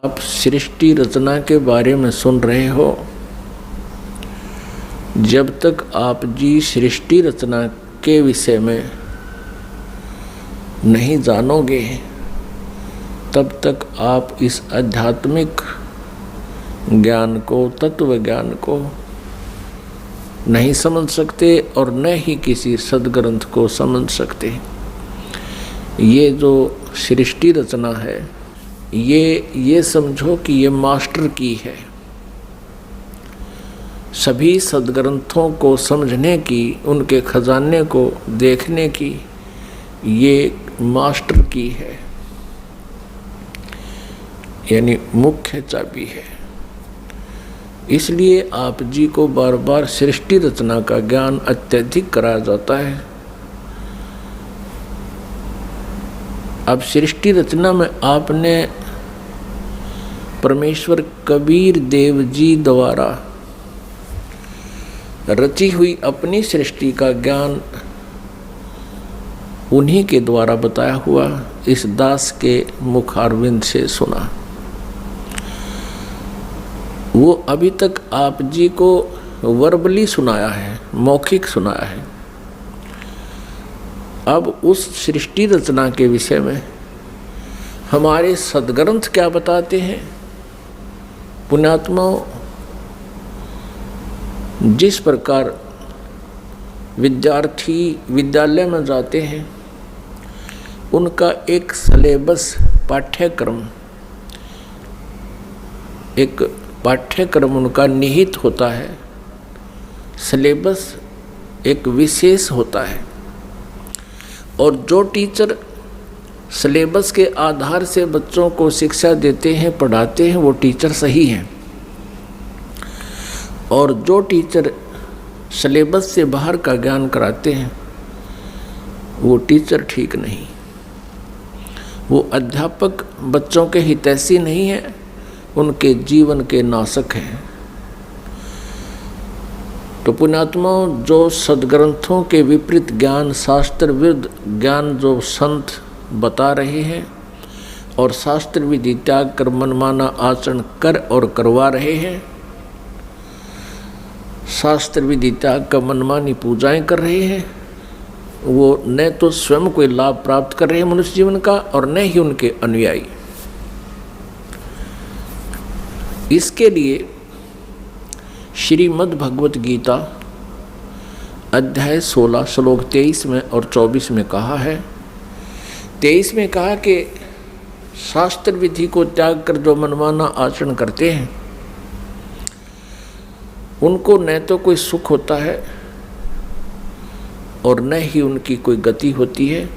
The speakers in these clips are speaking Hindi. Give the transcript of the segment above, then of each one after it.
आप सृष्टि रचना के बारे में सुन रहे हो। जब तक आप जी सृष्टि रचना के विषय में नहीं जानोगे तब तक आप इस आध्यात्मिक ज्ञान को, तत्व ज्ञान को नहीं समझ सकते और न ही किसी सदग्रंथ को समझ सकते। ये जो सृष्टि रचना है ये समझो कि ये मास्टर की है। सभी सदग्रंथों को समझने की, उनके खजाने को देखने की ये मास्टर की है, यानी मुख्य चाबी है। इसलिए आप जी को बार बार सृष्टि रचना का ज्ञान अत्यधिक कराया जाता है। अब सृष्टि रचना में आपने परमेश्वर कबीर देव जी द्वारा रची हुई अपनी सृष्टि का ज्ञान उन्हीं के द्वारा बताया हुआ इस दास के मुखारविंद से सुना। वो अभी तक आप जी को वर्बली सुनाया है, मौखिक सुनाया है। अब उस सृष्टि रचना के विषय में हमारे सदग्रंथ क्या बताते हैं। पुण्यात्मा, जिस प्रकार विद्यार्थी विद्यालय में जाते हैं, उनका एक सिलेबस पाठ्यक्रम उनका निहित होता है। सिलेबस एक विशेष होता है और जो टीचर सिलेबस के आधार से बच्चों को शिक्षा देते हैं, पढ़ाते हैं, वो टीचर सही हैं। और जो टीचर सिलेबस से बाहर का ज्ञान कराते हैं वो टीचर ठीक नहीं। वो अध्यापक बच्चों के हितैषी नहीं है, उनके जीवन के नाशक हैं। तो पुण्यात्मा, जो सदग्रंथों के विपरीत ज्ञान, शास्त्र विरुद्ध ज्ञान जो संत बता रहे हैं और शास्त्र विधि त्याग कर मनमाना आचरण कर और करवा रहे हैं, शास्त्र विधि त्याग कर मनमानी पूजाएं कर रहे हैं, वो न तो स्वयं कोई लाभ प्राप्त कर रहे हैं मनुष्य जीवन का और न ही उनके अनुयायी। इसके लिए श्रीमद् भगवत गीता अध्याय 16 श्लोक 23 में और 24 में कहा है। 23 में कहा कि शास्त्र विधि को त्याग कर जो मनमाना आचरण करते हैं उनको न तो कोई सुख होता है और न ही उनकी कोई गति होती है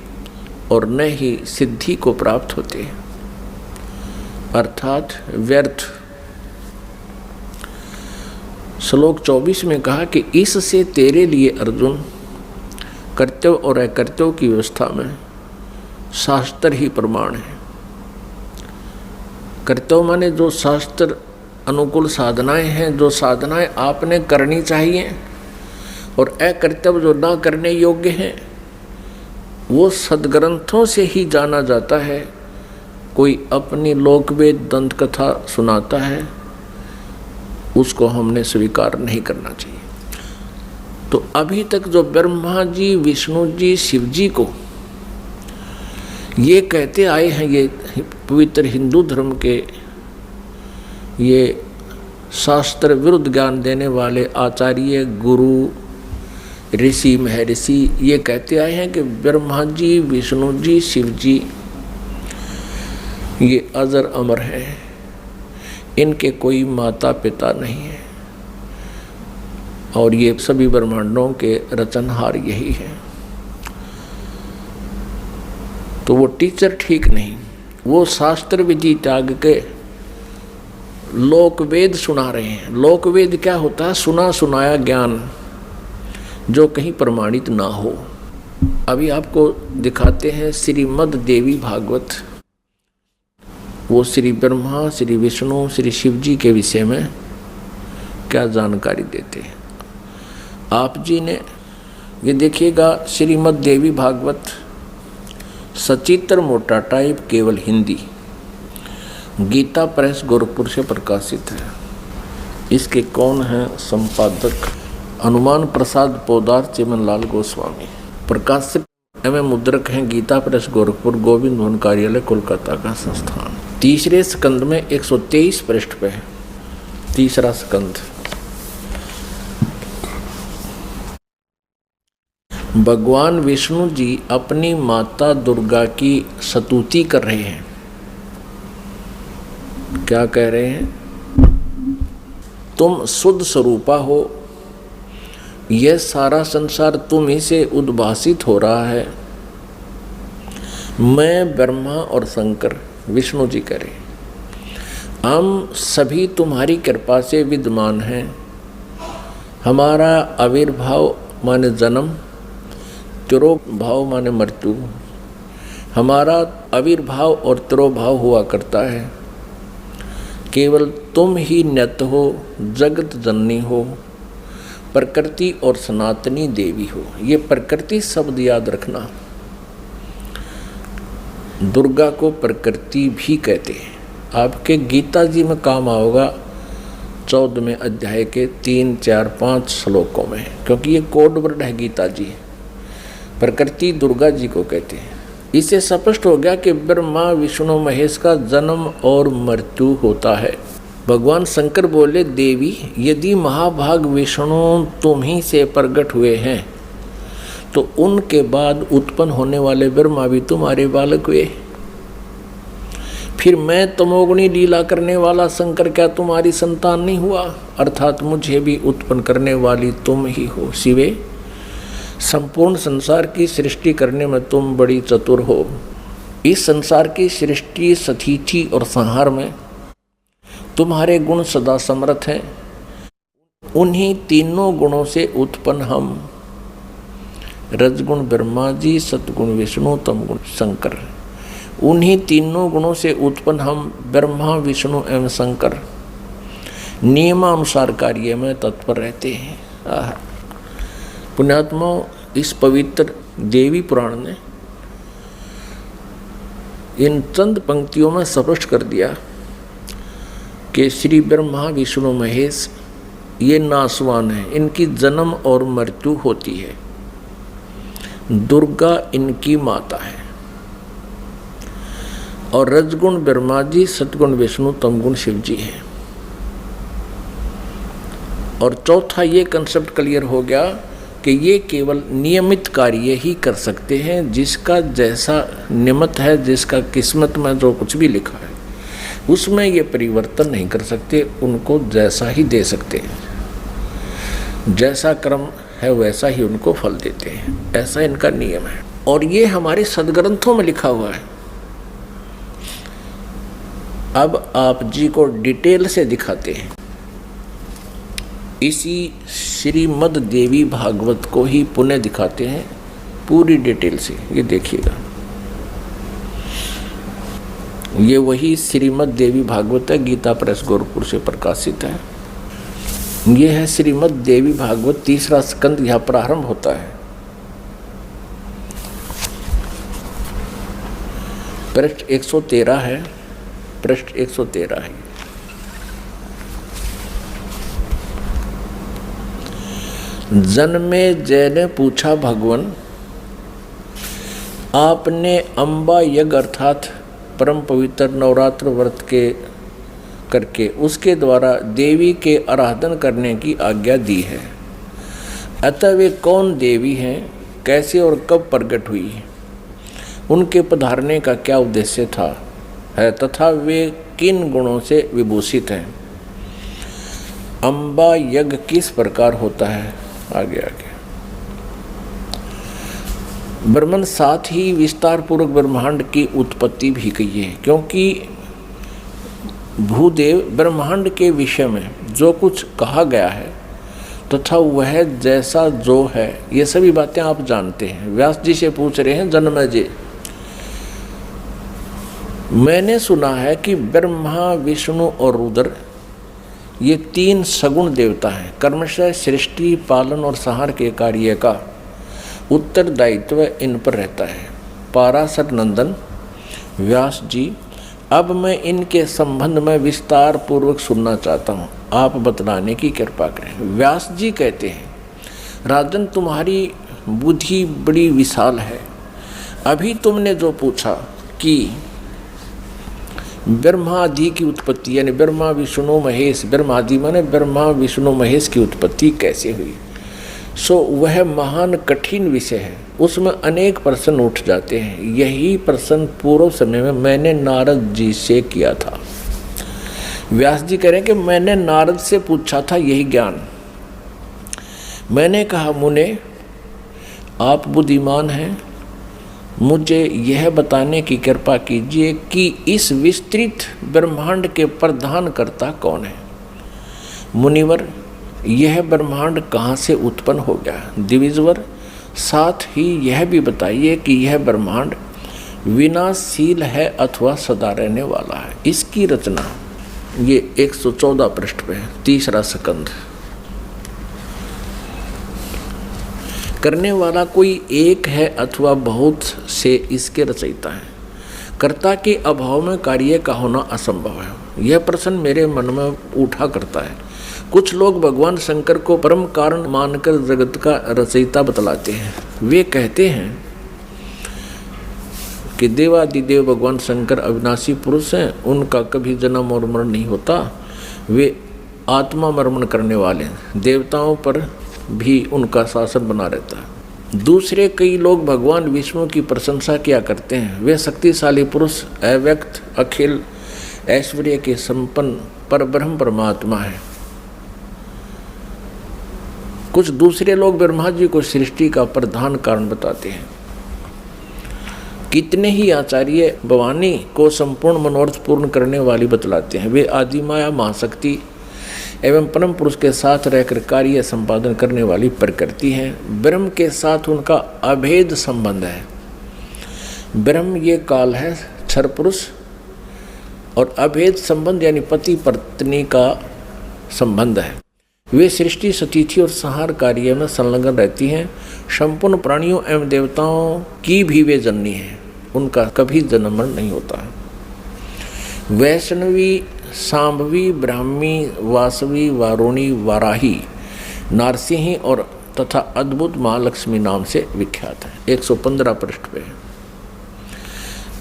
और न ही सिद्धि को प्राप्त होते हैं, अर्थात व्यर्थ। श्लोक 24 में कहा कि इससे तेरे लिए अर्जुन कर्तव्य और अकर्तव्य की व्यवस्था में शास्त्र ही प्रमाण है। कर्तव्य माने जो शास्त्र अनुकूल साधनाएं हैं, जो साधनाएं आपने करनी चाहिए, और अकर्तव्य जो ना करने योग्य हैं, वो सदग्रंथों से ही जाना जाता है। कोई अपनी लोकवेद दंत कथा सुनाता है, उसको हमने स्वीकार नहीं करना चाहिए। तो अभी तक जो ब्रह्मा जी, विष्णु जी, शिव जी को ये कहते आए हैं, ये पवित्र हिंदू धर्म के ये शास्त्र विरुद्ध ज्ञान देने वाले आचार्य, गुरु, ऋषि, महर्षि ये कहते आए हैं कि ब्रह्मा जी, विष्णु जी, शिव जी ये अजर अमर हैं, इनके कोई माता पिता नहीं है और ये सभी ब्रह्मांडों के रचनहार यही है। तो वो टीचर ठीक नहीं, वो शास्त्र विधि त्याग के लोकवेद सुना रहे हैं। लोकवेद क्या होता है? सुना सुनाया ज्ञान जो कहीं प्रमाणित ना हो। अभी आपको दिखाते हैं श्रीमद् देवी भागवत। वो श्री ब्रह्मा, श्री विष्णु, श्री शिव जी के विषय में क्या जानकारी देते हैं। आप जी ने ये देखिएगा, श्रीमद् देवी भागवत सचित्र मोटा टाइप केवल हिंदी, गीता प्रेस गोरखपुर से प्रकाशित है। इसके कौन है संपादक? हनुमान प्रसाद पोदार चिमनलाल गोस्वामी। प्रकाशक एवं मुद्रक हैं गीता प्रेस गोरखपुर, गोविंद भवन कार्यालय कोलकाता का संस्थान। तीसरे स्कंद में 123 पृष्ठ पे है। तीसरा स्कंद। भगवान विष्णु जी अपनी माता दुर्गा की स्तुति कर रहे हैं। क्या कह रहे हैं? तुम शुद्ध स्वरूपा हो, यह सारा संसार तुम ही से उद्भासित हो रहा है। मैं, ब्रह्मा और शंकर, विष्णु जी कह रहे, हम सभी तुम्हारी कृपा से विद्यमान हैं। हमारा आविर्भाव माने जन्म, तिरोभाव माने मृत्यु, हमारा आविर्भाव और तिरोभाव हुआ करता है। केवल तुम ही नित्य हो, जगत जननी हो, प्रकृति और सनातनी देवी हो। ये प्रकृति शब्द याद रखना। दुर्गा को प्रकृति भी कहते हैं। आपके गीता जी में काम आओगा 14वें अध्याय के 3, 4, 5 श्लोकों में, क्योंकि ये कोड वर्ड है गीता जी। प्रकृति दुर्गा जी को कहते हैं। इससे स्पष्ट हो गया कि ब्रह्मा विष्णु महेश का जन्म और मृत्यु होता है। भगवान शंकर बोले, देवी यदि महाभाग विष्णु तुम ही से प्रकट हुए हैं तो उनके बाद उत्पन्न होने वाले ब्रह्मा भी तुम्हारे बालक हुए। फिर मैं तमोगुणी लीला करने वाला शंकर क्या तुम्हारी संतान नहीं हुआ? अर्थात मुझे भी उत्पन्न करने वाली तुम ही हो। शिवे, संपूर्ण संसार की सृष्टि करने में तुम बड़ी चतुर हो। इस संसार की सृष्टि, स्थिति और संहार में तुम्हारे गुण सदा समर्थ हैं। उन्हीं तीनों गुणों से उत्पन्न हम, रजगुण ब्रह्मा जी, सतगुण विष्णु, तमगुण शंकर, उन्हीं तीनों गुणों से उत्पन्न हम ब्रह्मा विष्णु एवं शंकर नियमानुसार कार्य में तत्पर रहते हैं। पुण्यात्मा, इस पवित्र देवी पुराण ने इन चंद पंक्तियों में स्पष्ट कर दिया कि श्री ब्रह्मा विष्णु महेश ये नासवान है, इनकी जन्म और मृत्यु होती है। दुर्गा इनकी माता है और रजगुण ब्रह्मा जी, सतगुण विष्णु, तमगुण शिव जी है। और चौथा ये कंसेप्ट क्लियर हो गया कि ये केवल नियमित कार्य ही कर सकते हैं। जिसका जैसा नियमित है, जिसका किस्मत में जो कुछ भी लिखा है उसमें ये परिवर्तन नहीं कर सकते, उनको जैसा ही दे सकते हैं। जैसा कर्म है वैसा ही उनको फल देते हैं, ऐसा इनका नियम है। और ये हमारे सदग्रंथों में लिखा हुआ है। अब आप जी को डिटेल से दिखाते हैं। इसी श्रीमद् देवी भागवत को ही पुनः दिखाते हैं पूरी डिटेल से। ये देखिएगा, ये वही श्रीमद् देवी भागवत है, गीता प्रेस गोरखपुर से प्रकाशित है। ये है श्रीमद् देवी भागवत, तीसरा स्कंद यहाँ प्रारंभ होता है। पृष्ठ 113 है, पृष्ठ 113 है। जन्मे जय ने पूछा, भगवान आपने अम्बा यज्ञ अर्थात परम पवित्र नवरात्र व्रत के करके उसके द्वारा देवी के आराधन करने की आज्ञा दी है। अतः वे कौन देवी हैं, कैसे और कब प्रकट हुई, उनके पधारने का क्या उद्देश्य था है तथा वे किन गुणों से विभूषित हैं। अम्बा यज्ञ किस प्रकार होता है? आगे ब्रह्मन साथ ही विस्तार पूर्वक ब्रह्मांड की उत्पत्ति भी कही है, क्योंकि भूदेव ब्रह्मांड के विषय में जो कुछ कहा गया है तथा वह जैसा जो है, ये सभी बातें आप जानते हैं। व्यास जी से पूछ रहे हैं, जन्मेजय जी, मैंने सुना है कि ब्रह्मा विष्णु और रुद्र ये तीन सगुण देवता हैं। कर्मशः सृष्टि, पालन और संहार के कार्य का उत्तरदायित्व इन पर रहता है। पाराशर नंदन व्यास जी अब मैं इनके संबंध में विस्तार पूर्वक सुनना चाहता हूँ, आप बतलाने की कृपा करें। व्यास जी कहते हैं, राजन तुम्हारी बुद्धि बड़ी विशाल है। अभी तुमने जो पूछा कि ब्रह्मादि की उत्पत्ति, यानी ब्रह्मा विष्णु महेश, ब्रह्मादि माने ब्रह्मा विष्णु महेश की उत्पत्ति कैसे हुई, सो वह महान कठिन विषय है, उसमें अनेक प्रश्न उठ जाते हैं। यही प्रश्न पूर्व समय में मैंने नारद जी से किया था। व्यास जी कह रहे हैं कि मैंने नारद से पूछा था यही ज्ञान। मैंने कहा, मुने आप बुद्धिमान हैं, मुझे यह बताने की कृपा कीजिए कि इस विस्तृत ब्रह्मांड के प्रधान कर्ता कौन है। मुनिवर, यह ब्रह्मांड कहाँ से उत्पन्न हो गया। द्विजवर, साथ ही यह भी बताइए कि यह ब्रह्मांड विनाशशील है अथवा सदा रहने वाला है। इसकी रचना ये 114 पृष्ठ पे है, तीसरा स्कंध। करने वाला कोई एक है अथवा बहुत से इसके रचयिता हैं। कर्ता के अभाव में कार्य का होना असंभव है। यह प्रश्न मेरे मन में उठा करता है। कुछ लोग भगवान शंकर को परम कारण मानकर जगत का रचयिता बतलाते हैं। वे कहते हैं कि देवादिदेव भगवान शंकर अविनाशी पुरुष हैं, उनका कभी जन्म और मरण नहीं होता, वे आत्मा मर्मण करने वाले हैं, देवताओं पर भी उनका शासन बना रहता है। दूसरे कई लोग भगवान विष्णु की प्रशंसा किया करते हैं। वे शक्तिशाली पुरुष, अव्यक्त, अखिल ऐश्वर्य के संपन्न परब्रह्म परमात्मा है। कुछ दूसरे लोग ब्रह्मा जी को सृष्टि का प्रधान कारण बताते हैं। कितने ही आचार्य भवानी को संपूर्ण मनोरथ पूर्ण करने वाली बतलाते हैं। वे आदिमाया महाशक्ति एवं परम पुरुष के साथ रहकर कार्य संपादन करने वाली प्रकृति है। ब्रह्म के साथ उनका अभेद संबंध है। ब्रह्म ये काल है, क्षर पुरुष, और अभेद संबंध यानी पति पत्नी का संबंध है। वे सृष्टि, सतिथि और संहार कार्य में संलग्न रहती हैं। संपूर्ण प्राणियों एवं देवताओं की भी वे जननी हैं, उनका कभी जन्म मरण नहीं होता है। वैष्णवी, सांभवी, ब्राह्मी, वासवी, वारुणी, वाराही, नारसिंही और तथा अद्भुत महालक्ष्मी नाम से विख्यात है। 115 पृष्ठ पे।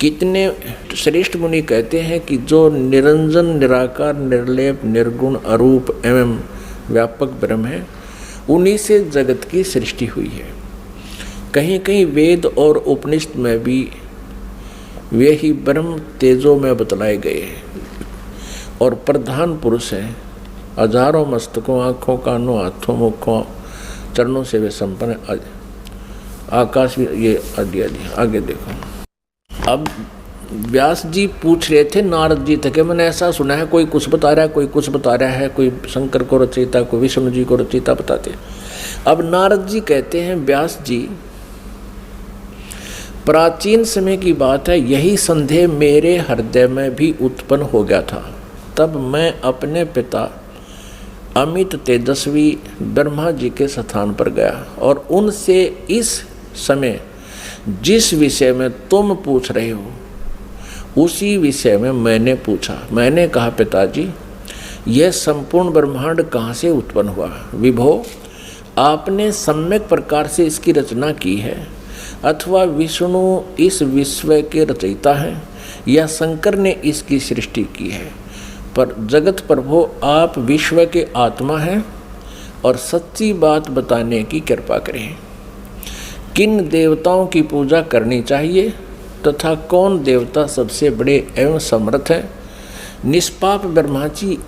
कितने श्रेष्ठ मुनि कहते हैं कि जो निरंजन, निराकार, निर्लेप, निर्गुण, अरूप एवं व्यापक ब्रह्म है, उन्हीं से जगत की सृष्टि हुई है। कहीं कहीं वेद और उपनिषद में भी वे ही ब्रह्म तेजो में बतलाए गए हैं और प्रधान पुरुष हैं। हजारों मस्तकों, आँखों, कानों, हाथों, मुखों, चरणों से वे संपन्न आकाश भी ये आदि आगे देखो। अब व्यास जी पूछ रहे थे नारद जी तक, मैंने ऐसा सुना है कोई कुछ बता रहा है, कोई कुछ बता रहा है, कोई शंकर को रचयिता, कोई विष्णु जी को रचयिता बताते हैं। अब नारद जी कहते हैं, व्यास जी, प्राचीन समय की बात है, यही संदेह मेरे हृदय में भी उत्पन्न हो गया था। तब मैं अपने पिता अमित तेजस्वी ब्रह्मा जी के स्थान पर गया और उनसे इस समय जिस विषय में तुम पूछ रहे हो उसी विषय में मैंने पूछा। मैंने कहा, पिताजी, यह संपूर्ण ब्रह्मांड कहाँ से उत्पन्न हुआ। विभो, आपने सम्यक प्रकार से इसकी रचना की है, अथवा विष्णु इस विश्व के रचयिता हैं, या शंकर ने इसकी सृष्टि की है। पर जगत प्रभु, आप विश्व के आत्मा हैं और सच्ची बात बताने की कृपा करें। किन देवताओं की पूजा करनी चाहिए तथा कौन देवता सबसे बड़े एवं समर्थ हैं। निष्पाप ब्रह्मा जी,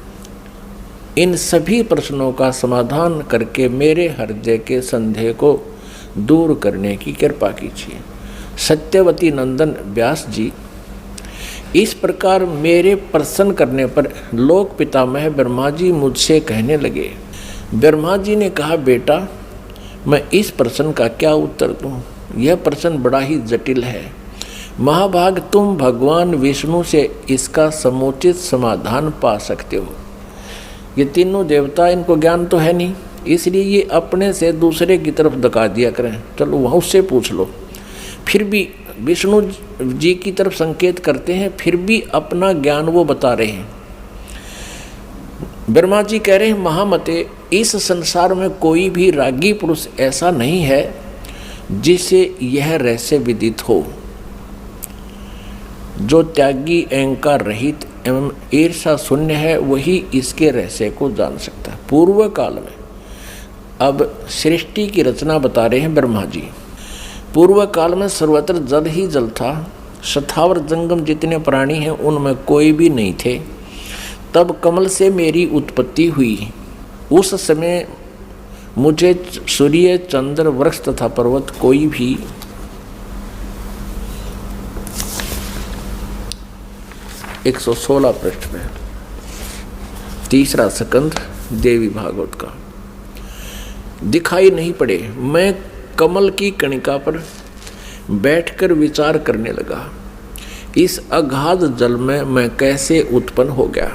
इन सभी प्रश्नों का समाधान करके मेरे हृदय के संदेह को दूर करने की कृपा कीजिए। सत्यवती नंदन व्यास जी, इस प्रकार मेरे प्रश्न करने पर लोक पितामह ब्रह्मा जी मुझसे कहने लगे। ब्रह्मा जी ने कहा, बेटा, मैं इस प्रश्न का क्या उत्तर दूं? यह प्रश्न बड़ा ही जटिल है। महाभाग, तुम भगवान विष्णु से इसका समुचित समाधान पा सकते हो। ये तीनों देवता, इनको ज्ञान तो है नहीं, इसलिए ये अपने से दूसरे की तरफ धका दिया करें। चलो वहाँ उससे पूछ लो। फिर भी विष्णु जी की तरफ संकेत करते हैं, फिर भी अपना ज्ञान वो बता रहे हैं। ब्रह्मा जी कह रहे हैं, महामते, इस संसार में कोई भी रागी पुरुष ऐसा नहीं है जिसे यह रहस्य विदित हो। जो त्यागी, अहंकार रहित एवं ईर्षा शून्य है, वही इसके रहस्य को जान सकता है। पूर्व काल में, अब सृष्टि की रचना बता रहे हैं ब्रह्मा जी। पूर्व काल में सर्वत्र जल ही जल था, शतावर जंगम जितने प्राणी हैं उनमें कोई भी नहीं थे। तब कमल से मेरी उत्पत्ति हुई। उस समय मुझे सूर्य, चंद्र, वृक्ष तथा पर्वत कोई भी 116 पृष्ठ में, तीसरा स्कंध देवी भागवत का, दिखाई नहीं पड़े। मैं कमल की कणिका पर बैठकर विचार करने लगा, इस अगाध जल में मैं कैसे उत्पन्न हो गया,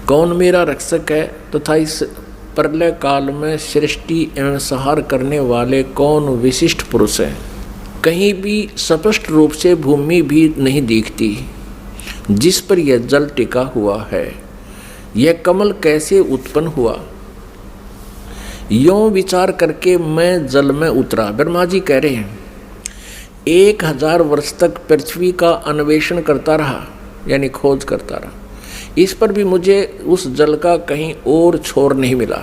कौन मेरा रक्षक है तथा इस प्रलय काल में सृष्टि एवं संहार करने वाले कौन विशिष्ट पुरुष हैं। कहीं भी स्पष्ट रूप से भूमि भी नहीं दिखती जिस पर यह जल टिका हुआ है। यह कमल कैसे उत्पन्न हुआ, यों विचार करके मैं जल में उतरा। ब्रह्मा जी कह रहे हैं, 1000 वर्ष तक पृथ्वी का अन्वेषण करता रहा, यानी खोज करता रहा। इस पर भी मुझे उस जल का कहीं और छोर नहीं मिला।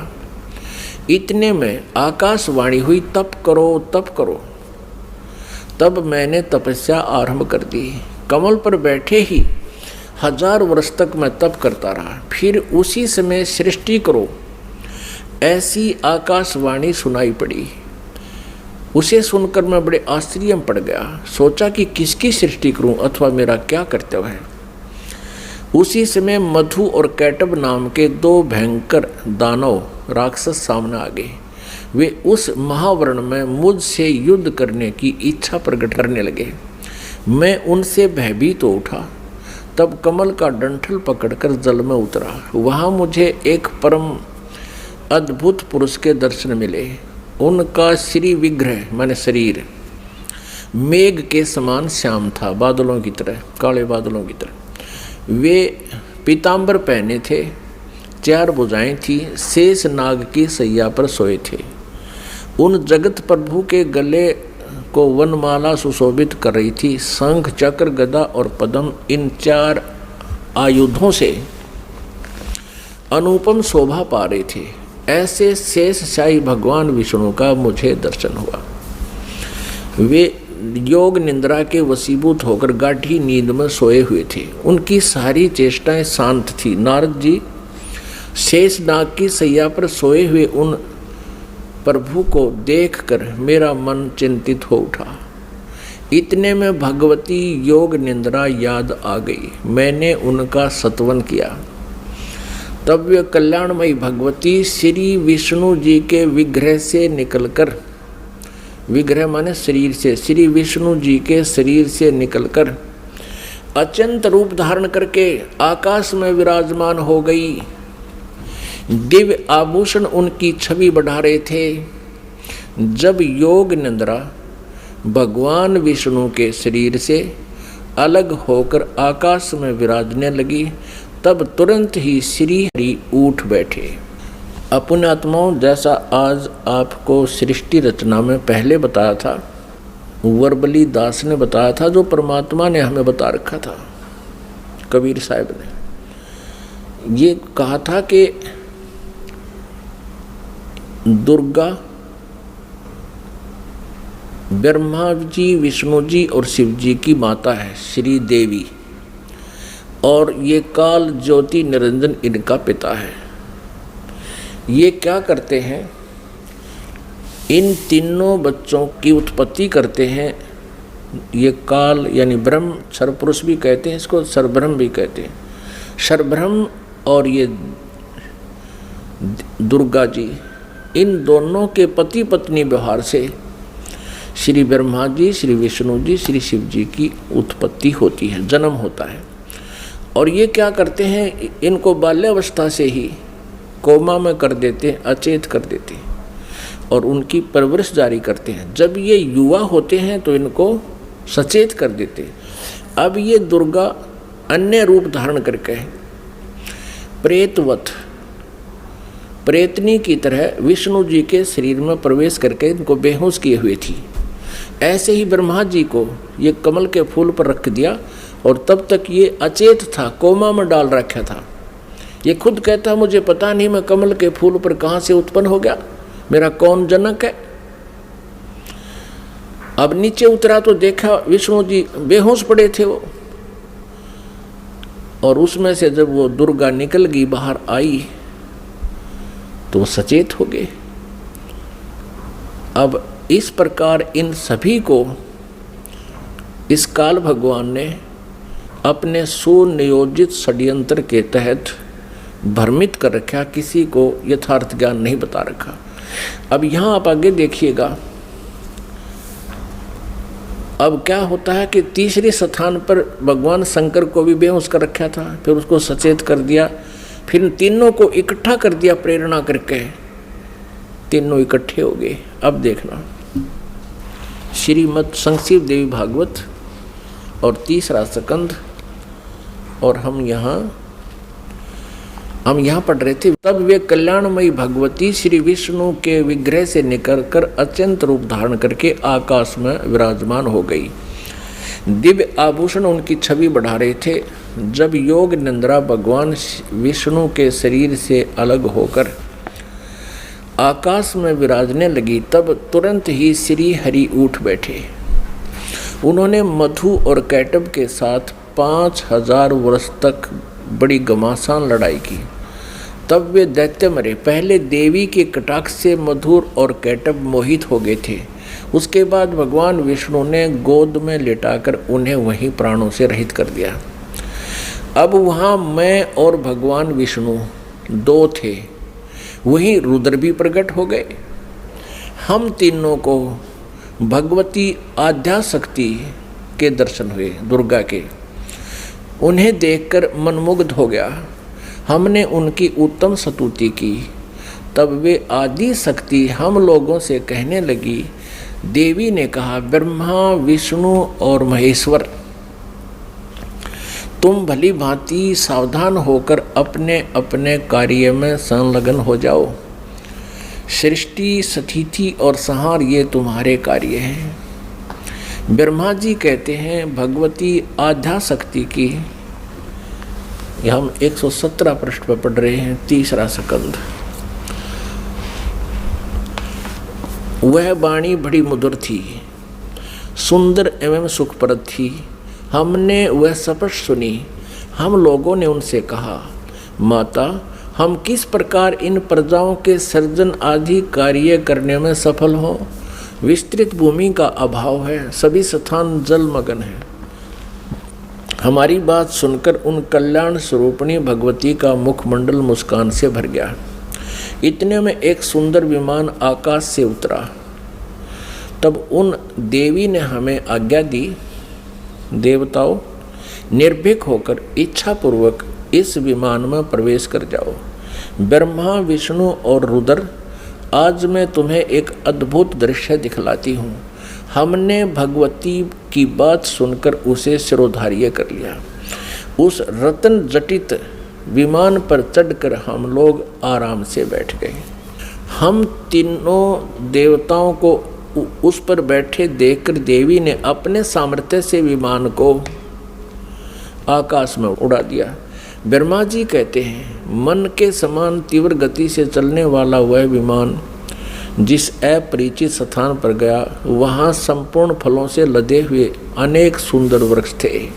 इतने में आकाशवाणी हुई, तप करो तप करो। तब मैंने तपस्या आरंभ कर दी। कमल पर बैठे ही 1000 वर्ष तक मैं तप करता रहा। फिर उसी समय सृष्टि करो, ऐसी आकाशवाणी सुनाई पड़ी। उसे सुनकर मैं बड़े आश्चर्य में पड़ गया। सोचा कि किसकी सृष्टि करूं अथवा मेरा क्या कर्तव्य है। उसी समय मधु और कैटब नाम के 2 भयंकर दानव राक्षस सामने आ गए। वे उस महावर्ण में मुझसे युद्ध करने की इच्छा प्रकट करने लगे। मैं उनसे भयभीत हो उठा। तब कमल का डंठल पकड़कर जल में उतरा। वहाँ मुझे एक परम अद्भुत पुरुष के दर्शन मिले। उनका श्री विग्रह माने शरीर मेघ के समान श्याम था, बादलों की तरह, काले बादलों की तरह। वे पीतांबर पहने थे, 4 भुजाएं थी, शेष नाग की सैया पर सोए थे। उन जगत प्रभु के गले को वनमाला सुशोभित कर रही थी। शंख, चक्र, गदा और पद्म, इन 4 आयुधों से अनुपम शोभा पा रहे थे। ऐसे शेष शाही भगवान विष्णु का मुझे दर्शन हुआ। वे योग निंद्रा के वशीभूत होकर गाढ़ी नींद में सोए हुए थे। उनकी सारी चेष्टाएं शांत थी। नारद जी शेष नाग की सैया पर सोए हुए उन प्रभु को देखकर मेरा मन चिंतित हो उठा। इतने में भगवती योग निंद्रा याद आ गई। मैंने उनका सत्वन किया। तब वे कल्याणमयी भगवती श्री विष्णु जी के विग्रह से निकलकर, विग्रह माने शरीर से, श्री विष्णु जी के शरीर से निकलकर अत्यंत रूप धारण करके आकाश में विराजमान हो गई। दिव्य आभूषण उनकी छवि बढ़ा रहे थे। जब योग निंद्रा भगवान विष्णु के शरीर से अलग होकर आकाश में विराजने लगी, तब तुरंत ही श्री हरि उठ बैठे। अपने आत्माओं, जैसा आज आपको सृष्टि रचना में पहले बताया था, वर्बली दास ने बताया था, जो परमात्मा ने हमें बता रखा था, कबीर साहब ने ये कहा था कि दुर्गा ब्रह्मा जी, विष्णु जी और शिव जी की माता है, श्री देवी, और ये काल ज्योति निरंजन इनका पिता है। ये क्या करते हैं, इन तीनों बच्चों की उत्पत्ति करते हैं। ये काल यानी ब्रह्म, सर्वपुरुष भी कहते हैं इसको, सर्वब्रह्म भी कहते हैं। सर्वब्रह्म और ये दुर्गा जी, इन दोनों के पति पत्नी व्यवहार से श्री ब्रह्मा जी, श्री विष्णु जी, श्री शिव जी की उत्पत्ति होती है, जन्म होता है। और ये क्या करते हैं, इनको बाल्यावस्था से ही कोमा में कर देते हैं, अचेत कर देते हैं और उनकी परवरिश जारी करते हैं। जब ये युवा होते हैं तो इनको सचेत कर देते। अब ये दुर्गा अन्य रूप धारण करके प्रेतवत, प्रेतनी की तरह विष्णु जी के शरीर में प्रवेश करके इनको बेहोश किए हुए थी। ऐसे ही ब्रह्मा जी को ये कमल के फूल पर रख दिया और तब तक ये अचेत था, कोमा में डाल रखा था। ये खुद कहता मुझे पता नहीं मैं कमल के फूल पर कहाँ से उत्पन्न हो गया, मेरा कौन जनक है। अब नीचे उतरा तो देखा विष्णु जी बेहोश पड़े थे वो, और उसमें से जब वो दुर्गा निकल गई बाहर आई तो सचेत हो गए। अब इस प्रकार इन सभी को इस काल भगवान ने अपने सुनियोजित षड्यंत्र के तहत भ्रमित कर रखा, किसी को यथार्थ ज्ञान नहीं बता रखा। अब यहाँ आप आगे देखिएगा, अब क्या होता है कि तीसरे स्थान पर भगवान शंकर को भी बेहोश कर रखा था, फिर उसको सचेत कर दिया, फिर तीनों को इकट्ठा कर दिया प्रेरणा करके, तीनों इकट्ठे हो गए। अब देखना श्रीमद् संक्षिप्त देवी भागवत और तीसरा स्कंद, और हम यहाँ पढ़ रहे थे। तब वे कल्याणमयी भगवती श्री विष्णु के विग्रह से निकलकर अत्यंत रूप धारण करके आकाश में विराजमान हो गई। दिव्य आभूषण उनकी छवि बढ़ा रहे थे। जब योग निंद्रा भगवान विष्णु के शरीर से अलग होकर आकाश में विराजने लगी, तब तुरंत ही श्री हरि उठ बैठे। उन्होंने मधु और कैटब के साथ 5000 वर्ष तक बड़ी घमासान लड़ाई की। तब वे दैत्य मरे। पहले देवी के कटाक्ष से मधुर और कैटब मोहित हो गए थे। उसके बाद भगवान विष्णु ने गोद में लेटाकर उन्हें वहीं प्राणों से रहित कर दिया। अब वहाँ मैं और भगवान विष्णु दो थे, वहीं रुद्र भी प्रकट हो गए। हम तीनों को भगवती आद्याशक्ति के दर्शन हुए, दुर्गा के। उन्हें देखकर मनमुग्ध हो गया। हमने उनकी उत्तम स्तुति की। तब वे आदि शक्ति हम लोगों से कहने लगी। देवी ने कहा, ब्रह्मा विष्णु और महेश्वर, तुम भली भांति सावधान होकर अपने अपने कार्य में संलग्न हो जाओ। सृष्टि, स्थिति और संहार ये तुम्हारे कार्य हैं। ब्रह्मा जी कहते हैं भगवती आद्याशक्ति की, हम 117 पृष्ठ पर पढ़ रहे हैं, तीसरा स्कंद। वह वाणी बड़ी मधुर थी, सुंदर एवं सुखप्रद थी। हमने वह स्पष्ट सुनी। हम लोगों ने उनसे कहा, माता, हम किस प्रकार इन प्रजाओं के सर्जन आदि कार्य करने में सफल हों? विस्तृत भूमि का अभाव है, सभी स्थान जलमग्न हैं। हमारी बात सुनकर उन कल्याण स्वरूपिणी भगवती का मुखमंडल मुस्कान से भर गया। इतने में एक सुंदर विमान आकाश से उतरा। तब उन देवी ने हमें आज्ञा दी, देवताओं, निर्भीक होकर इच्छापूर्वक इस विमान में प्रवेश कर जाओ। ब्रह्मा, विष्णु और रुद्र, आज मैं तुम्हें एक अद्भुत दृश्य दिखलाती हूँ। हमने भगवती की बात सुनकर उसे शिरोधार्य कर लिया। उस रत्न जटित विमान पर चढ़कर हम लोग आराम से बैठ गए। हम तीनों देवताओं को उस पर बैठे देखकर देवी ने अपने सामर्थ्य से विमान को आकाश में उड़ा दिया। ब्रह्मा जी कहते हैं, मन के समान तीव्र गति से चलने वाला वह विमान जिस अपरिचित स्थान पर गया, वहाँ संपूर्ण फलों से लदे हुए अनेक सुंदर वृक्ष थे।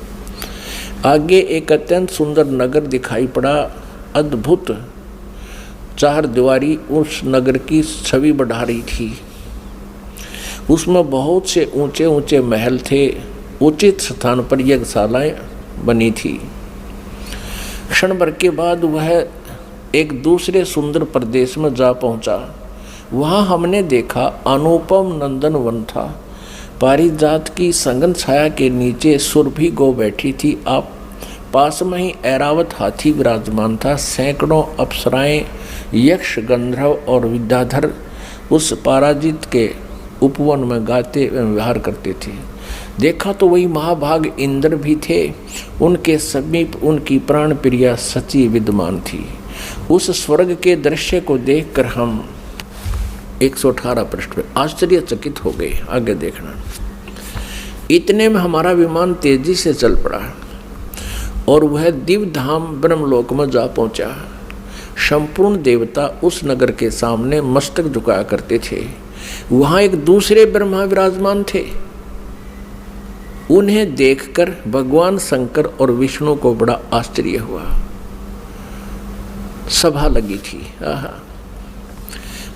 आगे एक अत्यंत सुंदर नगर दिखाई पड़ा। अद्भुत चार दीवारी उस नगर की छवि बढ़ा रही थी। उसमें बहुत से ऊंचे ऊंचे महल थे। उचित स्थान पर यज्ञशालाएं बनी थी। क्षण भर के बाद वह एक दूसरे सुंदर प्रदेश में जा पहुंचा। वहाँ हमने देखा अनुपम नंदन वन था। पारिजात की संगन छाया के नीचे सुरभि गो बैठी थी। आप पास में ही ऐरावत हाथी विराजमान था। सैकड़ों अप्सराएं, यक्ष, गंधर्व और विद्याधर उस पराजित के उपवन में गाते एवं विहार करते थे। देखा तो वही महाभाग इंद्र भी थे, उनके समीप उनकी प्राण प्रिया सची विद्यमान थी। उस स्वर्ग के दृश्य को देखकर हम 118 पृष्ठ पे आश्चर्यचकित हो गए। आगे देखना। इतने में हमारा विमान तेजी से चल पड़ा और वह दिव्य धाम ब्रह्मलोक में जा पहुंचा। संपूर्ण देवता उस नगर के सामने मस्तक झुकाया करते थे। वहां एक दूसरे ब्रह्मा विराजमान थे। उन्हें देखकर भगवान शंकर और विष्णु को बड़ा आश्चर्य हुआ। सभा लगी थी।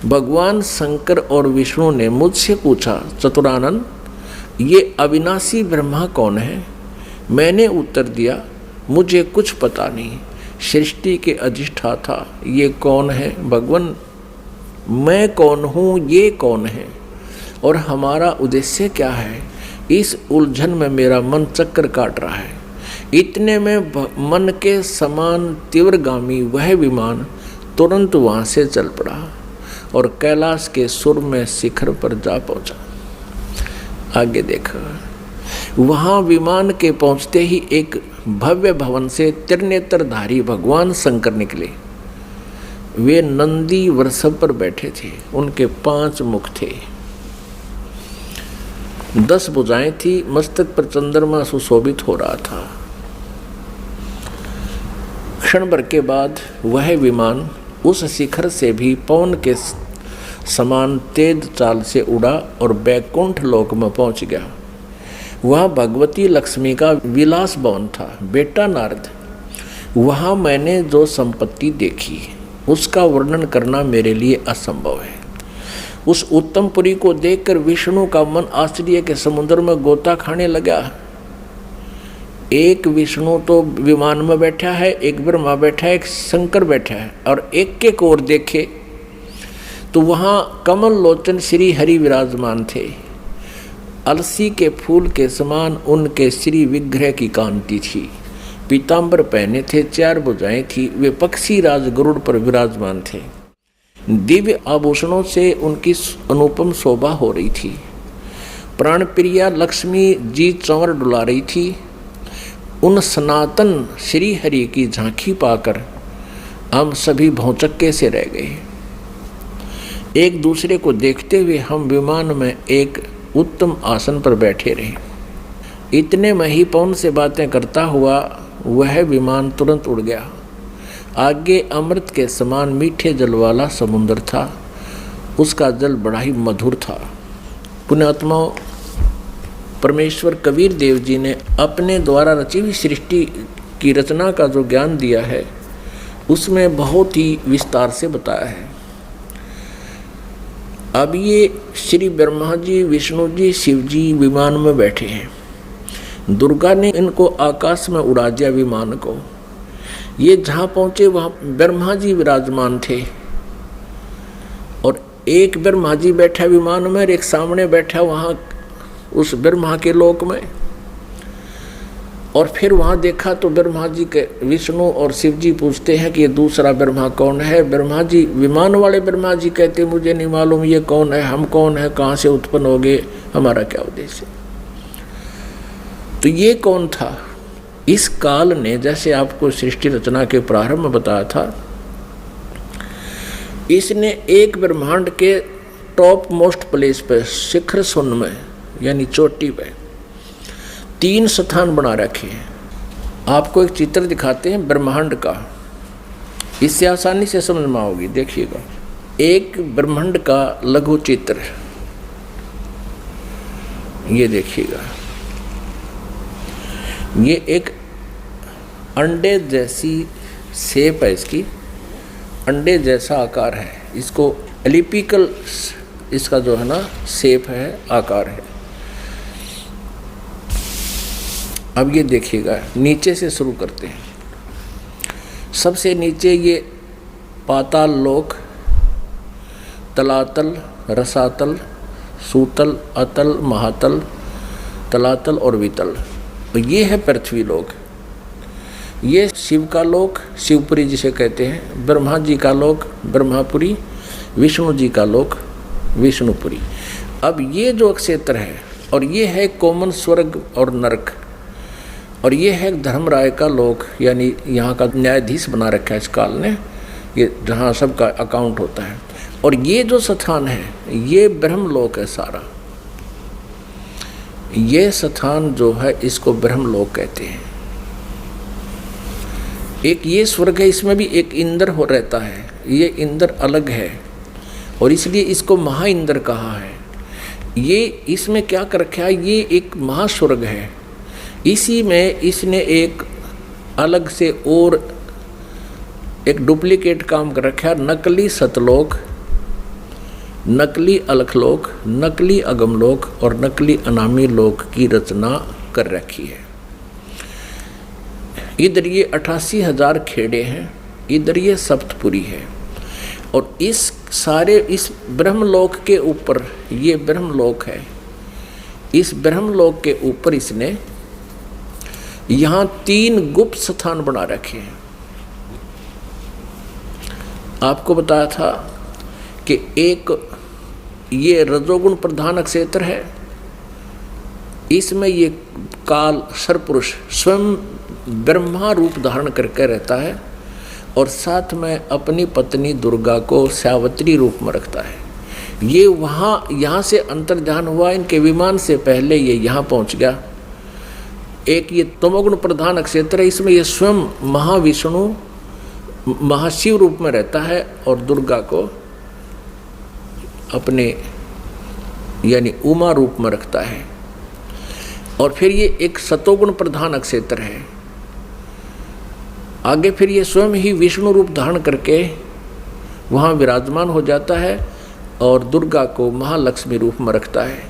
भगवान शंकर और विष्णु ने मुझसे पूछा, चतुरानन, ये अविनाशी ब्रह्मा कौन है? मैंने उत्तर दिया, मुझे कुछ पता नहीं। सृष्टि के अधिष्ठाता ये कौन है? भगवान, मैं कौन हूँ, ये कौन है और हमारा उद्देश्य क्या है? इस उलझन में मेरा मन चक्कर काट रहा है। इतने में मन के समान तीव्रगामी वह विमान तुरंत वहाँ से चल पड़ा और कैलाश के सुर में शिखर पर जा पहुँचा। आगे देखा। वहाँ विमान के पहुँचते ही एक भव्य भवन से त्रिनेत्रधारी भगवान शंकर निकले। वे नंदी वृषभ पर बैठे थे। उनके 5 मुख थे, 10 भुजाएं थी। मस्तक पर चंद्रमा सुशोभित हो रहा था। क्षण भर के बाद वह विमान उस शिखर से भी पवन के समान तेज चाल से उड़ा और बैकुंठ लोक में पहुंच गया। वह भगवती लक्ष्मी का विलास भवन था। बेटा नारद, वहाँ मैंने जो संपत्ति देखी उसका वर्णन करना मेरे लिए असंभव है। उस उत्तम पुरी को देखकर विष्णु का मन आश्चर्य के समुद्र में गोता खाने लगा। एक विष्णु तो विमान में बैठा है, एक ब्रह्मा बैठा है, एक शंकर बैठा है, और एक एक ओर देखे तो वहाँ कमल लोचन श्री हरि विराजमान थे। अलसी के फूल के समान उनके श्री विग्रह की कांति थी। पीताम्बर पहने थे, 4 भुजाएं थी। वे पक्षी राज गरुड़ पर विराजमान थे। दिव्य आभूषणों से उनकी अनुपम शोभा हो रही थी। प्राण प्रिया लक्ष्मी जी चंवर डुला रही थी। उन सनातन श्री हरि की झांकी पाकर हम सभी भौचक्के से रह गए। एक दूसरे को देखते हुए हम विमान में एक उत्तम आसन पर बैठे रहे। इतने में ही पवन से बातें करता हुआ वह विमान तुरंत उड़ गया। आगे अमृत के समान मीठे जल वाला समुद्र था। उसका जल बड़ा ही मधुर था। पुण्यात्माओं, परमेश्वर कबीर देव जी ने अपने द्वारा रची हुई सृष्टि की रचना का जो ज्ञान दिया है उसमें बहुत ही विस्तार से बताया है। अब ये श्री ब्रह्मा जी, विष्णु जी, शिव जी विमान में बैठे हैं। दुर्गा ने इनको आकाश में उड़ा दिया विमान को। ये जहाँ पहुँचे वहाँ ब्रह्मा जी विराजमान थे और एक ब्रह्मा जी बैठा विमान में और एक सामने बैठा वहाँ उस ब्रह्मा के लोक में। और फिर वहाँ देखा तो ब्रह्मा जी के विष्णु और शिव जी पूछते हैं कि ये दूसरा ब्रह्मा कौन है? ब्रह्मा जी, विमान वाले ब्रह्मा जी कहते मुझे नहीं मालूम ये कौन है, हम कौन है, कहाँ से उत्पन्न हो गए, हमारा क्या उद्देश्य। तो ये कौन था? इस काल ने, जैसे आपको सृष्टि रचना के प्रारंभ में बताया था, इसने एक ब्रह्मांड के टॉप मोस्ट प्लेस पे, शिखर शून्य में यानी चोटी पे 3 स्थान बना रखे हैं। आपको एक चित्र दिखाते हैं ब्रह्मांड का, इससे आसानी से समझ में आओगी। देखिएगा, एक ब्रह्मांड का लघु चित्र, ये देखिएगा। ये एक अंडे जैसी शेप है, इसकी अंडे जैसा आकार है। इसको एलिपिकल इसका जो है ना शेप है, आकार है। अब ये देखिएगा, नीचे से शुरू करते हैं। सबसे नीचे ये पाताल लोक, तलातल, रसातल, सूतल, अतल, महातल, तलातल और वितल। ये है पृथ्वी लोक। ये शिव का लोक, शिवपुरी जिसे कहते हैं। ब्रह्मा जी का लोक, ब्रह्मापुरी। विष्णु जी का लोक, विष्णुपुरी। अब ये जो क्षेत्र है और ये है कॉमन स्वर्ग और नरक, और ये है धर्मराय का लोक, यानी यहाँ का न्यायाधीश बना रखा है इस काल ने, ये जहाँ सबका अकाउंट होता है। और ये जो स्थान है ये ब्रह्मलोक है सारा, ये स्थान जो है इसको ब्रह्मलोक कहते हैं। एक ये स्वर्ग है, इसमें भी एक इंद्र हो रहता है, ये इंद्र अलग है और इसलिए इसको महा इंद्र कहा है। ये इसमें क्या कर रखा है, ये एक महास्वर्ग है, इसी में इसने एक अलग से और एक डुप्लीकेट काम कर रखा है, नकली सतलोक, नकली अलखलोक, नकली अगमलोक और नकली अनामी लोक की रचना कर रखी है। इधर ये 88,000 खेड़े हैं, इधर ये सप्तपुरी है, और इस सारे इस ब्रह्मलोक के ऊपर, ये ब्रह्मलोक है, इस ब्रह्मलोक के ऊपर इसने यहाँ 3 गुप्त स्थान बना रखे हैं। आपको बताया था कि एक ये रजोगुण प्रधान क्षेत्र है, इसमें ये काल सरपुरुष स्वयं ब्रह्मा रूप धारण करके रहता है और साथ में अपनी पत्नी दुर्गा को सावित्री रूप में रखता है। ये यहाँ से अंतर्ध्यान हुआ, इनके विमान से पहले ये यहाँ पहुँच गया। एक ये तमोगुण प्रधान क्षेत्र है, इसमें ये स्वयं महाविष्णु महाशिव रूप में रहता है और दुर्गा को अपने यानी उमा रूप में रखता है। और फिर ये एक सतोगुण प्रधान क्षेत्र है, आगे फिर ये स्वयं ही विष्णु रूप धारण करके वहाँ विराजमान हो जाता है और दुर्गा को महालक्ष्मी रूप में रखता है।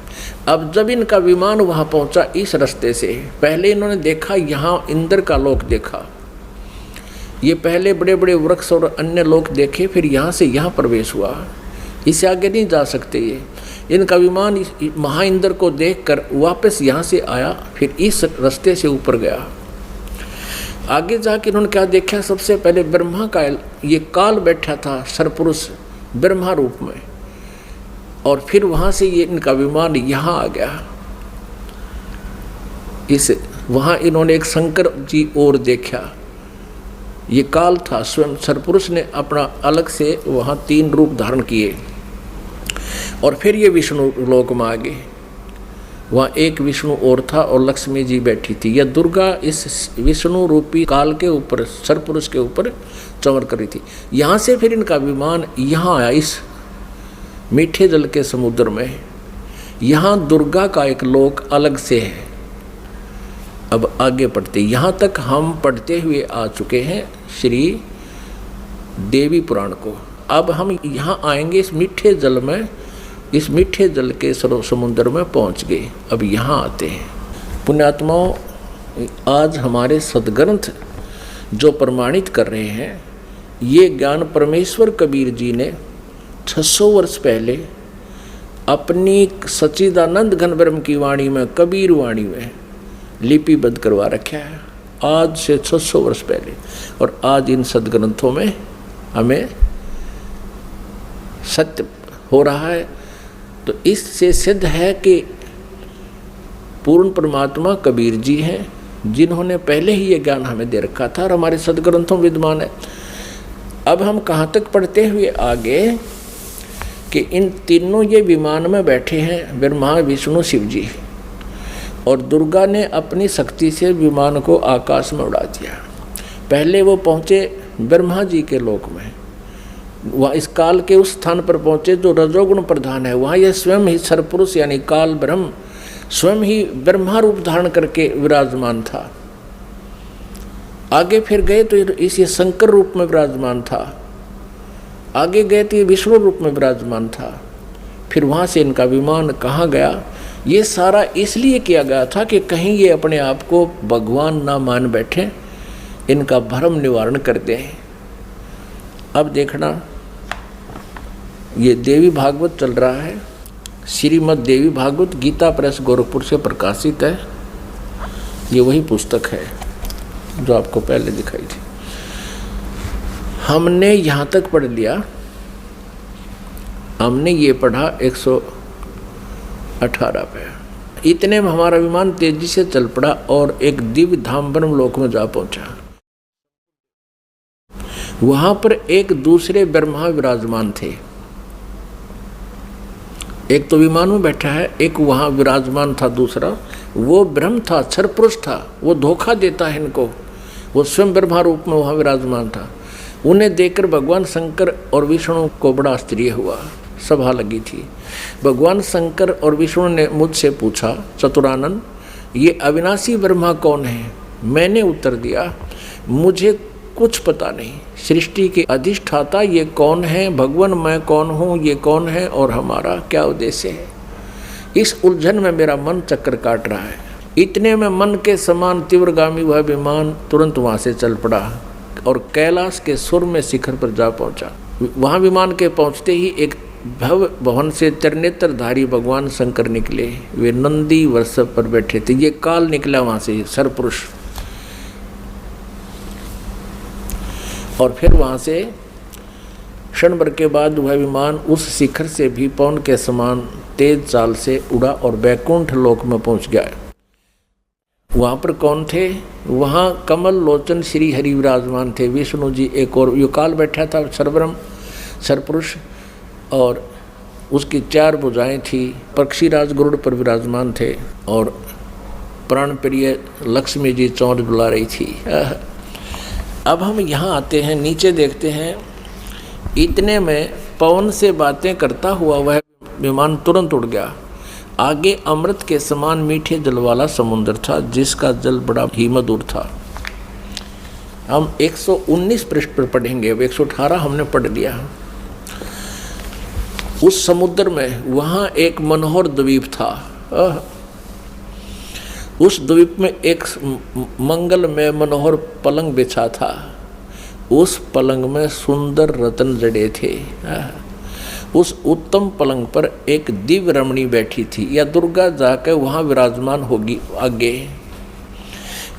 अब जब इनका विमान वहाँ पहुँचा इस रास्ते से, पहले इन्होंने देखा यहाँ इंद्र का लोक देखा, ये पहले बड़े बड़े वृक्ष और अन्य लोक देखे, फिर यहाँ से यहाँ प्रवेश हुआ, इससे आगे नहीं जा सकते। ये इनका विमान महा इंद्र को देखकर वापस यहाँ से आया, फिर इस रास्ते से ऊपर गया। आगे जाके इन्होंने क्या देखा, सबसे पहले ब्रह्मा का ये काल बैठा था सरपुरुष ब्रह्मा रूप में, और फिर वहाँ से ये इनका विमान यहाँ आ गया। वहाँ इन्होंने एक शंकर जी और देखा, ये काल था, स्वयं सरपुरुष ने अपना अलग से वहाँ 3 रूप धारण किए। और फिर ये विष्णु लोक में आ गए, वहाँ एक विष्णु और था और लक्ष्मी जी बैठी थी। यह दुर्गा इस विष्णु रूपी काल के ऊपर, सरपुरुष के ऊपर चमर कर रही थी। यहाँ से फिर इनका विमान यहाँ आया, इस मीठे जल के समुद्र में। यहाँ दुर्गा का एक लोक अलग से है। अब आगे पढ़ते, यहाँ तक हम पढ़ते हुए आ चुके हैं श्री देवी पुराण को। अब हम यहाँ आएंगे इस मीठे जल में, इस मीठे जल के समुद्र में पहुँच गए। अब यहाँ आते हैं पुण्यात्माओं, आज हमारे सदग्रंथ जो प्रमाणित कर रहे हैं, ये ज्ञान परमेश्वर कबीर जी ने 600 वर्ष पहले अपनी सच्चिदानंद घन ब्रह्म की वाणी में, कबीर वाणी में लिपिबद्ध करवा रखा है, आज से 600 वर्ष पहले। और आज इन सदग्रंथों में हमें सत्य हो रहा है। तो इससे सिद्ध है कि पूर्ण परमात्मा कबीर जी हैं, जिन्होंने पहले ही ये ज्ञान हमें दे रखा था और हमारे सदग्रंथों विद्यमान है। अब हम कहाँ तक पढ़ते हुए आगे कि इन तीनों ये विमान में बैठे हैं, ब्रह्मा विष्णु शिव जी, और दुर्गा ने अपनी शक्ति से विमान को आकाश में उड़ा दिया। पहले वो पहुँचे ब्रह्मा जी के लोक में, वहाँ इस काल के उस स्थान पर पहुँचे जो रजोगुण प्रधान है। वहाँ यह स्वयं ही सरपुरुष यानी काल ब्रह्म स्वयं ही ब्रह्मा रूप धारण करके विराजमान था। आगे फिर गए तो इस ये शंकर रूप में विराजमान था, आगे गए तो ये विष्णु रूप में विराजमान था। फिर वहाँ से इनका विमान कहाँ गया, ये सारा इसलिए किया गया था कि कहीं ये अपने आप को भगवान ना मान बैठे, इनका भ्रम निवारण कर दें। अब देखना, ये देवी भागवत चल रहा है, श्रीमद् देवी भागवत गीता प्रेस गोरखपुर से प्रकाशित है। ये वही पुस्तक है जो आपको पहले दिखाई थी। हमने यहाँ तक पढ़ लिया, हमने ये पढ़ा 118 पे। इतने में हमारा विमान तेजी से चल पड़ा और एक दिव्य धाम ब्रह्मलोक में जा पहुंचा। वहां पर एक दूसरे ब्रह्मा विराजमान थे। एक तो विमान में बैठा है, एक वहां विराजमान था दूसरा, वो ब्रह्म था, क्षर पुरुष था, वो धोखा देता है इनको, वो स्वयं ब्रह्मा रूप में वहां विराजमान था। उन्हें देखकर भगवान शंकर और विष्णु को बड़ा आश्चर्य हुआ। सभा लगी थी। भगवान शंकर और विष्णु ने मुझसे पूछा, चतुरानन ये अविनाशी ब्रह्मा कौन है? मैंने उत्तर दिया, मुझे कुछ पता नहीं। सृष्टि के अधिष्ठाता ये कौन है? भगवान मैं कौन हूँ? ये कौन है? और हमारा क्या उद्देश्य है? इस उलझन में मेरा मन चक्कर काट रहा है। इतने में मन के समान तीव्रगामी वह विमान तुरंत वहाँ से चल पड़ा और कैलाश के सुर में शिखर पर जा पहुँचा। वहाँ विमान के पहुँचते ही एक भव्य भवन से त्रिनेत्रधारी भगवान शंकर निकले। वे नंदी वृषभ पर बैठे थे। ये काल निकला वहाँ से, सरपुरुष। और फिर वहाँ से क्षण भर के बाद वह विमान उस शिखर से भी पवन के समान तेज चाल से उड़ा और वैकुंठ लोक में पहुँच गया। वहाँ पर कौन थे? वहाँ कमल लोचन श्री हरि विराजमान थे। विष्णु जी एक और युकाल बैठा था, सरब्रह्म सरपुरुष, और उसकी 4 भुजाएं थी। पक्षीराज गरुड़ पर विराजमान थे और प्राण प्रिय लक्ष्मी जी चौंध बुला रही थी। अब हम यहाँ आते हैं, नीचे देखते हैं। इतने में पवन से बातें करता हुआ वह विमान तुरंत उड़ गया। आगे अमृत के समान मीठे जल वाला समुद्र था, जिसका जल बड़ा ही मधुर था। हम 119 पृष्ठ पर पढ़ेंगे, 118 हमने पढ़ लिया। उस समुद्र में वहाँ एक मनोहर द्वीप था। उस द्वीप में एक मंगल में मनोहर पलंग बिछा था। उस पलंग में सुंदर रत्न जड़े थे। उस उत्तम पलंग पर एक दिव्य रमणी बैठी थी, या दुर्गा जाकर वहाँ विराजमान होगी आगे।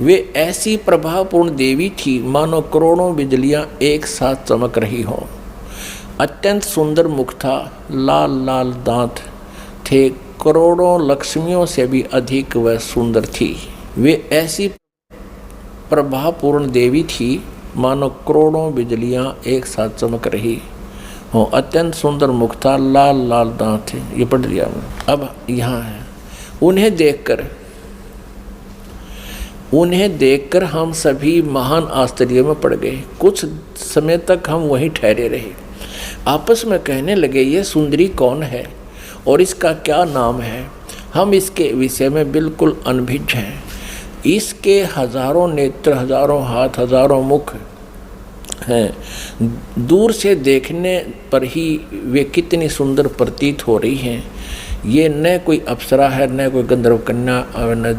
वे ऐसी प्रभावपूर्ण देवी थी मानो करोड़ों बिजलियाँ एक साथ चमक रही हों। अत्यंत सुंदर मुख था, लाल लाल दांत थे, करोड़ों लक्ष्मियों से भी अधिक वह सुंदर थी। वे ऐसी प्रभावपूर्ण देवी थी मानो करोड़ों बिजलियां एक साथ चमक रही हो। अत्यंत सुंदर मुख था, लाल लाल दांत थे। ये पढ़ लिया मैं। अब यहाँ है, उन्हें देखकर हम सभी महान आश्चर्य में पड़ गए। कुछ समय तक हम वहीं ठहरे रहे। आपस में कहने लगे, ये सुंदरी कौन है और इसका क्या नाम है? हम इसके विषय में बिल्कुल अनभिज्ञ हैं। इसके हजारों नेत्र, हजारों हाथ, हजारों मुख हैं। दूर से देखने पर ही वे कितनी सुंदर प्रतीत हो रही हैं। ये न कोई अप्सरा है, न कोई गंधर्व कन्या और न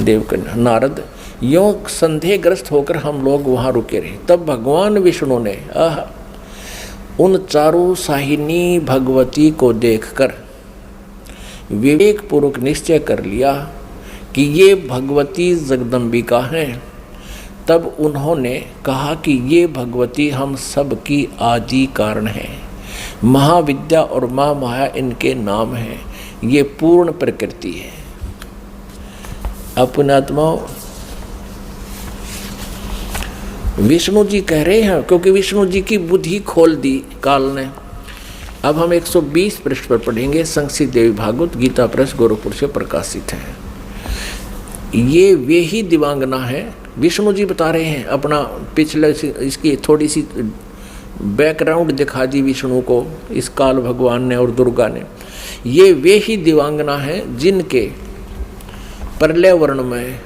देव कन्या। नारद यों संदेहग्रस्त होकर हम लोग वहाँ रुके रहे। तब भगवान विष्णु ने उन चारों साहिनी भगवती को देखकर विवेक पूर्वक निश्चय कर लिया कि ये भगवती जगदम्बिका हैं। तब उन्होंने कहा कि ये भगवती हम सब की आदि कारण है। महाविद्या और माँ माया इनके नाम हैं। ये पूर्ण प्रकृति है। अपने आत्माओं, विष्णु जी कह रहे हैं, क्योंकि विष्णु जी की बुद्धि खोल दी काल ने। अब हम 120 पृष्ठ पर पढ़ेंगे। संक्षिप्त देवी भागवत गीता प्रेस गोरखपुर से प्रकाशित है। ये वे ही दिवांगना है। विष्णु जी बता रहे हैं अपना पिछले, इसकी थोड़ी सी बैकग्राउंड दिखा दी विष्णु को इस काल भगवान ने और दुर्गा ने। ये वे ही दिवांगना है जिनके प्रलय वर्ण में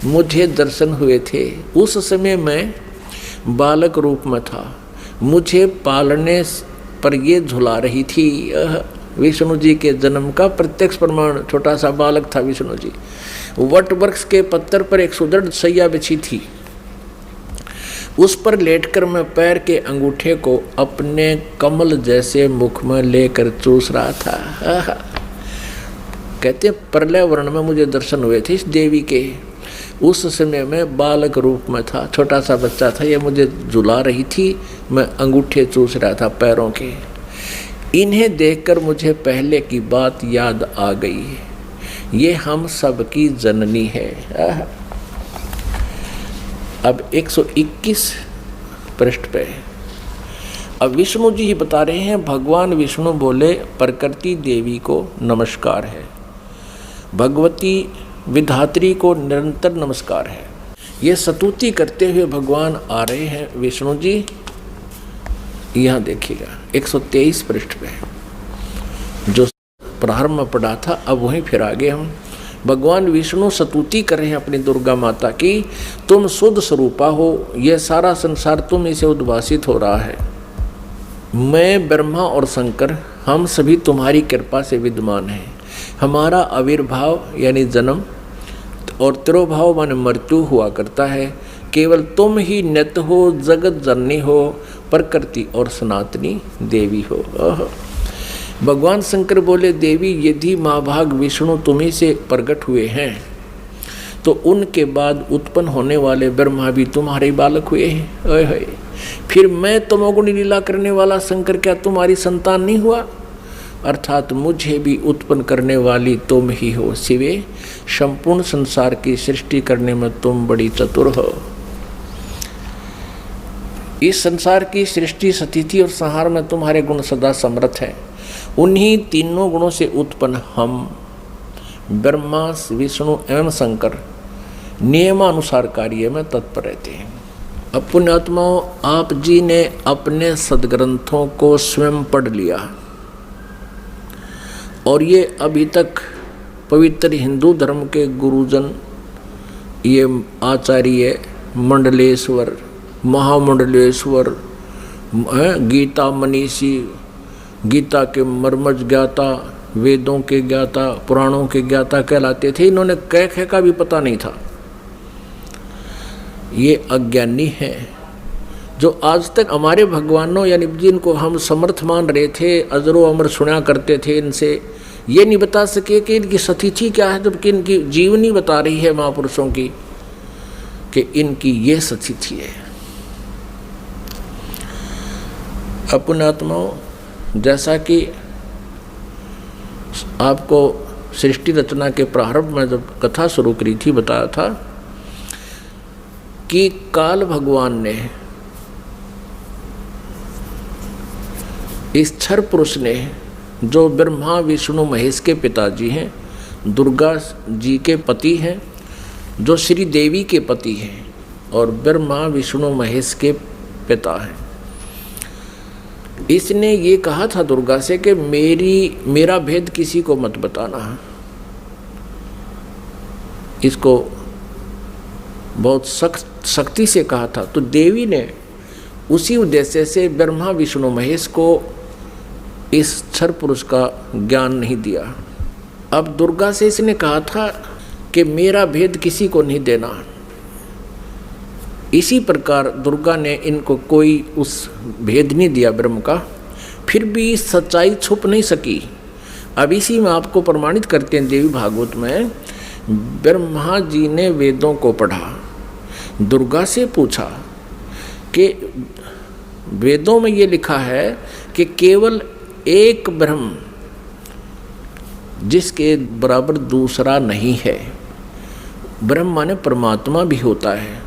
मुझे दर्शन हुए थे। उस समय मैं बालक रूप में था। मुझे पालने पर ये झुला रही थी। विष्णु जी के जन्म का प्रत्यक्ष प्रमाण। छोटा सा बालक था विष्णु जी। वट वृक्ष के पत्थर पर एक सुदृढ़ सैया बिछी थी। उस पर लेटकर मैं पैर के अंगूठे को अपने कमल जैसे मुख में लेकर चूस रहा था। कहते प्रलय वर्ण में मुझे दर्शन हुए थे इस देवी के। उस समय मैं बालक रूप में था, छोटा सा बच्चा था। ये मुझे झुला रही थी, मैं अंगूठे चूस रहा था पैरों के। इन्हें देखकर मुझे पहले की बात याद आ गई, ये हम सबकी जननी है। अब 121 पृष्ठ पे अब विष्णु जी ही बता रहे हैं। भगवान विष्णु बोले, प्रकृति देवी को नमस्कार है, भगवती विधात्री को निरंतर नमस्कार है। ये स्तुति करते हुए भगवान आ रहे हैं विष्णु जी। यहाँ देखिएगा 123 पृष्ठ पे जो प्रारंभ में पढ़ा था, अब वहीं फिर आगे हम। भगवान विष्णु स्तुति कर रहे हैं अपनी दुर्गा माता की, तुम शुद्ध स्वरूपा हो, यह सारा संसार तुम इसे उद्भासित हो रहा है। मैं ब्रह्मा और शंकर हम सभी तुम्हारी कृपा से विद्यमान हैं। हमारा आविर्भाव यानी जन्म और तिरोभाव माने मृत्यु हुआ करता है। केवल तुम ही नित्य हो, जगत जननी हो, प्रकृति और सनातनी देवी हो। भगवान शंकर बोले, देवी यदि महाभाग विष्णु तुम्ही से प्रकट हुए हैं तो उनके बाद उत्पन्न होने वाले ब्रह्मा भी तुम्हारे बालक हुए हैं। ओए फिर मैं तमोगुणी लीला करने वाला शंकर क्या तुम्हारी संतान नहीं हुआ? अर्थात मुझे भी उत्पन्न करने वाली तुम ही हो। शिवे, संपूर्ण संसार की सृष्टि करने में तुम बड़ी चतुर हो। इस संसार की सृष्टि, स्थिति और संहार में तुम्हारे गुण सदा समर्थ हैं। उन्हीं तीनों गुणों से उत्पन्न हम ब्रह्मा, विष्णु एवं शंकर नियमानुसार कार्य में तत्पर रहते हैं। अब पुण्यात्माओं, आप जी ने अपने सदग्रंथों को स्वयं पढ़ लिया और ये अभी तक पवित्र हिंदू धर्म के गुरुजन, ये आचार्य मंडलेश्वर, महामंडलेश्वर, गीता मनीषी, गीता के मर्मज ज्ञाता, वेदों के ज्ञाता, पुराणों के ज्ञाता कहलाते थे। इन्होंने कह का भी पता नहीं था। ये अज्ञानी हैं जो आज तक हमारे भगवानों यानी जिनको हम समर्थ मान रहे थे, अजरो अमर सुना करते थे, इनसे ये नहीं बता सके कि इनकी स्थिति क्या है, जबकि इनकी जीवनी बता रही है महापुरुषों की कि इनकी ये स्थिति है। अपनात्माओं, जैसा कि आपको सृष्टि रचना के प्रारंभ में जब कथा शुरू करी थी बताया था कि काल भगवान ने, इस क्षर पुरुष ने, जो ब्रह्मा विष्णु महेश के पिताजी हैं, दुर्गा जी के पति हैं, जो श्री देवी के पति हैं और ब्रह्मा विष्णु महेश के पिता हैं, इसने ये कहा था दुर्गा से कि मेरा भेद किसी को मत बताना। इसको बहुत सख्ती से कहा था। तो देवी ने उसी उद्देश्य से ब्रह्मा विष्णु महेश को इस क्षर पुरुष का ज्ञान नहीं दिया। अब दुर्गा से इसने कहा था कि मेरा भेद किसी को नहीं देना। इसी प्रकार दुर्गा ने इनको कोई उस भेद नहीं दिया ब्रह्म का, फिर भी सच्चाई छुप नहीं सकी। अब इसी में आपको प्रमाणित करते हैं देवी भागवत में, ब्रह्मा जी ने वेदों को पढ़ा, दुर्गा से पूछा कि वेदों में ये लिखा है कि केवल एक ब्रह्म जिसके बराबर दूसरा नहीं है। ब्रह्म माने परमात्मा भी होता है,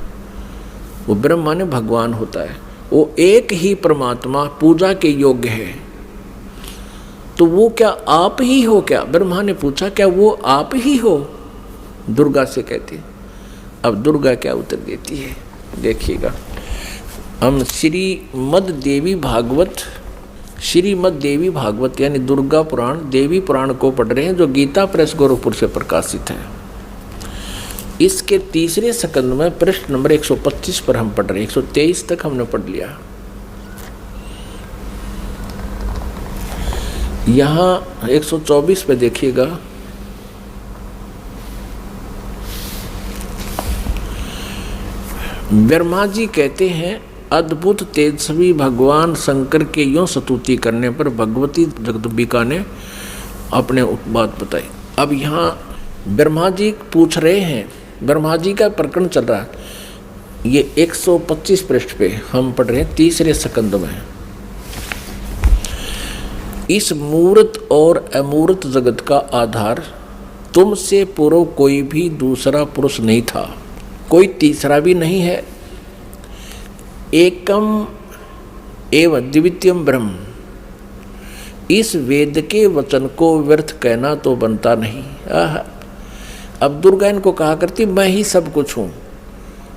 वो ब्रह्म माने भगवान होता है, वो एक ही परमात्मा पूजा के योग्य है। तो वो क्या आप ही हो क्या? ब्रह्मा ने पूछा, क्या वो आप ही हो? दुर्गा से कहती। अब दुर्गा क्या उत्तर देती है देखिएगा। हम श्रीमद् देवी भागवत यानी दुर्गा पुराण, देवी पुराण को पढ़ रहे हैं, जो गीता प्रेस गोरखपुर से प्रकाशित है। इसके तीसरे स्कंद में पृष्ठ नंबर 125 पर हम पढ़ रहे हैं। 123 तक हमने पढ़ लिया। यहाँ 124 पे देखिएगा, ब्रह्मा जी कहते हैं, अद्भुत तेजस्वी भगवान शंकर के यूं स्तुति करने पर भगवती जगदम्बिका ने अपने बात बताई। अब यहाँ ब्रह्मा जी पूछ रहे हैं, ब्रह्मा जी का प्रकरण चल रहा है। ये 125 पृष्ठ पे हम पढ़ रहे हैं तीसरे स्कंद में इस मूर्त और अमूर्त जगत का आधार तुमसे पूर्व कोई भी दूसरा पुरुष नहीं था, कोई तीसरा भी नहीं है। एकम एव द्वितीयम ब्रह्म, इस वेद के वचन को व्यर्थ कहना तो बनता नहीं। अब दुर्गा इनको कहा करती मैं ही सब कुछ हूँ,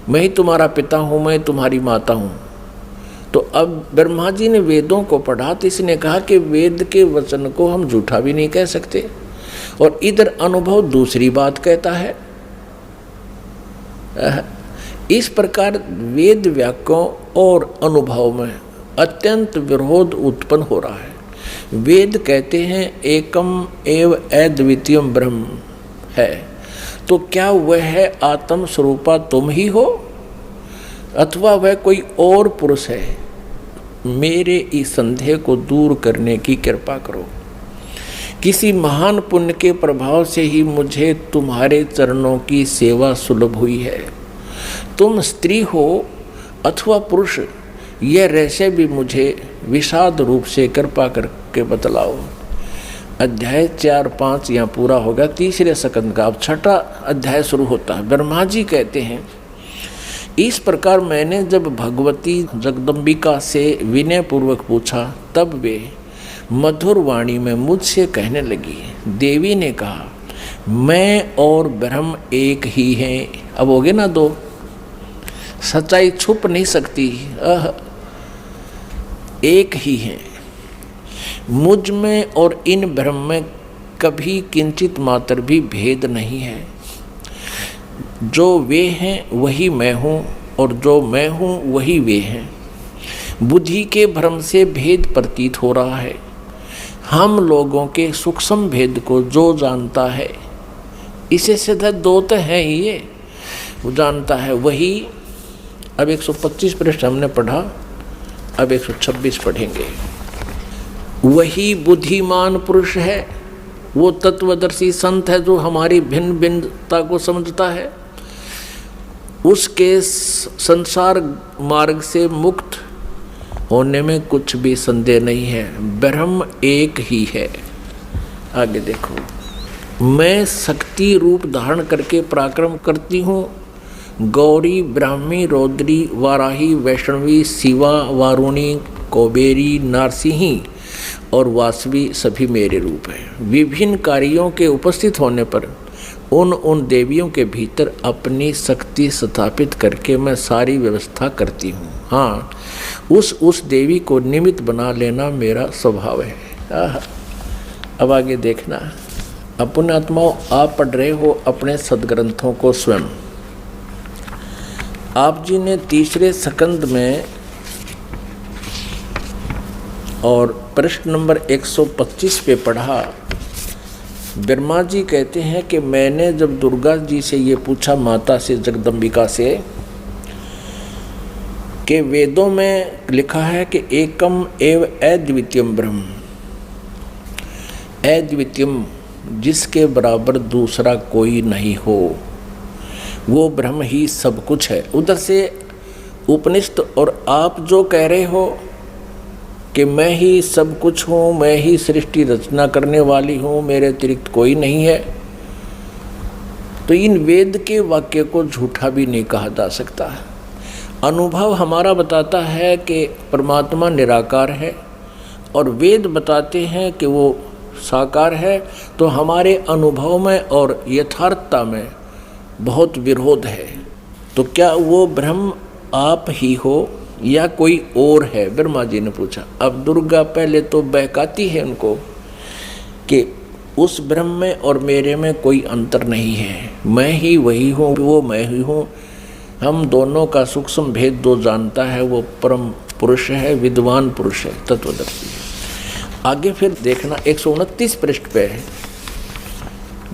मैं ही तुम्हारा पिता हूँ, मैं तुम्हारी माता हूँ। तो अब ब्रह्मा जी ने वेदों को पढ़ा तो इसने कहा कि वेद के वचन को हम झूठा भी नहीं कह सकते, और इधर अनुभव दूसरी बात कहता है। इस प्रकार वेद वाक्यों और अनुभव में अत्यंत विरोध उत्पन्न हो रहा है। वेद कहते हैं एकम एव अद्वितीयम ब्रह्म है, तो क्या वह है आत्म स्वरूपा तुम ही हो अथवा वह कोई और पुरुष है? मेरे इस संदेह को दूर करने की कृपा करो। किसी महान पुण्य के प्रभाव से ही मुझे तुम्हारे चरणों की सेवा सुलभ हुई है। तुम स्त्री हो अथवा पुरुष, यह रहस्य भी मुझे विषाद रूप से कृपा करके बतलाओ। अध्याय 4-5 यहाँ पूरा होगा, तीसरे स्कंद का अब छठा अध्याय शुरू होता है। ब्रह्मा जी कहते हैं इस प्रकार मैंने जब भगवती जगदम्बिका से विनय पूर्वक पूछा तब वे मधुर वाणी में मुझसे कहने लगी। देवी ने कहा मैं और ब्रह्म एक ही हैं। अब हो गए ना दो, सच्चाई छुप नहीं सकती, एक ही हैं। मुझ में और इन ब्रह्म में कभी किंचित मात्र भी भेद नहीं है। जो वे हैं वही मैं हूँ और जो मैं हूँ वही वे हैं। बुद्धि के भ्रम से भेद प्रतीत हो रहा है। हम लोगों के सूक्ष्म भेद को जो जानता है, इसे सीधा दो तो है ही, ये वो जानता है वही। अब 125 पृष्ठ हमने पढ़ा, अब 126 पढ़ेंगे। वही बुद्धिमान पुरुष है, वो तत्वदर्शी संत है जो हमारी भिन्न भिन्नता को समझता है। उसके संसार मार्ग से मुक्त होने में कुछ भी संदेह नहीं है। ब्रह्म एक ही है। आगे देखो, मैं शक्ति रूप धारण करके पराक्रम करती हूँ। गौरी, ब्राह्मी, रौद्री, वाराही, वैष्णवी, शिवा, वारुणी, कुबेरी, नारसिंही और वासवी सभी मेरे रूप हैं। विभिन्न कार्यों के उपस्थित होने पर उन देवियों के भीतर अपनी शक्ति स्थापित करके मैं सारी व्यवस्था करती हूँ। हाँ, उस देवी को निमित्त बना लेना मेरा स्वभाव है। अब आगे देखना, अपने आत्माओं, आप पढ़ रहे हो अपने सदग्रंथों को स्वयं। आप जी ने तीसरे स्कंद में और पृष्ठ नंबर 125 पे पढ़ा। ब्रह्मा जी कहते हैं कि मैंने जब दुर्गा जी से ये पूछा, माता से, जगदम्बिका से, कि वेदों में लिखा है कि एकम एव अद्वितीयम ब्रह्म, अद्वितीयम जिसके बराबर दूसरा कोई नहीं हो, वो ब्रह्म ही सब कुछ है। उधर से उपनिषद और आप जो कह रहे हो कि मैं ही सब कुछ हूँ, मैं ही सृष्टि रचना करने वाली हूँ, मेरे अतिरिक्त कोई नहीं है, तो इन वेद के वाक्य को झूठा भी नहीं कहा जा सकता। अनुभव हमारा बताता है कि परमात्मा निराकार है और वेद बताते हैं कि वो साकार है, तो हमारे अनुभव में और यथार्थता में बहुत विरोध है। तो क्या वो ब्रह्म आप ही हो या कोई और है? ब्रह्मा जी ने पूछा। अब दुर्गा पहले तो बहकाती है उनको कि उस ब्रह्म में और मेरे में कोई अंतर नहीं है, मैं ही वही हूँ, वो मैं ही हूँ। हम दोनों का सूक्ष्म भेद जो जानता है वो परम पुरुष है, विद्वान पुरुष है, तत्वदर्शी है। आगे फिर देखना 129 पृष्ठ पे है,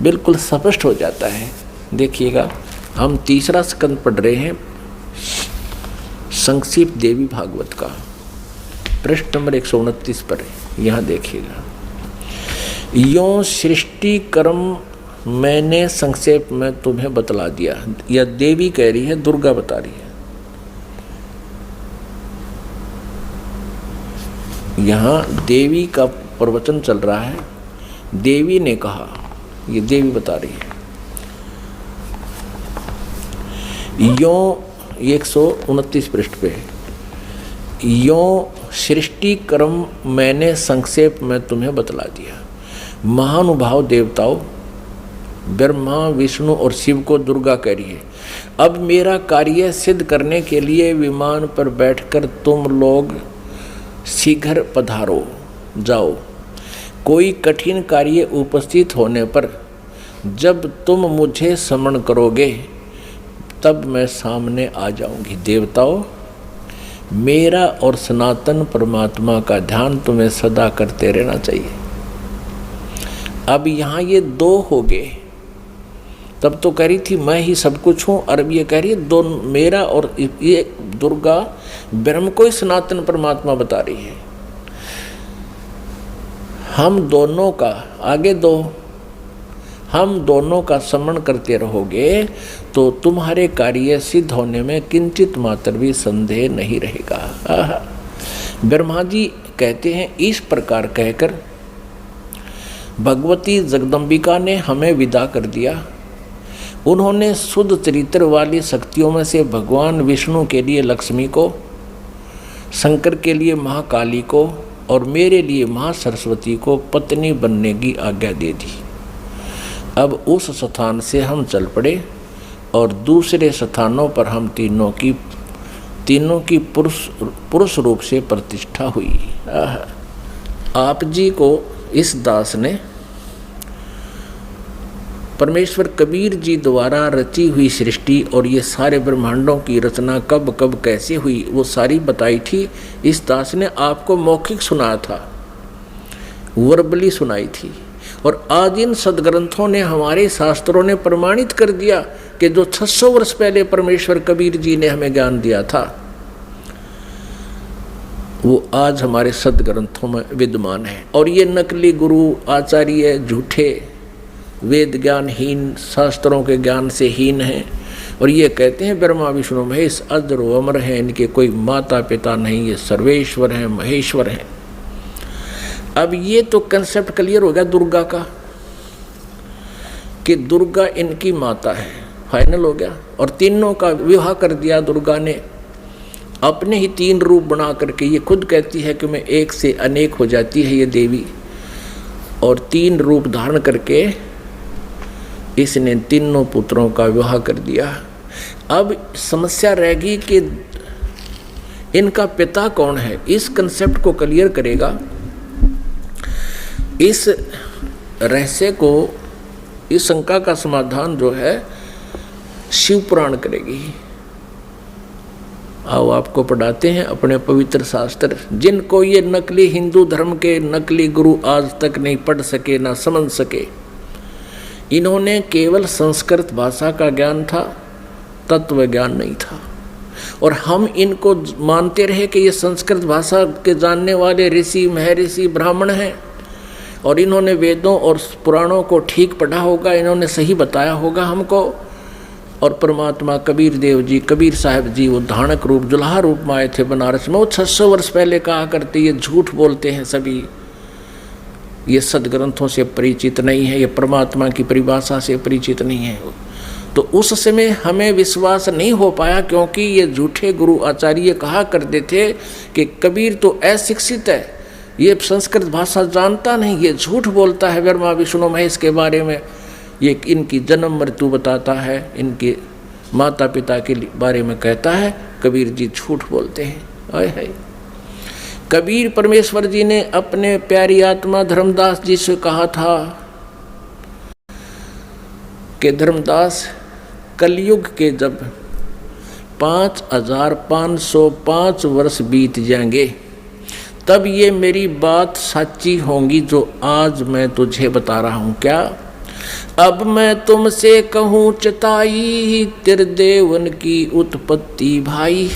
बिल्कुल स्पष्ट हो जाता है। देखिएगा, हम तीसरा स्कंद पढ़ रहे हैं, संक्षिप्त देवी भागवत का, पृष्ठ नंबर 129 पर है। यहाँ देखिएगा, यों सृष्टि कर्म मैंने संक्षेप में तुम्हें बतला दिया। यह देवी कह रही है, दुर्गा बता रही है। यहाँ देवी का प्रवचन चल रहा है। देवी ने कहा, ये देवी बता रही है, यों 129 पृष्ठ पे, यों सृष्टि क्रम मैंने संक्षेप में तुम्हें बतला दिया। महानुभाव देवताओं, ब्रह्मा विष्णु और शिव को दुर्गा कह रही है, अब मेरा कार्य सिद्ध करने के लिए विमान पर बैठकर तुम लोग शीघ्र पधारो जाओ। कोई कठिन कार्य उपस्थित होने पर जब तुम मुझे स्मरण करोगे तब मैं सामने आ जाऊंगी। देवताओं, मेरा और सनातन परमात्मा का ध्यान तुम्हें सदा करते रहना चाहिए। अब यहाँ ये दो हो गए, तब तो कह रही थी मैं ही सब कुछ हूँ, और अब ये कह रही है दो, मेरा और ये दुर्गा ब्रह्म को ही सनातन परमात्मा बता रही है। हम दोनों का आगे दो, हम दोनों का स्मरण करते रहोगे तो तुम्हारे कार्य सिद्ध होने में किंचित मात्र भी संदेह नहीं रहेगा। ब्रह्मा जी कहते हैं, इस प्रकार कहकर भगवती जगदम्बिका ने हमें विदा कर दिया। उन्होंने शुद्ध चरित्र वाली शक्तियों में से भगवान विष्णु के लिए लक्ष्मी को, शंकर के लिए महाकाली को और मेरे लिए महासरस्वती को पत्नी बनने की आज्ञा दे दी। अब उस स्थान से हम चल पड़े और दूसरे स्थानों पर हम तीनों की पुरुष रूप से प्रतिष्ठा हुई। आप जी को इस दास ने परमेश्वर कबीर जी द्वारा रची हुई सृष्टि और ये सारे ब्रह्मांडों की रचना कब कब कैसे हुई वो सारी बताई थी। इस दास ने आपको मौखिक सुनाया था, वर्बली सुनाई थी, और आज इन सदग्रंथों ने, हमारे शास्त्रों ने प्रमाणित कर दिया कि जो 600 वर्ष पहले परमेश्वर कबीर जी ने हमें ज्ञान दिया था वो आज हमारे सदग्रंथों में विद्यमान है। और ये नकली गुरु आचार्य झूठे, वेद ज्ञानहीन, शास्त्रों के ज्ञान से हीन हैं, और ये कहते हैं ब्रह्मा विष्णु महेश अजर व अमर हैं, इनके कोई माता पिता नहीं, ये सर्वेश्वर हैं, महेश्वर हैं। अब ये तो कंसेप्ट क्लियर हो गया दुर्गा का कि दुर्गा इनकी माता है, फाइनल हो गया। और तीनों का विवाह कर दिया दुर्गा ने, अपने ही 3 रूप बना करके। ये खुद कहती है कि मैं एक से अनेक हो जाती है ये देवी, और 3 रूप धारण करके इसने तीनों पुत्रों का विवाह कर दिया। अब समस्या रहेगी कि इनका पिता कौन है। इस कंसेप्ट को क्लियर करेगा, इस रहस्य को, इस शंका का समाधान जो है शिव पुराण करेगी। आओ आपको पढ़ाते हैं अपने पवित्र शास्त्र, जिनको ये नकली हिंदू धर्म के नकली गुरु आज तक नहीं पढ़ सके, ना समझ सके। इन्होंने केवल संस्कृत भाषा का ज्ञान था, तत्व ज्ञान नहीं था। और हम इनको मानते रहे कि ये संस्कृत भाषा के जानने वाले ऋषि, महर्षि, ब्राह्मण हैं, और इन्होंने वेदों और पुराणों को ठीक पढ़ा होगा, इन्होंने सही बताया होगा हमको। और परमात्मा कबीर देव जी, कबीर साहब जी, वो धानक रूप, जुल्हा रूप में आए थे बनारस में। वो 600 वर्ष पहले कहा करते, ये झूठ बोलते हैं सभी, ये सदग्रंथों से परिचित नहीं है, ये परमात्मा की परिभाषा से परिचित नहीं है। तो उस समय हमें विश्वास नहीं हो पाया, क्योंकि ये झूठे गुरु आचार्य कहा करते थे कि कबीर तो अशिक्षित है, ये संस्कृत भाषा जानता नहीं, ये झूठ बोलता है ब्रह्मा विष्णु महेश के बारे में, ये इनकी जन्म मृत्यु बताता है, इनके माता पिता के बारे में कहता है। कबीर जी झूठ बोलते हैं। आए है कबीर परमेश्वर जी ने अपने प्यारी आत्मा धर्मदास जी से कहा था कि धर्मदास, कलयुग के जब 5505 वर्ष बीत जाएंगे तब ये मेरी बात सच्ची होंगी जो आज मैं तुझे बता रहा हूँ। क्या? अब मैं तुमसे कहूँ चताई, त्रिदेवन की उत्पत्ति भाई।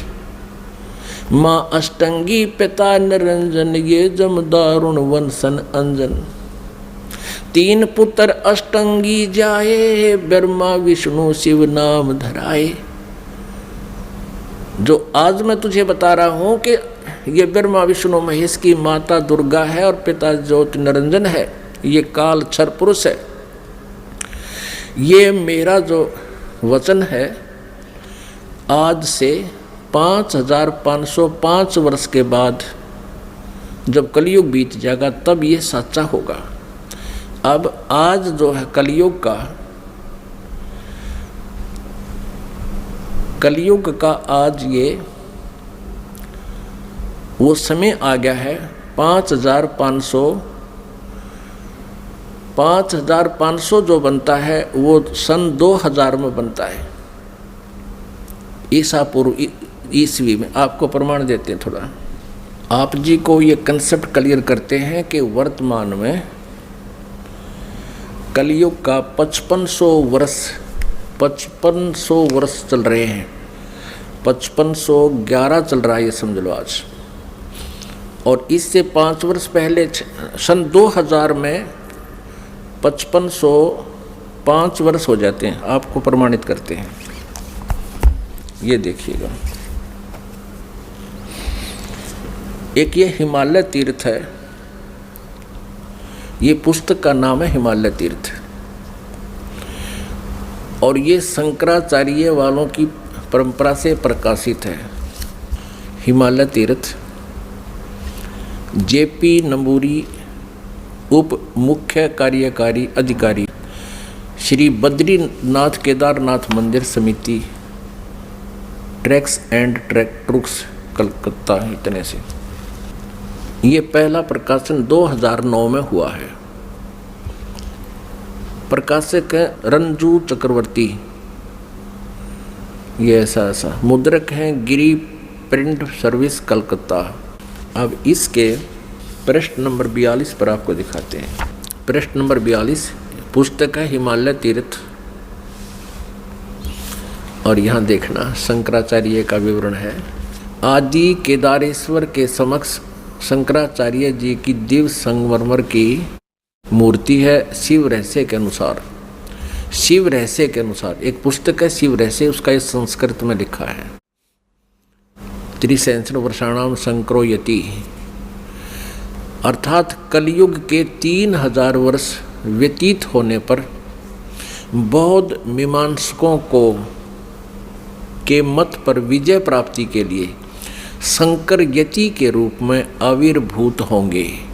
माँ अष्टंगी पिता निरंजन, ये जमदारुण वंशन अंजन। 3 पुत्र अष्टंगी जाए, ब्रह्मा विष्णु शिव नाम धराए। जो आज मैं तुझे बता रहा हूं कि ये ब्रह्मा विष्णु महेश की माता दुर्गा है और पिता ज्योति निरंजन है। ये काल क्षर पुरुष है। ये मेरा जो वचन है आज से 5505 वर्ष के बाद जब कलयुग बीत जाएगा तब ये सच्चा होगा। अब आज जो है कलयुग का आज ये वो समय आ गया है। 5500 जो बनता है वो सन 2000 में बनता है ईसा पूर्व ईस्वी में। आपको प्रमाण देते हैं थोड़ा, आप जी को ये कंसेप्ट क्लियर करते हैं कि वर्तमान में कलयुग का 5500 वर्ष चल रहे हैं। 5511 चल रहा है ये समझ लो आज। और इससे 5 वर्ष पहले सन 2000 में 5505 वर्ष हो जाते हैं। आपको प्रमाणित करते हैं, ये देखिएगा। एक ये हिमालय तीर्थ है, ये पुस्तक का नाम है हिमालय तीर्थ, और ये शंकराचार्य वालों की परंपरा से प्रकाशित है। हिमालय तीर्थ जेपी नंबूरी उप मुख्य कार्यकारी अधिकारी श्री बद्रीनाथ केदारनाथ मंदिर समिति ट्रैक्स एंड ट्रुक्स कलकत्ता, इतने से। ये पहला प्रकाशन 2009 में हुआ है। प्रकाशक है रंजू चक्रवर्ती, ये ऐसा मुद्रक हैं गिरी प्रिंट सर्विस कलकत्ता। अब इसके पृष्ठ नंबर 42 पर आपको दिखाते हैं। पृष्ठ नंबर 42 पुस्तक है हिमालय तीर्थ, और यहाँ देखना शंकराचार्य का विवरण है। आदि केदारेश्वर के समक्ष शंकराचार्य जी की दिव्य संगमरमर की मूर्ति है। शिव रहस्य के अनुसार एक पुस्तक है शिव रहस्य, उसका इस संस्कृत में लिखा है। 63 वर्षाणाम शंकरो यति, अर्थात कलयुग के 3000 वर्ष व्यतीत होने पर बौद्ध मीमांसकों के मत पर विजय प्राप्ति के लिए शंकर यति के रूप में आविर्भूत होंगे।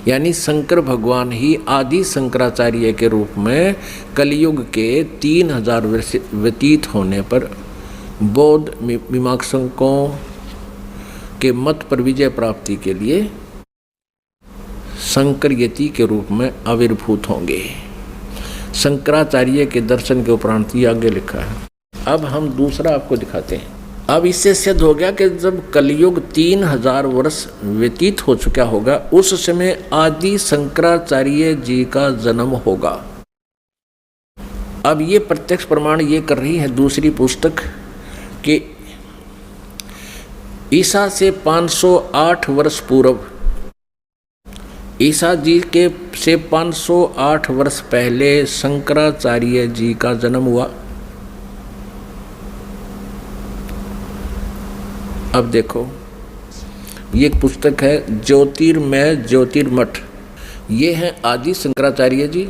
यानी शंकर भगवान ही आदि शंकराचार्य के रूप में कलयुग के 3000 वर्ष व्यतीत होने पर बौद्ध मीमांसकों के मत पर विजय प्राप्ति के लिए शंकर यति के रूप में आविर्भूत होंगे। शंकराचार्य के दर्शन के उपरांत ये आगे लिखा है। अब हम दूसरा आपको दिखाते हैं। अब इससे सिद्ध हो गया कि जब कलयुग 3000 वर्ष व्यतीत हो चुका होगा उस समय आदि शंकराचार्य जी का जन्म होगा। अब ये प्रत्यक्ष प्रमाण ये कर रही है दूसरी पुस्तक कि ईसा से 508 वर्ष पूर्व, ईसा जी के से 508 वर्ष पहले शंकराचार्य जी का जन्म हुआ। अब देखो ये एक पुस्तक है ज्योतिर्मय ज्योतिर्मठ, ये हैं आदि शंकराचार्य जी,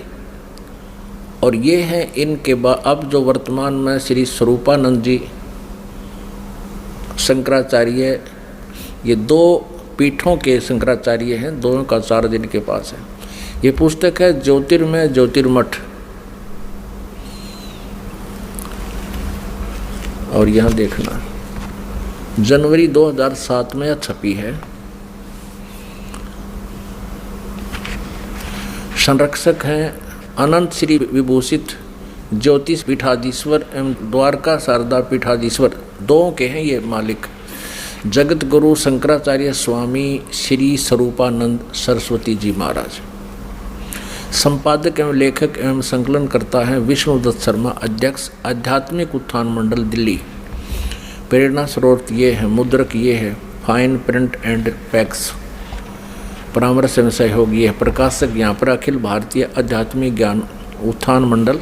और ये हैं इनके बाद अब जो वर्तमान में श्री स्वरूपानंद जी शंकराचार्य, ये 2 पीठों के शंकराचार्य हैं, दोनों का आचार्य इनके पास है। ये पुस्तक है ज्योतिर्मय ज्योतिर्मठ, और यहाँ देखना जनवरी 2007 में यह छपी है। संरक्षक हैं अनंत श्री विभूषित ज्योतिष पीठाधीश्वर एवं द्वारका शारदा पीठाधीश्वर, दो के हैं ये मालिक। जगत गुरु शंकराचार्य स्वामी श्री स्वरूपानंद सरस्वती जी महाराज। संपादक एवं लेखक एवं संकलन करता है विष्णुदत्त शर्मा, अध्यक्ष आध्यात्मिक उत्थान मंडल दिल्ली। प्रेरणा स्रोत ये है, मुद्रक ये है फाइन प्रिंट एंड पैक्स, परामर्श एवं सहयोग ये है। प्रकाशक यहाँ पर अखिल भारतीय आध्यात्मिक ज्ञान उत्थान मंडल,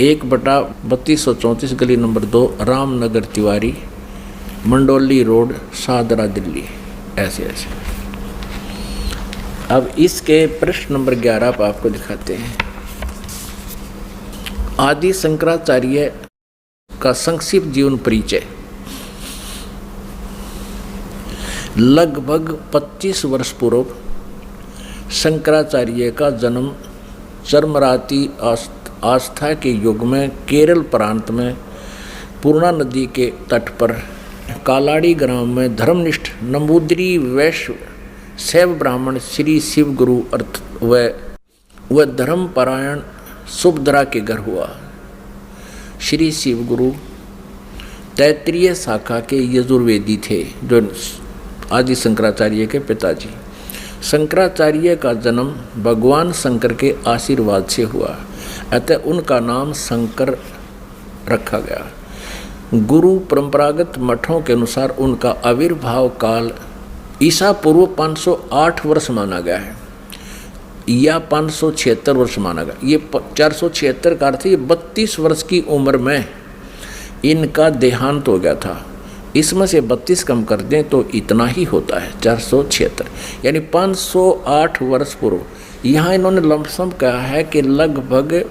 1/3234 गली नंबर 2 रामनगर तिवारी, मंडोली रोड, शाहदरा, दिल्ली, ऐसे ऐसे। अब इसके प्रश्न नंबर 11 आप आपको दिखाते हैं। आदि शंकराचार्य का संक्षिप्त जीवन परिचय। लगभग 25 वर्ष पूर्व शंकराचार्य का जन्म चरमराती आस्था के युग में केरल प्रांत में पूर्णा नदी के तट पर कालाड़ी ग्राम में धर्मनिष्ठ नंबूदरी वैश्य शैव ब्राह्मण श्री शिव गुरु अर्थ व धर्मपरायण सुभद्रा के घर हुआ। श्री शिव गुरु तैत्रीय शाखा के यजुर्वेदी थे, जो आदि शंकराचार्य के पिताजी। शंकराचार्य का जन्म भगवान शंकर के आशीर्वाद से हुआ, अतः उनका नाम शंकर रखा गया। गुरु परंपरागत मठों के अनुसार उनका आविर्भाव काल ईसा पूर्व 508 वर्ष माना गया है या 576 वर्ष माना गया। ये 476 का अर्थ, ये 32 वर्ष की उम्र में इनका देहांत हो गया था। इसमें से 32 कम कर दें तो इतना ही होता है 476, यानी 508 वर्ष पूर्व। यहाँ इन्होंने लमसम कहा है कि लगभग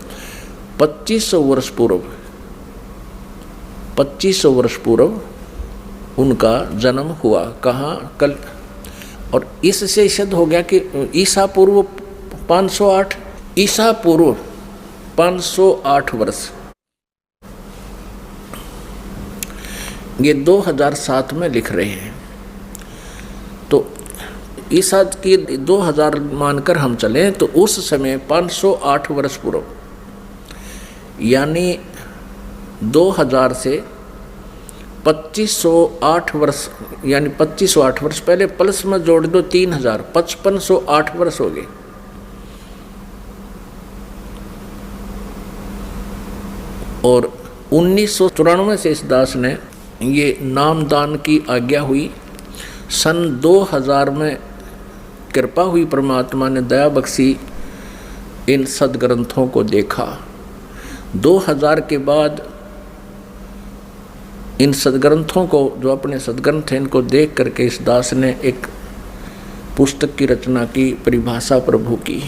2500 वर्ष पूर्व 2500 वर्ष पूर्व उनका जन्म हुआ। कहाँ? कल। और इससे सिद्ध हो गया कि ईसा पूर्व 508, ईसा पूर्व 508 वर्ष। ये 2007 में लिख रहे हैं, तो ईसा की 2000 मानकर हम चलें तो उस समय 508 वर्ष पूर्व, यानी 2000 से 2508 वर्ष, यानी 2508 वर्ष पहले प्लस में जोड़ दो 3000, 5508 वर्ष हो गए। और 1994 से इस दास ने ये नामदान की आज्ञा हुई। सन 2000 में कृपा हुई, परमात्मा ने दया बख्शी, इन सदग्रंथों को देखा। 2000 के बाद इन सदग्रंथों को, जो अपने सदग्रंथ हैं, इनको देख करके इस दास ने एक पुस्तक की रचना की, परिभाषा प्रभु की,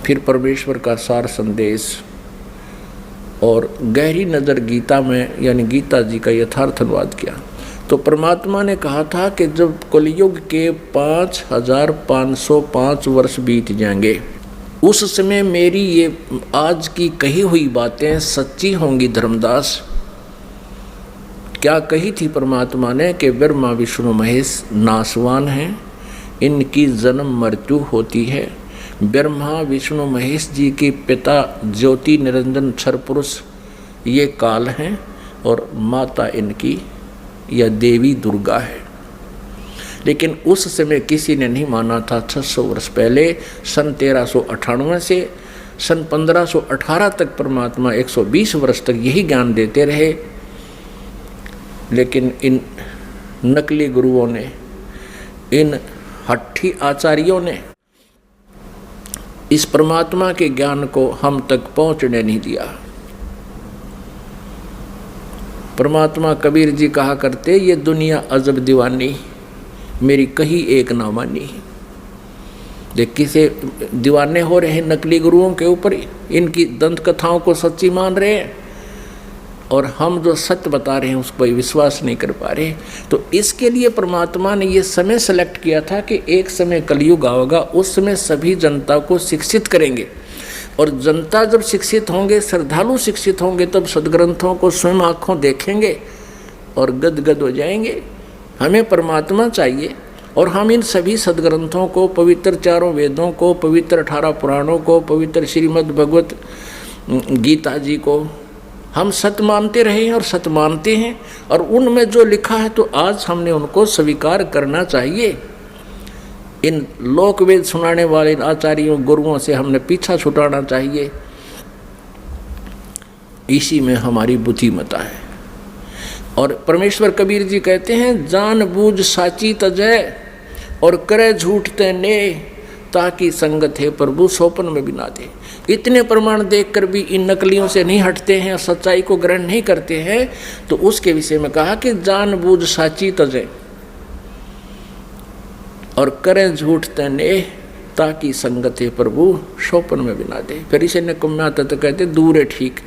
फिर परमेश्वर का सार संदेश, और गहरी नज़र गीता में, यानी गीता जी का यथार्थ अनुवाद किया। तो परमात्मा ने कहा था कि जब कलयुग के 5505 वर्ष बीत जाएंगे, उस समय मेरी ये आज की कही हुई बातें सच्ची होंगी। धर्मदास, क्या कही थी परमात्मा ने कि ब्रह्मा विष्णु महेश नाशवान हैं, इनकी जन्म मृत्यु होती है। ब्रह्मा विष्णु महेश जी के पिता ज्योति निरंजन क्षर पुरुष ये काल हैं, और माता इनकी या देवी दुर्गा है। लेकिन उस समय किसी ने नहीं माना था। 600 वर्ष पहले सन 1398 से सन 1518 तक परमात्मा 120 वर्ष तक यही ज्ञान देते रहे। लेकिन इन नकली गुरुओं ने, इन हट्ठी आचार्यों ने इस परमात्मा के ज्ञान को हम तक पहुंचने नहीं दिया। परमात्मा कबीर जी कहा करते, ये दुनिया अजब दीवानी, मेरी कही एक ना मानी। देख किसे दीवाने हो रहे हैं नकली गुरुओं के ऊपर, इनकी दंत कथाओं को सच्ची मान रहे हैं, और हम जो सत्य बता रहे हैं उस पर विश्वास नहीं कर पा रहे। तो इसके लिए परमात्मा ने ये समय सेलेक्ट किया था कि एक समय कलयुग आएगा, उस समय सभी जनता को शिक्षित करेंगे, और जनता जब शिक्षित होंगे, श्रद्धालु शिक्षित होंगे, तब सदग्रंथों को स्वयं आँखों देखेंगे और गदगद हो जाएंगे। हमें परमात्मा चाहिए, और हम इन सभी सदग्रंथों को, पवित्र चारों वेदों को, पवित्र 18 पुराणों को, पवित्र श्रीमद् भगवत गीता जी को हम सत्य मानते रहे हैं और सत्य मानते हैं, और उनमें जो लिखा है तो आज हमने उनको स्वीकार करना चाहिए। इन लोक वेद सुनाने वाले आचार्यों गुरुओं से हमने पीछा छुटाना चाहिए। इसी में हमारी बुद्धिमता है। और परमेश्वर कबीर जी कहते हैं, जान बूझ साची तजय और करे झूठ तने, ताकि संगत है प्रभु सोपन में बिना दे। इतने प्रमाण देखकर भी इन नकलियों से नहीं हटते हैं, सच्चाई को ग्रहण नहीं करते हैं, तो उसके विषय में कहा कि जानबूझ साची तजे और करें झूठ तने ताकि संगत है प्रभु सोपन में बिना दे। फिर इसे निकम्मा तत्व कहते दूर है ठीक,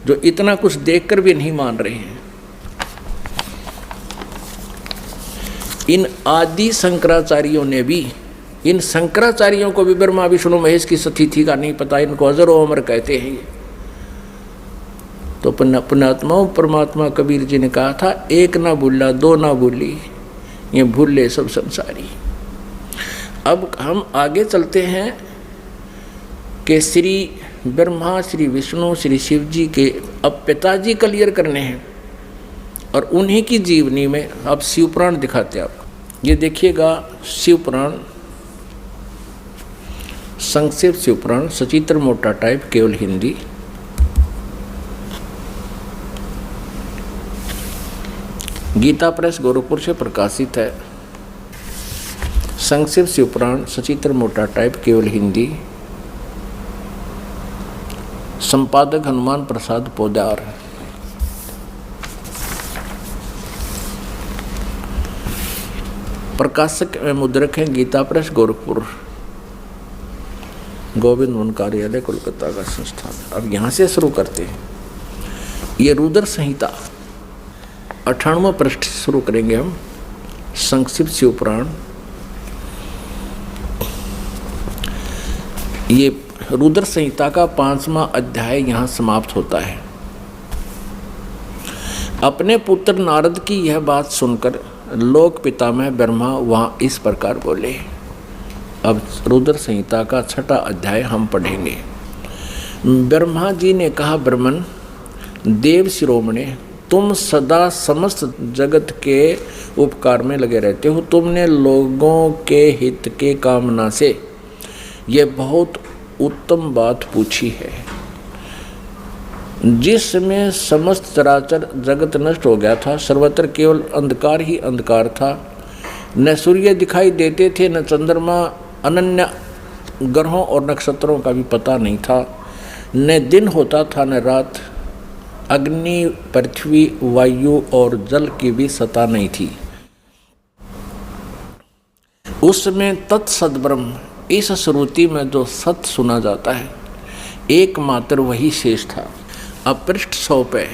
जो इतना कुछ देखकर भी नहीं मान रहे हैं। इन आदि शंकराचार्यों ने भी, इन शंकराचार्यों को भी ब्रह्मा विष्णु महेश की सतिथि का नहीं पता, इनको अजर अमर कहते हैं। तो पुण्यात्मा परमात्मा कबीर जी ने कहा था, एक ना भूला दो ना भूली, ये भूले सब संसारी। अब हम आगे चलते हैं कि श्री ब्रह्मा, श्री विष्णु, श्री शिव जी के अब पिताजी क्लियर करने हैं, और उन्हीं की जीवनी में अब शिव पुराण दिखाते हैं आपको। ये देखिएगा शिव पुराण, संक्षिप्त शिव पुराण, सचित्र मोटा टाइप, केवल हिंदी। गीता प्रेस गोरखपुर से प्रकाशित है। संक्षिप्त शिव पुराण, सचित्र मोटा टाइप, केवल हिंदी। संपादक हनुमान प्रसाद पोद्दार। प्रकाशक में मुद्रक हैं गीता प्रेस गोरखपुर, गोविंद वन कार्यालय कोलकाता का संस्थान। अब यहाँ से शुरू करते हैं। ये रुद्र संहिता 98वां पृष्ठ शुरू करेंगे हम। संक्षिप्त शिव पुराण, ये रुद्र संहिता का 5वां अध्याय यहाँ समाप्त होता है। अपने पुत्र नारद की यह बात सुनकर लोक पितामह ब्रह्मा वहाँ इस प्रकार बोले। अब रुद्र संहिता का 6वां अध्याय हम पढ़ेंगे। ब्रह्मा जी ने कहा, ब्रह्मन देव शिरोमणे, तुम सदा समस्त जगत के उपकार में लगे रहते हो। तुमने लोगों के हित के कामना से ये बहुत उत्तम बात पूछी है। जिसमें समस्त चराचर जगत नष्ट हो गया था, सर्वत्र केवल अंधकार ही अंधकार था। न सूर्य दिखाई देते थे, न चंद्रमा, अनन्य ग्रहों और नक्षत्रों का भी पता नहीं था। न दिन होता था न रात। अग्नि, पृथ्वी, वायु और जल की भी सत्ता नहीं थी। उसमें तत्सद ब्रह्म, इस श्रुति में जो सत सुना जाता है, एकमात्र वही शेष था। अब पृष्ठ 100 पे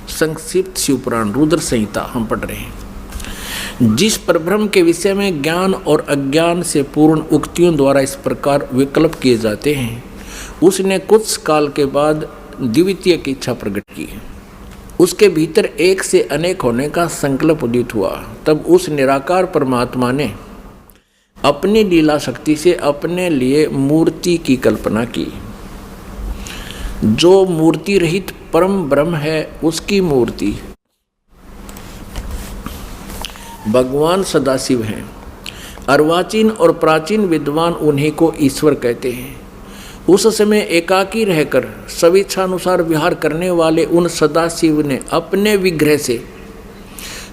संक्षिप्त शिव पुराण रुद्र संहिता हम पढ़ रहे हैं। जिस परब्रह्म के विषय में ज्ञान और अज्ञान से पूर्ण उक्तियों द्वारा इस प्रकार विकल्प किए जाते हैं, उसने कुछ काल के बाद द्वितीय की इच्छा प्रकट की। उसके भीतर एक से अनेक होने का संकल्प उदित हुआ। तब उस निराकार परमात्मा ने अपनी लीला शक्ति से अपने लिए मूर्ति की कल्पना की। जो मूर्ति रहित परम ब्रह्म है, उसकी मूर्ति भगवान सदाशिव हैं। अर्वाचीन और प्राचीन विद्वान उन्हीं को ईश्वर कहते हैं। उस समय एकाकी रहकर स्वेच्छानुसार विहार करने वाले उन सदाशिव ने अपने विग्रह से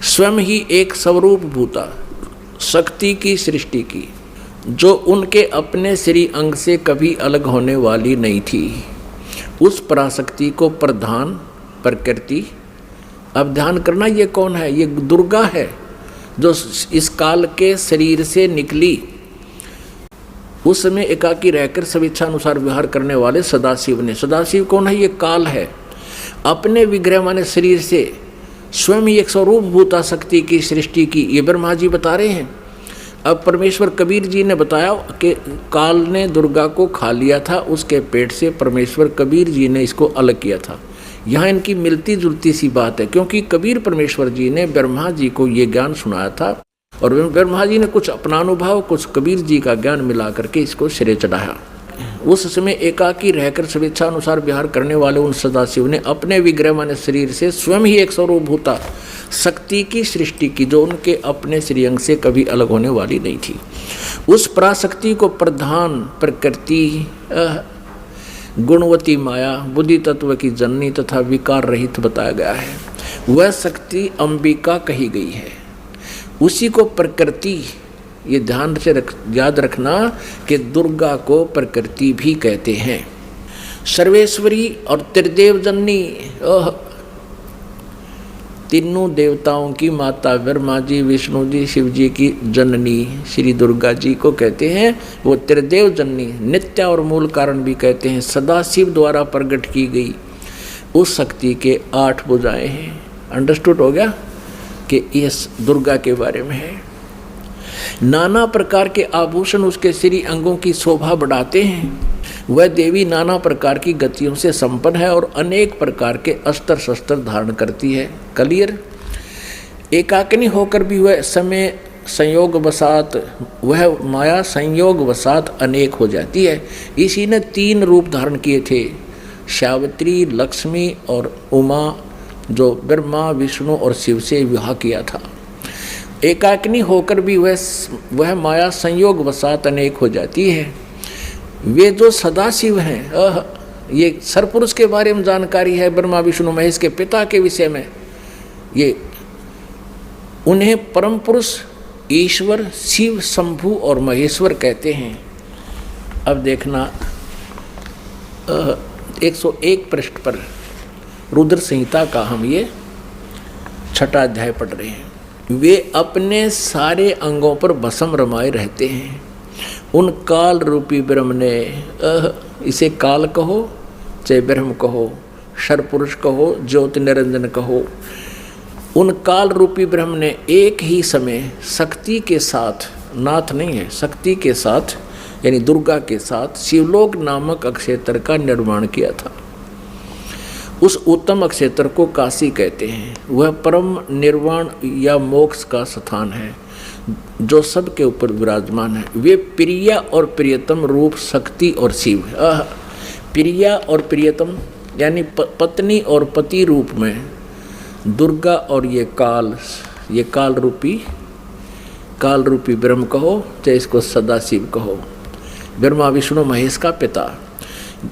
स्वयं ही एक स्वरूप भूता शक्ति की सृष्टि की, जो उनके अपने श्री अंग से कभी अलग होने वाली नहीं थी। उस पराशक्ति को प्रधान प्रकृति, अब ध्यान करना, ये कौन है? ये दुर्गा है, जो इस काल के शरीर से निकली। उस समय एकाकी रहकर स्वेच्छानुसार विहार करने वाले सदाशिव ने, सदाशिव कौन है? ये काल है। अपने विग्रह माने शरीर से स्वयं ही एक स्वरूप भूता शक्ति की सृष्टि की, ये ब्रह्मा जी बता रहे हैं। अब परमेश्वर कबीर जी ने बताया कि काल ने दुर्गा को खा लिया था, उसके पेट से परमेश्वर कबीर जी ने इसको अलग किया था। यहाँ इनकी मिलती जुलती सी बात है, क्योंकि कबीर परमेश्वर जी ने ब्रह्मा जी को ये ज्ञान सुनाया था, और ब्रह्मा जी ने कुछ अपना अनुभव, कुछ कबीर जी का ज्ञान मिला करके इसको सिरे चढ़ाया। उस समय एकाकी रहकर स्वेच्छानुसार विहार करने वाले उन सदाशिव ने अपने विग्रह माने शरीर से स्वयं ही एक स्वरूप भूता शक्ति की सृष्टि की, जो उनके अपने श्रीअंग से कभी अलग होने वाली नहीं थी। उस पराशक्ति को प्रधान प्रकृति, गुणवती माया, बुद्धि तत्व की जननी तथा विकार रहित बताया गया है। वह शक्ति अंबिका कही गई है। उसी को प्रकृति ये ध्यान से याद रखना कि दुर्गा को प्रकृति भी कहते हैं। सर्वेश्वरी और त्रिदेव जननी, तीनों देवताओं की माता ब्रह्मा जी, विष्णु जी, शिव जी की जननी श्री दुर्गा जी को कहते हैं। वो त्रिदेव जननी, नित्य और मूल कारण भी कहते हैं। सदा शिव द्वारा प्रकट की गई उस शक्ति के 8 भुजाएं हैं। अंडरस्टूड हो गया कि इस दुर्गा के बारे में है। नाना प्रकार के आभूषण उसके श्री अंगों की शोभा बढ़ाते हैं। वह देवी नाना प्रकार की गतियों से संपन्न है और अनेक प्रकार के अस्त्र शस्त्र धारण करती है। क्लियर? एकाकिनी होकर भी वह समय संयोग वसात, वह माया संयोग वसात अनेक हो जाती है। इसी ने 3 रूप धारण किए थे, सावित्री, लक्ष्मी और उमा, जो ब्रह्मा, विष्णु और शिव से विवाह किया था। एकाकिनी होकर भी वह माया संयोग वसात अनेक हो जाती है। वे जो सदाशिव हैं, ये सरपुरुष के बारे में जानकारी है, ब्रह्मा विष्णु महेश के पिता के विषय में। ये उन्हें परम पुरुष ईश्वर शिव, शंभु और महेश्वर कहते हैं। अब देखना 101 पृष्ठ पर रुद्र संहिता का हम ये 6वां अध्याय पढ़ रहे हैं। वे अपने सारे अंगों पर भस्म रमाए रहते हैं। उन काल रूपी ब्रह्म ने, इसे काल कहो चाहे ब्रह्म कहो, सर्वपुरुष कहो, ज्योति निरंजन कहो, उन काल रूपी ब्रह्म ने एक ही समय शक्ति के साथ, नाथ नहीं है, शक्ति के साथ यानी दुर्गा के साथ शिवलोक नामक अक्षेत्र का निर्माण किया था। उस उत्तम अक्षेत्र को काशी कहते हैं। वह परम निर्वाण या मोक्ष का स्थान है जो सबके ऊपर विराजमान है। वे प्रिया और प्रियतम रूप शक्ति और शिव। प्रिया और प्रियतम यानी पत्नी और पति रूप में दुर्गा और ये काल रूपी ब्रह्म कहो चाहे इसको सदाशिव कहो, ब्रह्मा विष्णु महेश का पिता।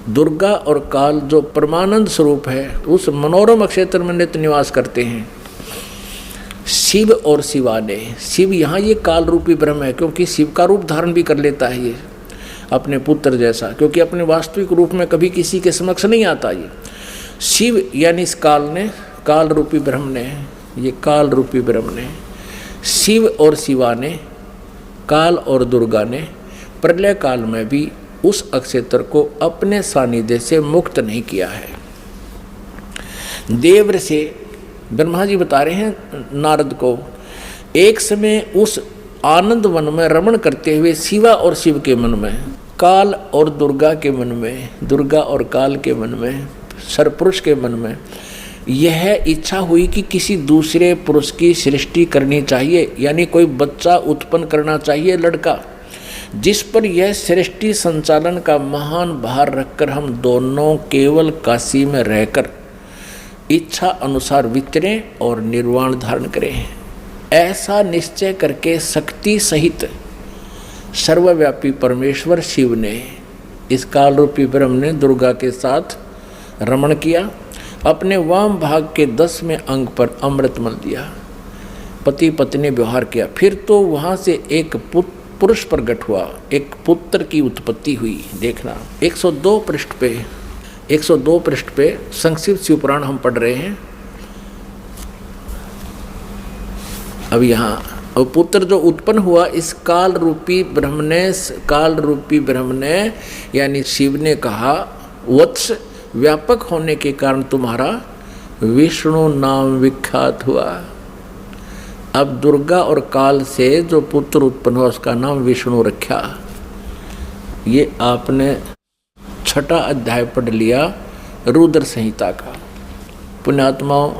दुर्गा और काल जो परमानंद स्वरूप है उस मनोरम क्षेत्र में नित्य निवास करते हैं। शिव और शिवाने, शिव यहाँ ये काल रूपी ब्रह्म है क्योंकि शिव का रूप धारण भी कर लेता है ये अपने पुत्र जैसा, क्योंकि अपने वास्तविक रूप में कभी किसी के समक्ष नहीं आता। ये शिव यानी इस काल रूपी ब्रह्म ने, ये काल रूपी ब्रह्म ने, शिव और शिवा ने, काल और दुर्गा ने प्रलय काल में भी उस अक्षेत्र को अपने सानिध्य से मुक्त नहीं किया है। देव से ब्रह्मा जी बता रहे हैं नारद को, एक समय उस आनंद वन में रमण करते हुए शिवा और शिव के मन में, काल और दुर्गा के मन में, दुर्गा और काल के मन में, सरपुरुष के मन में यह इच्छा हुई कि किसी दूसरे पुरुष की सृष्टि करनी चाहिए, यानी कोई बच्चा उत्पन्न करना चाहिए, लड़का, जिस पर यह सृष्टि संचालन का महान भार रखकर हम दोनों केवल काशी में रहकर इच्छा अनुसार विचरें और निर्वाण धारण करें। ऐसा निश्चय करके शक्ति सहित सर्वव्यापी परमेश्वर शिव ने, इस काल रूपी ब्रह्म ने दुर्गा के साथ रमण किया। अपने वाम भाग के 10वें अंग पर अमृत मल दिया, पति पत्नी व्यवहार किया। फिर तो वहाँ से एक पुरुष प्रकट हुआ, एक पुत्र की उत्पत्ति हुई। देखना 102 पृष्ठ पे संक्षिप्त शिव पुराण हम पढ़ रहे हैं। अब यहाँ पुत्र जो उत्पन्न हुआ इस काल रूपी ब्रह्म ने यानी शिव ने कहा, वत्स व्यापक होने के कारण तुम्हारा विष्णु नाम विख्यात हुआ। अब दुर्गा और काल से जो पुत्र उत्पन्न हुआ उसका नाम विष्णु रखा। ये आपने 6वां अध्याय पढ़ लिया रुद्र संहिता का। पुण्यात्माओं,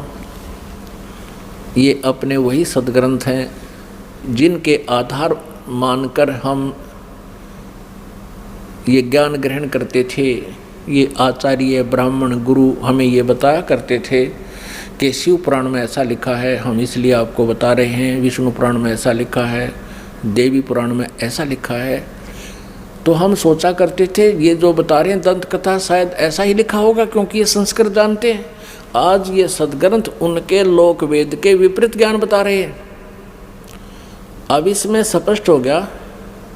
ये अपने वही सदग्रंथ हैं जिनके आधार मानकर हम ये ज्ञान ग्रहण करते थे। ये आचार्य ब्राह्मण गुरु हमें ये बताया करते थे कि शिव पुराण में ऐसा लिखा है, हम इसलिए आपको बता रहे हैं। विष्णु पुराण में ऐसा लिखा है, देवी पुराण में ऐसा लिखा है। तो हम सोचा करते थे ये जो बता रहे हैं दंत कथा शायद ऐसा ही लिखा होगा क्योंकि ये संस्कृत जानते हैं। आज ये सदग्रंथ उनके लोक वेद के विपरीत ज्ञान बता रहे हैं। अब इसमें स्पष्ट हो गया,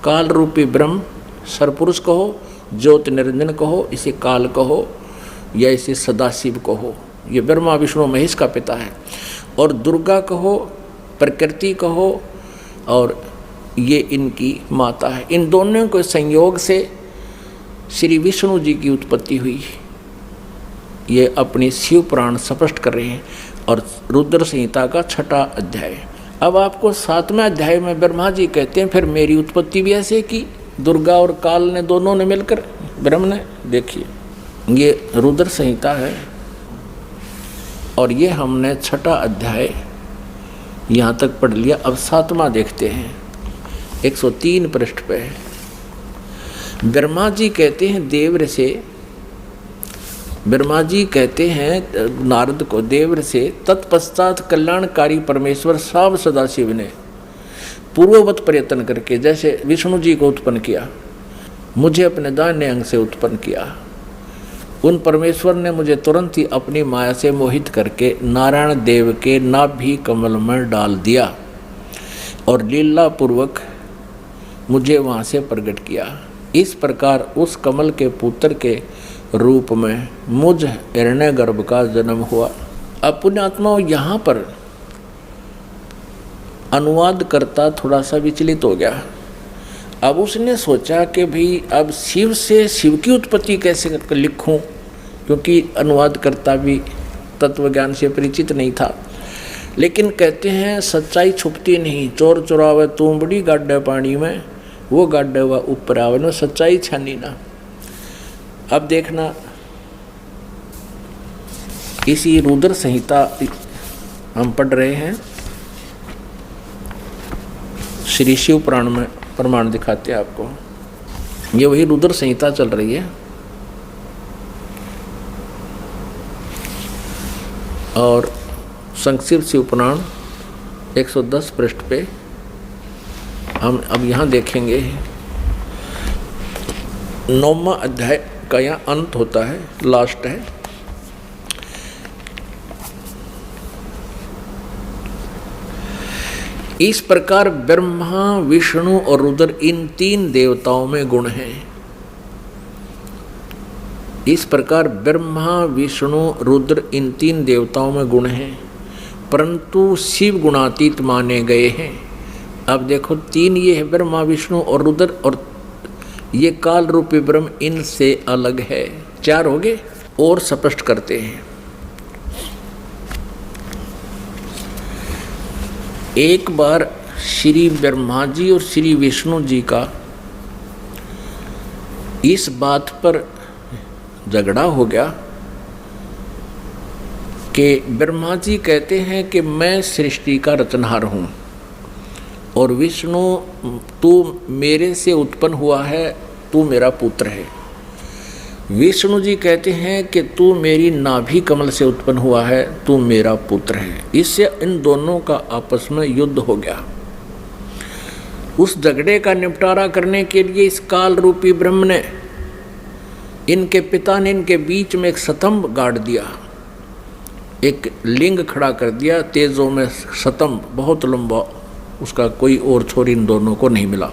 काल रूपी ब्रह्म सरपुरुष कहो, ज्योति निरंजन कहो, इसे काल कहो या इसे सदाशिव कहो, ये ब्रह्मा विष्णु महेश का पिता है। और दुर्गा कहो, प्रकृति कहो, और ये इनकी माता है। इन दोनों के संयोग से श्री विष्णु जी की उत्पत्ति हुई, ये अपनी शिव पुराण स्पष्ट कर रहे हैं। और रुद्र संहिता का 6वां अध्याय। अब आपको 7वें अध्याय में ब्रह्मा जी कहते हैं फिर मेरी उत्पत्ति भी ऐसे की, दुर्गा और काल ने दोनों ने मिलकर, ब्रह्म ने। देखिए ये रुद्र संहिता है और ये हमने 6वां अध्याय यहाँ तक पढ़ लिया। अब 7वां देखते हैं, 103 पृष्ठ पे। ब्रह्मा जी कहते हैं देवर से, ब्रह्मा जी कहते हैं नारद को देवर से, तत्पश्चात कल्याणकारी परमेश्वर साव सदाशिव ने पूर्ववत प्रयत्न करके, जैसे विष्णु जी को उत्पन्न किया, मुझे अपने दाहिने अंग से उत्पन्न किया, उन परमेश्वर ने मुझे तुरंत ही अपनी माया से मोहित करके नारायण देव के नाभि कमल में डाल दिया और लीला पूर्वक मुझे वहाँ से प्रकट किया। इस प्रकार उस कमल के पुत्र के रूप में मुझ हिरण्यगर्भ का जन्म हुआ। अब पुण्यात्माओं, यहाँ पर अनुवाद करता थोड़ा सा विचलित हो गया। अब उसने सोचा कि भाई अब शिव से शिव की उत्पत्ति कैसे लिखूं, क्योंकि अनुवाद करता भी तत्व ज्ञान से परिचित नहीं था। लेकिन कहते हैं सच्चाई छुपती नहीं, चोर चुरावे तुमबड़ी गाड्डे पानी में, वो गाड्डे हुआ ऊपर आवे न, सच्चाई छानी ना। अब देखना, इसी रुद्र संहिता हम पढ़ रहे हैं, श्री शिव पुराण में प्रमाण दिखाते हैं आपको। ये वही रुद्र संहिता चल रही है और संक्षिप्त शिव पुराण 110 पृष्ठ पे हम अब यहाँ देखेंगे 9वां अध्याय का यहाँ अंत होता है, लास्ट है। इस प्रकार ब्रह्मा विष्णु और रुद्र इन 3 देवताओं में गुण हैं। इस प्रकार ब्रह्मा विष्णु रुद्र इन 3 देवताओं में गुण हैं, परंतु शिव गुणातीत माने गए हैं। अब देखो 3 ये है, ब्रह्मा विष्णु और रुद्र, और ये काल रूपी ब्रह्म इनसे अलग है। 4 हो गए। और स्पष्ट करते हैं, एक बार श्री ब्रह्मा जी और श्री विष्णु जी का इस बात पर झगड़ा हो गया कि ब्रह्मा जी कहते हैं कि मैं सृष्टि का रचनहार हूँ और विष्णु तू मेरे से उत्पन्न हुआ है, तू मेरा पुत्र है। विष्णु जी कहते हैं कि तू मेरी नाभि कमल से उत्पन्न हुआ है, तू मेरा पुत्र है। इससे इन दोनों का आपस में युद्ध हो गया। उस झगड़े का निपटारा करने के लिए इस काल रूपी ब्रह्म ने, इनके पिता ने इनके बीच में एक स्तंभ गाड़ दिया, एक लिंग खड़ा कर दिया, तेजों में स्तंभ बहुत लंबा, उसका कोई और छोर इन दोनों को नहीं मिला।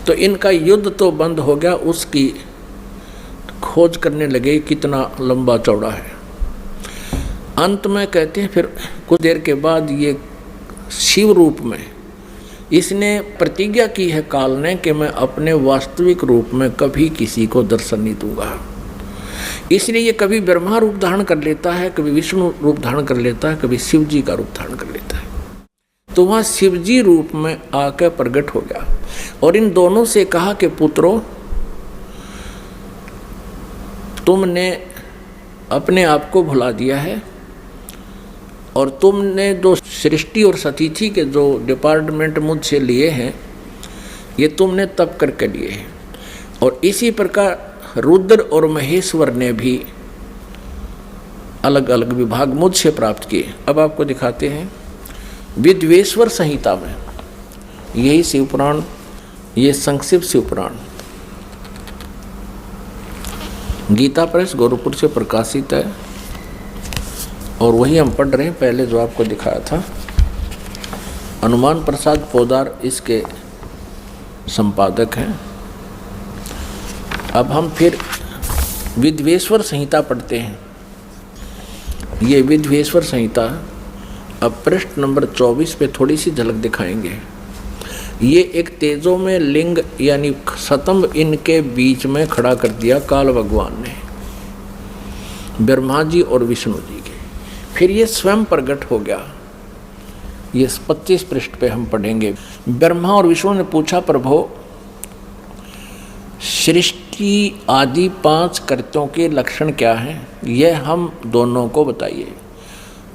तो इनका युद्ध तो बंद हो गया, उसकी खोज करने लगे कितना लंबा चौड़ा है। अंत में कहते हैं फिर कुछ देर के बाद ये शिव रूप में इसने प्रतिज्ञा की है काल ने कि मैं अपने वास्तविक रूप में कभी किसी को दर्शन नहीं दूंगा। इसलिए ये कभी ब्रह्मा रूप धारण कर लेता है, कभी विष्णु रूप धारण कर लेता है, कभी शिव जी का रूप धारण कर लेता है। तो वहाँ शिव जी रूप में आकर प्रकट हो गया और इन दोनों से कहा कि पुत्रों, तुमने अपने आप को भुला दिया है और तुमने जो सृष्टि और सतिथि के जो डिपार्टमेंट मुझसे लिए हैं, ये तुमने तप करके लिए हैं। और इसी प्रकार रुद्र और महेश्वर ने भी अलग अलग विभाग मुझसे प्राप्त किए। अब आपको दिखाते हैं विद्वेश्वर संहिता में, यही शिव पुराण, ये संक्षिप्त शिव पुराण गीता प्रेस गोरखपुर से प्रकाशित है और वही हम पढ़ रहे हैं, पहले जो आपको दिखाया था। हनुमान प्रसाद पोदार इसके संपादक हैं। अब हम फिर विद्वेश्वर संहिता पढ़ते हैं। ये विद्वेश्वर संहिता अब पृष्ठ नंबर 24 पे थोड़ी सी झलक दिखाएंगे। ये एक तेजों में लिंग यानी स्तंभ इनके बीच में खड़ा कर दिया काल भगवान ने, ब्रह्मा जी और विष्णु जी के। फिर ये स्वयं प्रकट हो गया। ये 25 पृष्ठ पे हम पढ़ेंगे। ब्रह्मा और विष्णु ने पूछा, प्रभु सृष्टि आदि 5 कृत्यों के लक्षण क्या हैं, यह हम दोनों को बताइए।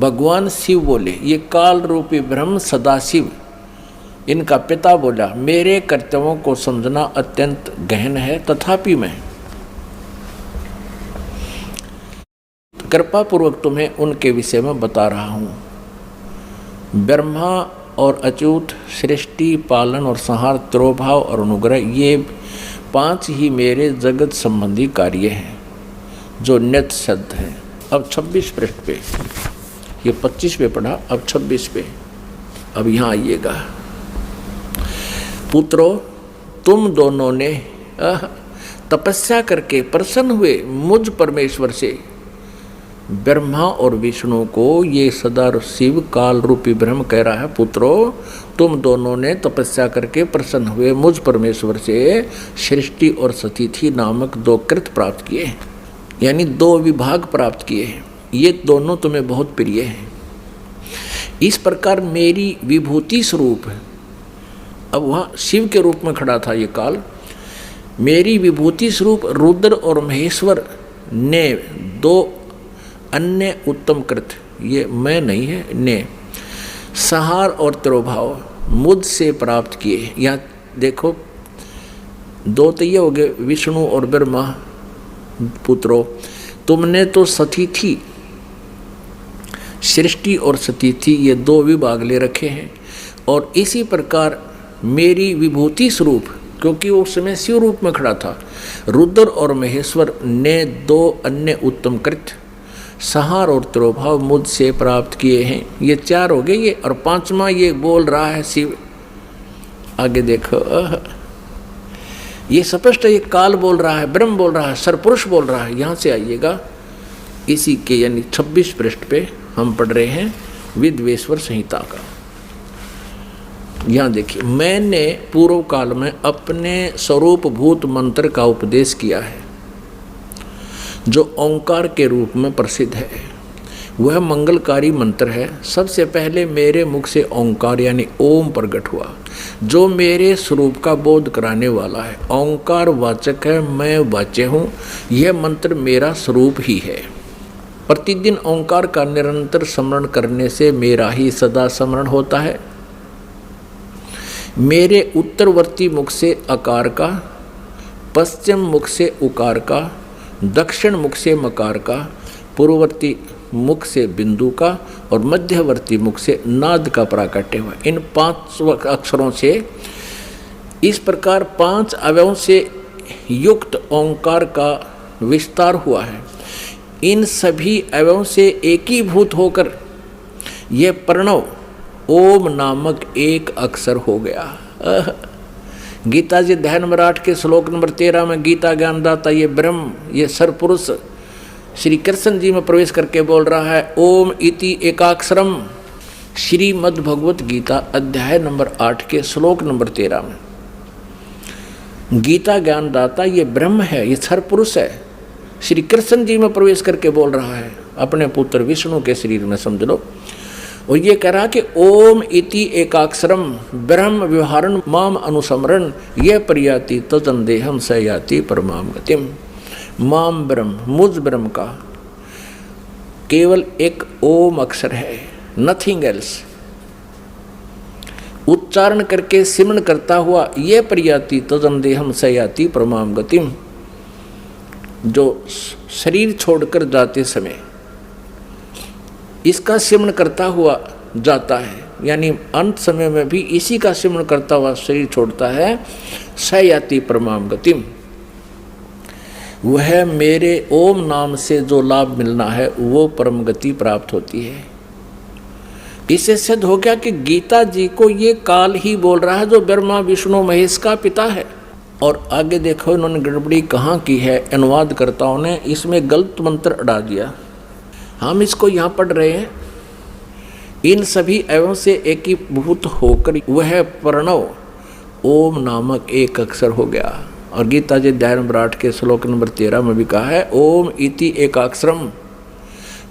भगवान शिव बोले, ये काल रूपी ब्रह्म सदाशिव इनका पिता बोला, मेरे कर्तव्यों को समझना अत्यंत गहन है, तथापि मैं कृपा पूर्वक तुम्हें उनके विषय में बता रहा हूँ। ब्रह्मा और अच्युत, सृष्टि, पालन और संहार, तिरोभाव और अनुग्रह, ये 5 ही मेरे जगत संबंधी कार्य हैं जो नित्य सिद्ध हैं। अब 26 पृष्ठ पे, ये 25 पे पढ़ा, अब 26 पे। अब यहाँ आइएगा। पुत्रों, तुम दोनों ने तपस्या करके प्रसन्न हुए मुझ परमेश्वर से। ब्रह्मा और विष्णु को ये सदा शिव काल रूपी ब्रह्म कह रहा है, पुत्रों तुम दोनों ने तपस्या करके प्रसन्न हुए मुझ परमेश्वर से सृष्टि और सतिथि नामक 2 कृत प्राप्त किए, यानी 2 विभाग प्राप्त किए हैं। ये दोनों तुम्हें बहुत प्रिय हैं। इस प्रकार मेरी विभूति स्वरूप है। अब वहाँ शिव के रूप में खड़ा था ये काल। मेरी विभूति स्वरूप रुद्र और महेश्वर ने 2 अन्य उत्तम कृत, ये मैं नहीं है, ने संहार और तिरोभाव मुझसे प्राप्त किए। यहाँ देखो 2 तो ये हो गए, विष्णु और ब्रह्मा। पुत्रों, तुमने तो सतिथि, सृष्टि और सतिथि ये 2 विभाग ले रखे हैं, और इसी प्रकार मेरी विभूति स्वरूप, क्योंकि वो उस समय शिव रूप में खड़ा था, रुद्र और महेश्वर ने 2 अन्य उत्तम कृत्य संहार और तिरोभाव मुझसे प्राप्त किए हैं। ये 4 हो गए ये, और 5वां ये बोल रहा है शिव। आगे देखो, ये स्पष्ट ये काल बोल रहा है, ब्रह्म बोल रहा है, सरपुरुष बोल रहा है। यहाँ से आइएगा, इसी के यानी 26 पृष्ठ पे हम पढ़ रहे हैं विद्वेश्वर संहिता का। यहाँ देखिए, मैंने पूर्व काल में अपने स्वरूप भूत मंत्र का उपदेश किया है जो ओंकार के रूप में प्रसिद्ध है। वह मंगलकारी मंत्र है। सबसे पहले मेरे मुख से ओंकार यानी ओम प्रकट हुआ, जो मेरे स्वरूप का बोध कराने वाला है। ओंकार वाचक है, मैं वाच्य हूँ। यह मंत्र मेरा स्वरूप ही है। प्रतिदिन ओंकार का निरंतर स्मरण करने से मेरा ही सदा स्मरण होता है। मेरे उत्तरवर्ती मुख से अकार का, पश्चिम मुख से उकार का, दक्षिण मुख से मकार का, पूर्ववर्ती मुख से बिंदु का और मध्यवर्ती मुख से नाद का प्राकट्य हुआ। इन 5 अक्षरों से इस प्रकार 5 अवयवों से युक्त ओंकार का विस्तार हुआ है। इन सभी अवयवों से एकीभूत होकर यह प्रणव ओम नामक एक अक्षर हो गया। गीता जी अध्याय नंबर 8 के श्लोक नंबर 13 में गीता ज्ञानदाता ये ब्रह्म, ये सरपुरुष श्री कृष्ण जी में प्रवेश करके बोल रहा है, ओम इति एकाक्षरम। श्रीमद् भगवत गीता अध्याय नंबर 8 के श्लोक नंबर 13 में गीता ज्ञानदाता ये ब्रह्म है, ये सरपुरुष है, श्री कृष्ण जी में प्रवेश करके बोल रहा है, अपने पुत्र विष्णु के शरीर में, समझ लो। और ये कह रहा कि ओम इति एकाक्षरम ब्रह्म व्यवहारण माम अनुसमरण ये प्रयाति तजन देहम स याति परमाम गतिम। माम ब्रह्म, मुझ ब्रह्म का केवल एक ओम अक्षर है, नथिंग एल्स। उच्चारण करके सिमरण करता हुआ ये प्रयाति तजन देहम स याति परमाम गतिम, जो शरीर छोड़कर जाते समय इसका सिमरण करता हुआ जाता है, यानी अंत समय में भी इसी का सिमरण करता हुआ शरीर छोड़ता है। सयाति परमाम गतिम, वह मेरे ओम नाम से जो लाभ मिलना है वो परम गति प्राप्त होती है। इससे सिद्ध हो गया कि गीता जी को ये काल ही बोल रहा है जो ब्रह्मा विष्णु महेश का पिता है। और आगे देखो इन्होंने गड़बड़ी कहाँ की है, अनुवादकर्ताओं ने इसमें गलत मंत्र अड़ा दिया। हम इसको यहाँ पढ़ रहे हैं, इन सभी एवं से एकीभूत होकर वह प्रणव ओम नामक एक अक्षर हो गया। और गीता जी अध्याय नंबर 8 के श्लोक नंबर 13 में भी कहा है ओम इति एकाक्षरम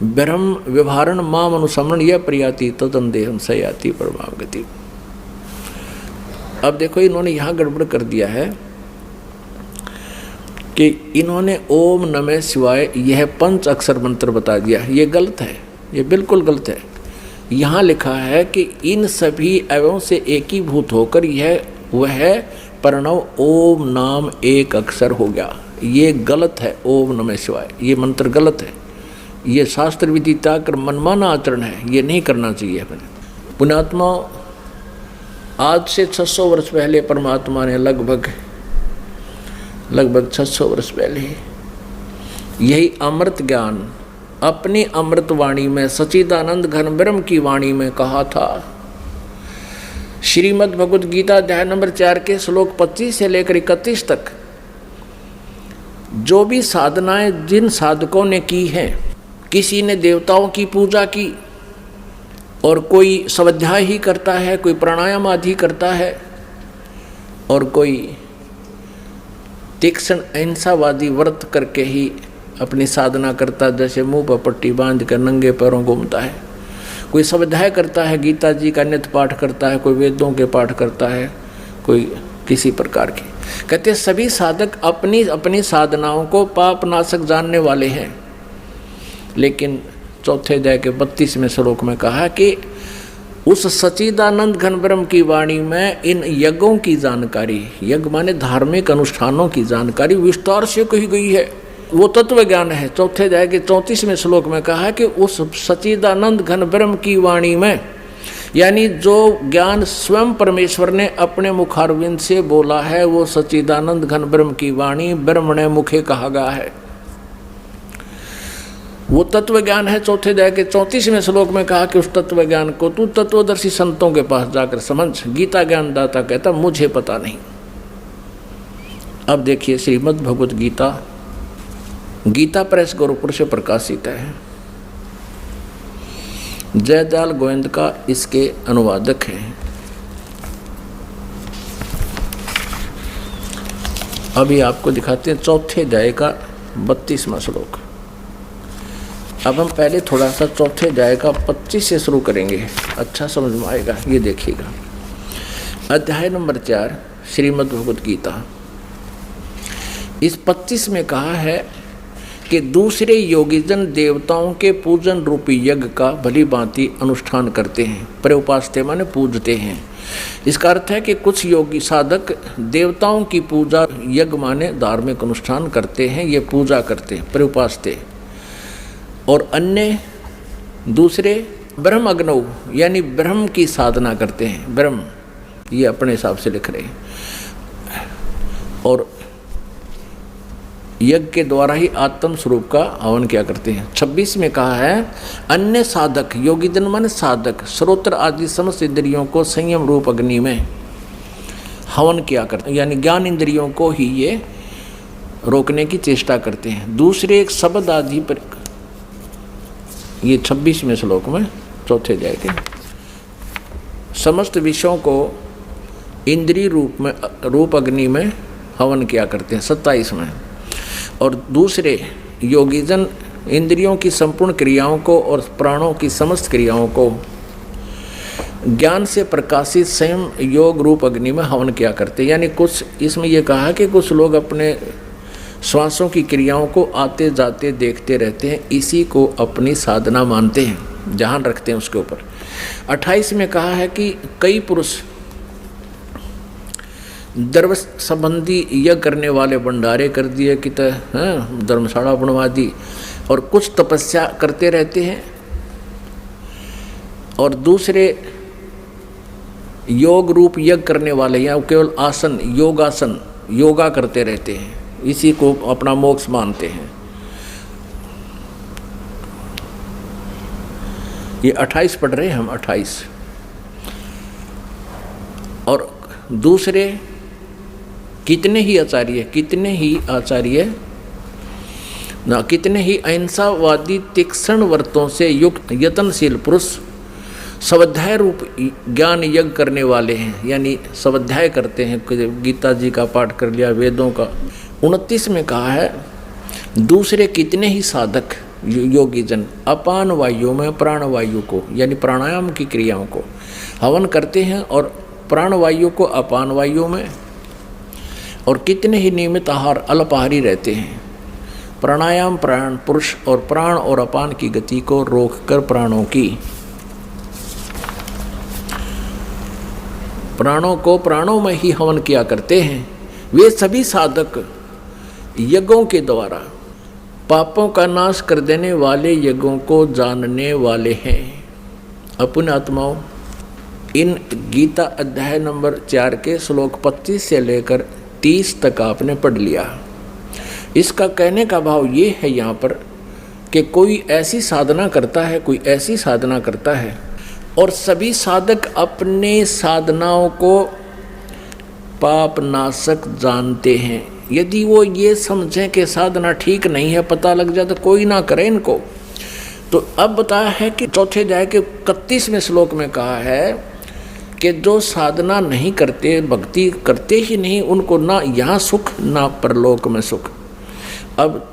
ब्रह्म व्यवहारण माम अनुसमरण यह प्रियाति तदम देहम सयाति परमाम गति। अब देखो इन्होंने यहाँ गड़बड़ कर दिया है कि इन्होंने ओम नमः शिवाय यह 5 अक्षर मंत्र बता दिया। ये गलत है, ये बिल्कुल गलत है। यहाँ लिखा है कि इन सभी एवं से एकीभूत होकर यह वह प्रणव ओम नाम एक अक्षर हो गया। ये गलत है, ओम नमः शिवाय ये मंत्र गलत है। ये शास्त्र विधि त्याग मनमाना आचरण है, ये नहीं करना चाहिए हमें। पुण्यात्मा, आज से 600 वर्ष पहले परमात्मा ने लगभग 600 वर्ष पहले यही अमृत ज्ञान अपनी अमृत वाणी में सच्चिदानंद घन ब्रह्म की वाणी में कहा था। श्रीमद् भगवद गीता अध्याय नंबर 4 के श्लोक 25 से लेकर 31 तक जो भी साधनाएं जिन साधकों ने की हैं, किसी ने देवताओं की पूजा की और कोई स्वाध्याय ही करता है, कोई प्राणायाम आदि करता है और कोई तीक्ष्ण अहिंसावादी व्रत करके ही अपनी साधना करता, जैसे मुंह पर पट्टी बांध कर नंगे पैरों घूमता है। कोई स्वाध्याय करता है, गीता जी का नित्य पाठ करता है, कोई वेदों के पाठ करता है, कोई किसी प्रकार की। कहते सभी साधक अपनी अपनी साधनाओं को पाप नाशक जानने वाले हैं। लेकिन चौथे अध्याय के 32वें श्लोक में कहा कि उस सच्चिदानंद घन ब्रह्म की वाणी में इन यज्ञों की जानकारी, यज्ञ माने धार्मिक अनुष्ठानों की जानकारी विस्तार से कही गई है। वो तत्व ज्ञान है। चौथे अध्याय के 34वें श्लोक में कहा कि उस सच्चिदानंद घन ब्रह्म की वाणी में, यानी जो ज्ञान स्वयं परमेश्वर ने अपने मुखारविंद से बोला है, वो सच्चिदानंद घन ब्रह्म की वाणी ब्रह्मणे मुखे कहा गया है। वो तत्व ज्ञान है। चौथे अध्याय के 34वें श्लोक में कहा कि उस तत्व ज्ञान को तू तत्वदर्शी संतों के पास जाकर समझ। गीता ज्ञानदाता कहता मुझे पता नहीं। अब देखिए श्रीमद् भगवद गीता, गीता प्रेस गोरखपुर से प्रकाशित है। जयदयाल गोविंद का इसके अनुवादक है। अभी आपको दिखाते हैं चौथे अध्याय का 32वां श्लोक। अब हम पहले थोड़ा सा चौथे अध्याय का 25 से शुरू करेंगे, अच्छा समझ में आएगा। ये देखिएगा, अध्याय नंबर 4 श्रीमद् भगवद गीता। इस 25 में कहा है कि दूसरे योगीजन देवताओं के पूजन रूपी यज्ञ का भली भांति अनुष्ठान करते हैं। प्रउपास्ते माने पूजते हैं। इसका अर्थ है कि कुछ योगी साधक देवताओं की पूजा, यज्ञ माने धार्मिक अनुष्ठान करते हैं, ये पूजा करते हैं प्रउपास्ते। और अन्य दूसरे ब्रह्म अग्नौ यानी ब्रह्म की साधना करते हैं। ब्रह्म ये अपने हिसाब से लिख रहे हैं और यज्ञ के द्वारा ही आत्म स्वरूप का हवन किया करते हैं। 26 में कहा है अन्य साधक, योगी जन माने साधक, श्रोत्र आदि समस्त इंद्रियों को संयम रूप अग्नि में हवन किया करते हैं, यानी ज्ञान इंद्रियों को ही ये रोकने की चेष्टा करते हैं। दूसरे एक शब्द आदि पर, ये 26वें श्लोक में चौथे अध्याय के, समस्त विषयों को इंद्रिय रूप अग्नि में हवन किया करते हैं 27 में। और दूसरे योगीजन इंद्रियों की संपूर्ण क्रियाओं को और प्राणों की समस्त क्रियाओं को ज्ञान से प्रकाशित स्वयं योग रूप अग्नि में हवन किया करते हैं। यानी कुछ इसमें यह कहा कि कुछ लोग अपने श्वासों की क्रियाओं को आते जाते देखते रहते हैं, इसी को अपनी साधना मानते हैं, ध्यान रखते हैं उसके ऊपर। 28 में कहा है कि कई पुरुष द्रव्य संबंधी यज्ञ करने वाले भंडारे कर दिए कि धर्मशाला बनवा दी, और कुछ तपस्या करते रहते हैं और दूसरे योग रूप यज्ञ करने वाले या केवल आसन, योगासन, योगा करते रहते हैं, इसी को अपना मोक्ष मानते हैं। ये 28 पढ़ रहे हैं हम, 28। और दूसरे कितने ही आचार्य ना कितने ही अहिंसावादी तीक्ष्ण व्रतों से युक्त यत्नशील पुरुष स्वाध्याय रूप ज्ञान यज्ञ करने वाले हैं, यानी स्वाध्याय करते हैं। गीता जी का पाठ कर लिया, वेदों का। 29 में कहा है, दूसरे कितने ही साधक योगी जन अपान वायु में प्राण वायु को, यानी प्राणायाम की क्रियाओं को हवन करते हैं और प्राण वायु को अपान वायु में, और कितने ही नियमित आहार अल्पाहारी रहते हैं। प्राणायाम प्राण पुरुष और प्राण और अपान की गति को रोककर प्राणों को प्राणों में ही हवन किया करते हैं। वे सभी साधक यज्ञों के द्वारा पापों का नाश कर देने वाले यज्ञों को जानने वाले हैं। अपने आत्माओं, इन गीता अध्याय नंबर 4 के श्लोक 25 से लेकर 30 तक आपने पढ़ लिया। इसका कहने का भाव ये है यहाँ पर कि कोई ऐसी साधना करता है और सभी साधक अपने साधनाओं को पाप नाशक जानते हैं। यदि वो ये समझें कि साधना ठीक नहीं है, पता लग जाए तो कोई ना करे इनको। तो अब बताया है कि चौथे अध्याय के 31वें श्लोक में कहा है कि जो साधना नहीं करते, भक्ति करते ही नहीं, उनको ना यहाँ सुख ना परलोक में सुख। अब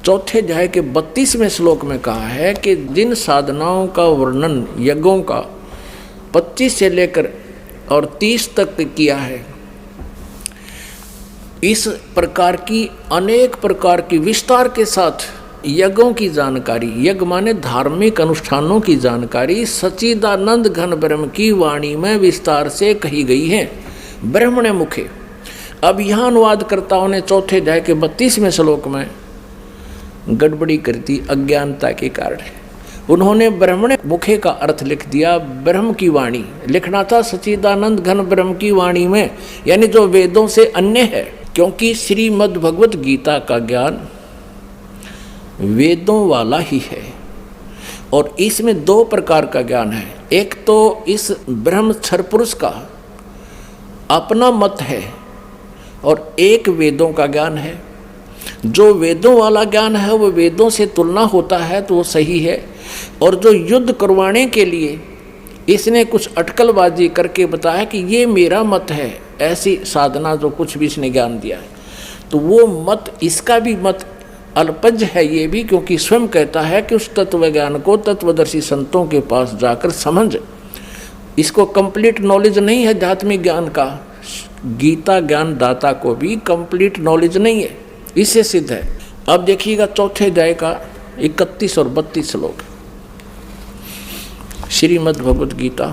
चौथे अध्याय के 32वें श्लोक में कहा है कि जिन साधनाओं का वर्णन यज्ञों का 25 से लेकर और 30 तक किया है, इस प्रकार की अनेक प्रकार की विस्तार के साथ यज्ञों की जानकारी, यज्ञ माने धार्मिक अनुष्ठानों की जानकारी सच्चिदानंद घन ब्रह्म की वाणी में विस्तार से कही गई है, ब्रह्मणे मुखे। अब यहाँ अनुवादकर्ताओं ने चौथे अध्याय के 32वें श्लोक में गड़बड़ी कर दी अज्ञानता के कारण। उन्होंने ब्रह्मणे मुखे का अर्थ लिख दिया ब्रह्म की वाणी। लिखना था सच्चिदानंद घन ब्रह्म की वाणी में, यानी जो वेदों से अन्य है, क्योंकि श्रीमद् भगवत गीता का ज्ञान वेदों वाला ही है और इसमें 2 प्रकार का ज्ञान है। एक तो इस ब्रह्मक्षर पुरुष का अपना मत है और एक वेदों का ज्ञान है। जो वेदों वाला ज्ञान है वो वेदों से तुलना होता है तो वो सही है, और जो युद्ध करवाने के लिए इसने कुछ अटकलबाजी करके बताया कि ये मेरा मत है, ऐसी साधना जो कुछ भी इसने ज्ञान दिया है, तो वो मत, इसका भी मत अल्पज्ञ है ये भी, क्योंकि स्वयं कहता है कि उस तत्व ज्ञान को तत्वदर्शी संतों के पास जाकर समझ। इसको कंप्लीट नॉलेज नहीं है आध्यात्मिक ज्ञान का, गीता ज्ञान दाता को भी कंप्लीट नॉलेज नहीं है, इससे सिद्ध है। अब देखिएगा चौथे अध्याय का 31 और 32 श्लोक, श्रीमद् भगवत गीता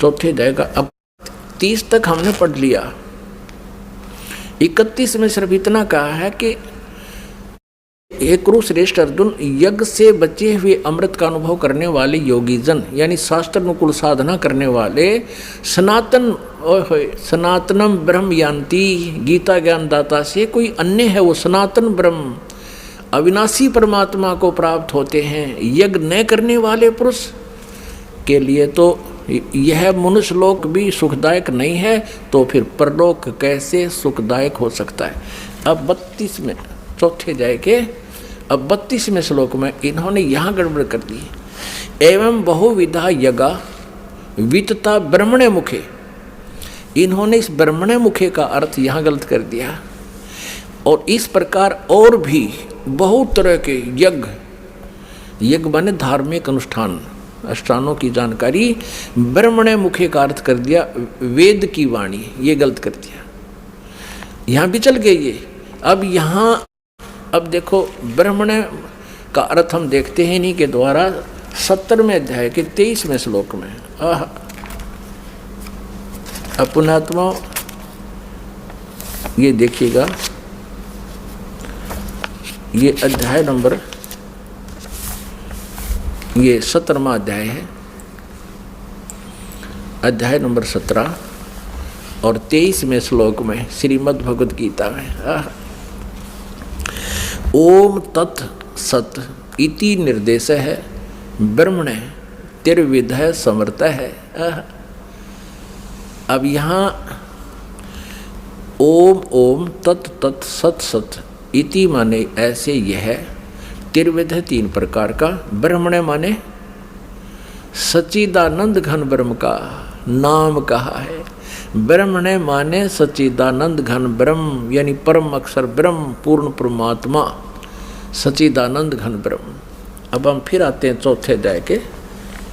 चौथे अध्याय का। अब 30 तक हमने पढ़ लिया, 31 में सिर्फ इतना कहा है कि हे कुरुश्रेष्ठ अर्जुन, यज्ञ से बचे हुए अमृत का अनुभव करने वाले योगी जन, यानी शास्त्र अनुकूल साधना करने वाले सनातनम ब्रह्म यान्ति, गीता ज्ञान दाता से कोई अन्य है, वो सनातन ब्रह्म अविनाशी परमात्मा को प्राप्त होते हैं। यज्ञ न करने वाले पुरुष के लिए तो यह मनुष्य लोक भी सुखदायक नहीं है, तो फिर परलोक कैसे सुखदायक हो सकता है। अब 32 में चौथे अध्याय के अब 32वें श्लोक में इन्होंने यहाँ गड़बड़ कर दी, एवं बहुविधा यज्ञा वितता ब्रह्मणे मुखे। इन्होंने इस ब्रह्मणे मुखे का अर्थ यहाँ गलत कर दिया, और इस प्रकार और भी बहुत तरह के यज्ञ बने धार्मिक अनुष्ठानों की जानकारी, ब्रह्मणे मुखे का अर्थ कर दिया वेद की वाणी, ये गलत कर दिया। यहाँ भी चल गए ये। अब देखो ब्रह्मणे का अर्थ हम देखते हैं इन्हीं के द्वारा 70वें अध्याय के 23वें श्लोक में। पुण्यात्मा ये देखिएगा, ये अध्याय नंबर, ये 17वां अध्याय है, अध्याय नंबर 17 और 23वें श्लोक में श्रीमद् भगवत गीता में ओम तत् सत इति निर्देश है ब्रह्मणे त्रिविध है समर्थ है। अब यहाँ ओम ओम तत् तत् सत सत इति माने ऐसे यह त्रिविध है, तीन प्रकार का। ब्रह्मणे माने सच्चिदानंद घन ब्रह्म का नाम कहा है। ब्रह्मणे माने सच्चिदानंद घन ब्रह्म, यानी परम अक्षर ब्रह्म, पूर्ण परमात्मा, सच्चिदानंद घन ब्रह्म। अब हम फिर आते हैं चौथे अध्याय के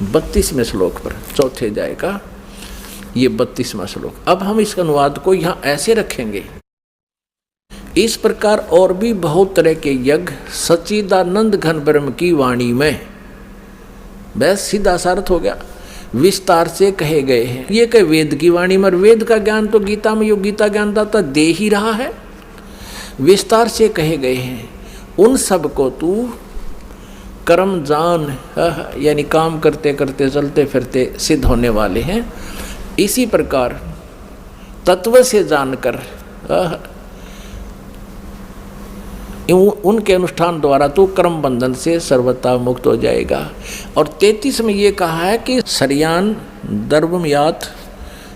32वें श्लोक पर। चौथे अध्याय का ये 32वां श्लोक। अब हम इस अनुवाद को यहाँ ऐसे रखेंगे, इस प्रकार और भी बहुत तरह के यज्ञ सच्चिदानंद घन ब्रह्म की वाणी में, बस सीधा सा अर्थ हो गया, विस्तार से कहे गए हैं। ये कहे वेद की वाणी में, वेद का ज्ञान तो गीता में यो गीता ज्ञानदाता दे ही रहा है, विस्तार से कहे गए हैं। उन सब को तू कर्म जान, यानी काम करते करते चलते फिरते सिद्ध होने वाले हैं। इसी प्रकार तत्व से जानकर उनके अनुष्ठान द्वारा तो कर्म बंधन से सर्वथा मुक्त हो जाएगा। और 33 में ये कहा है कि सर्यान दर्वमयात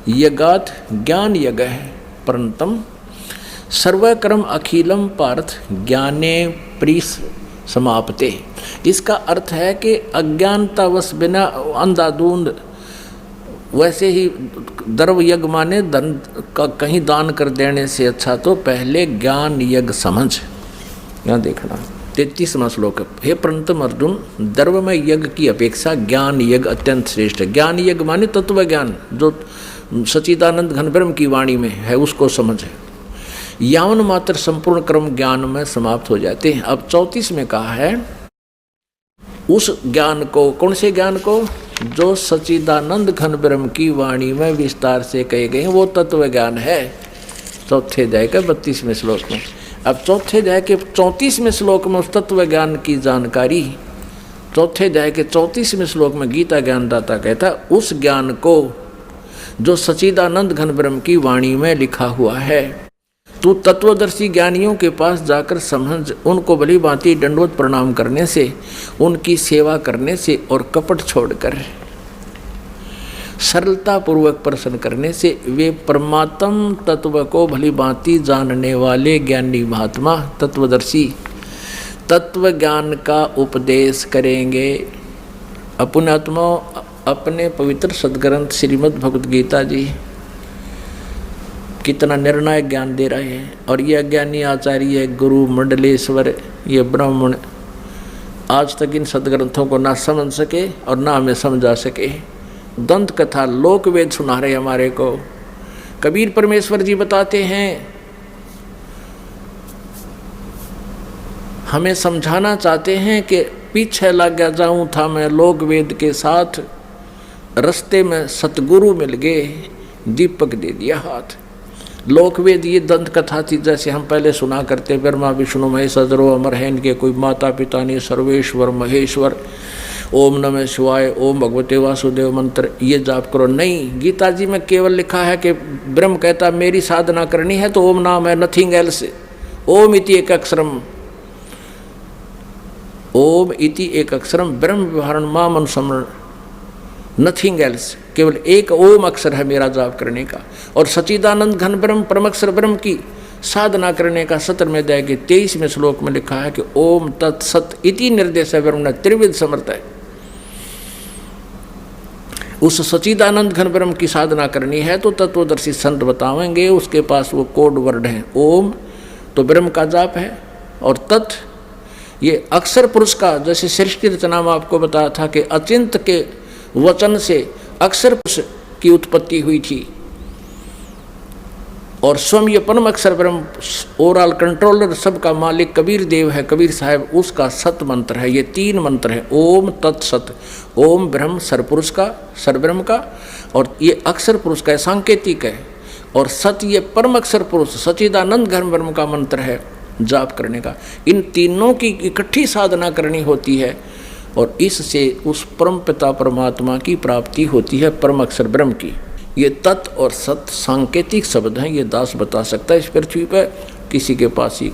यगात ज्ञान यज्ञ है परंतम सर्वकर्म अखिलम पार्थ ज्ञाने प्रीस समाप्ते। इसका अर्थ है कि अज्ञानतावश बिना अंधाधुंध, वैसे ही द्रव्य यज्ञ माने धन का कहीं दान कर देने से अच्छा तो पहले ज्ञान यज्ञ समझ। यहाँ देखना 33वां श्लोक। हे परंतम अर्जुन, द्रव्यमय यज्ञ की अपेक्षा ज्ञान यज्ञ अत्यंत श्रेष्ठ है। ज्ञान यज्ञ माने तत्व ज्ञान, जो सच्चिदानंद घन ब्रह्म की वाणी में है उसको समझे। यावन मात्र संपूर्ण कर्म ज्ञान में समाप्त हो जाते हैं। अब 34 में कहा है उस ज्ञान को, कौन से ज्ञान को, जो सच्चिदानंद घन ब्रह्म की वाणी में विस्तार से कहे गए हैं, वो तत्व ज्ञान है। चौथे अध्याय के 32वें श्लोक में। अब चौथे अध्याय के 34वें श्लोक में उस तत्व ज्ञान की जानकारी, चौथे अध्याय के 34वें श्लोक में गीता ज्ञानदाता कहता है उस ज्ञान को जो सच्चिदानंद घन ब्रह्म की वाणी में लिखा हुआ है, तू तत्वदर्शी ज्ञानियों के पास जाकर समझ, उनको भली भांति दंडवत प्रणाम करने से, उनकी सेवा करने से और कपट छोड़कर सरलता पूर्वक प्रश्न करने से वे परमात्म तत्व को भली भांति जानने वाले ज्ञानी महात्मा तत्वदर्शी तत्व ज्ञान का उपदेश करेंगे। अपने आत्मा अपने पवित्र सदग्रंथ श्रीमद् भगवद गीता जी कितना निर्णायक ज्ञान दे रहे हैं। और ये अज्ञानी आचार्य गुरु मंडलेश्वर ये ब्राह्मण आज तक इन सदग्रंथों को ना समझ सके और ना हमें समझा सके। दंत कथा लोक वेद सुना रहे हमारे को। कबीर परमेश्वर जी बताते हैं, हमें समझाना चाहते हैं कि पीछे लग गया जाऊं था मैं लोक वेद के साथ, रास्ते में सतगुरु मिल गए, दीपक दे दिया हाथ। लोकवेद ये दंत कथा थी, जैसे हम पहले सुना करते, ब्रह्मा विष्णु महेश अजरो अमर है, इनके कोई माता पिता नहीं, सर्वेश्वर महेश्वर, ओम नमः शिवाय, ओम भगवते वासुदेव मंत्र ये जाप करो। नहीं, गीता जी में केवल लिखा है कि ब्रह्म कहता मेरी साधना करनी है तो ओम नाम है, नथिंग एल्स। ओम इति एक अक्षरम, ओम इति एक अक्षरम ब्रह्म व्यवहारण माम अनुसमरण, नथिंग एल्स। केवल एक ओम अक्षर है मेरा जाप करने का। और सच्चिदानंद घन ब्रह्म परमक्षर ब्रह्म की साधना करने का 17वें अध्याय के 23वें श्लोक में लिखा है कि ओम तत्सत इति निर्देश है ब्रह्म त्रिविध समर्थ है। उस सच्चिदानंद घन ब्रह्म की साधना करनी है तो तत्वदर्शी संत बतावेंगे, उसके पास वो कोड वर्ड है। ओम तो ब्रह्म का जाप है, और तत् ये अक्षर पुरुष का, जैसे सृष्टि रचना में आपको बताया था कि अचिंत के वचन से अक्षर पुरुष की उत्पत्ति हुई थी, और स्वयं ये परम अक्षर ब्रह्म ओवरऑल कंट्रोलर सबका मालिक कबीर देव है, कबीर साहब, उसका सत मंत्र है। ये 3 मंत्र है, ओम तत्सत। ओम ब्रह्म सरपुरुष का, सरब्रह्म का, और ये अक्षर पुरुष का सांकेतिक है, और सत ये परम अक्षर पुरुष सच्चिदानंद घन ब्रह्म का मंत्र है जाप करने का। इन तीनों की इकट्ठी साधना करनी होती है, और इससे उस परम पिता परमात्मा की प्राप्ति होती है, परम अक्षर ब्रह्म की। ये तत् और सत सांकेतिक शब्द हैं, ये दास बता सकता है। इस पृथ्वी पर किसी के पास ही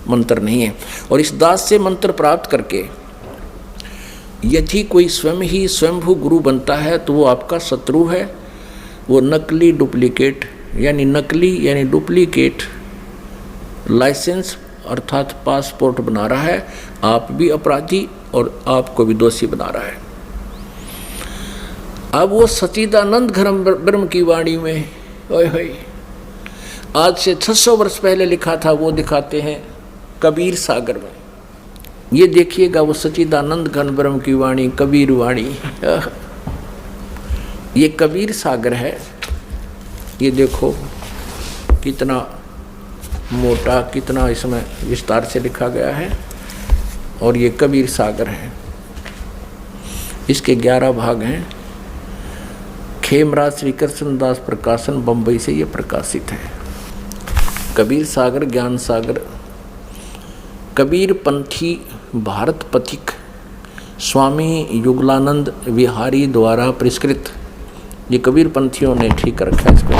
मंत्र नहीं है, और इस दास से मंत्र प्राप्त करके यदि कोई स्वयं ही स्वयंभू गुरु बनता है तो वो आपका शत्रु है, वो नकली डुप्लीकेट लाइसेंस अर्थात पासपोर्ट बना रहा है, आप भी अपराधी और आपको भी दोषी बना रहा है। अब वो सच्चिदानंद घन ब्रह्म की वाणी में ओए होए आज से 600 वर्ष पहले लिखा था वो दिखाते हैं कबीर सागर में। ये देखिएगा वो सच्चिदानंद घन ब्रह्म की वाणी, कबीर वाणी, ये कबीर सागर है। ये देखो कितना मोटा, कितना इसमें विस्तार से लिखा गया है। और ये कबीर सागर है, इसके 11 भाग हैं। खेमराज श्री कृष्णदास प्रकाशन बम्बई से ये प्रकाशित है। कबीर सागर, ज्ञान सागर, कबीर पंथी भारत पथिक स्वामी युगलानंद विहारी द्वारा परिष्कृत। ये कबीर पंथियों ने ठीक रखा है इसको।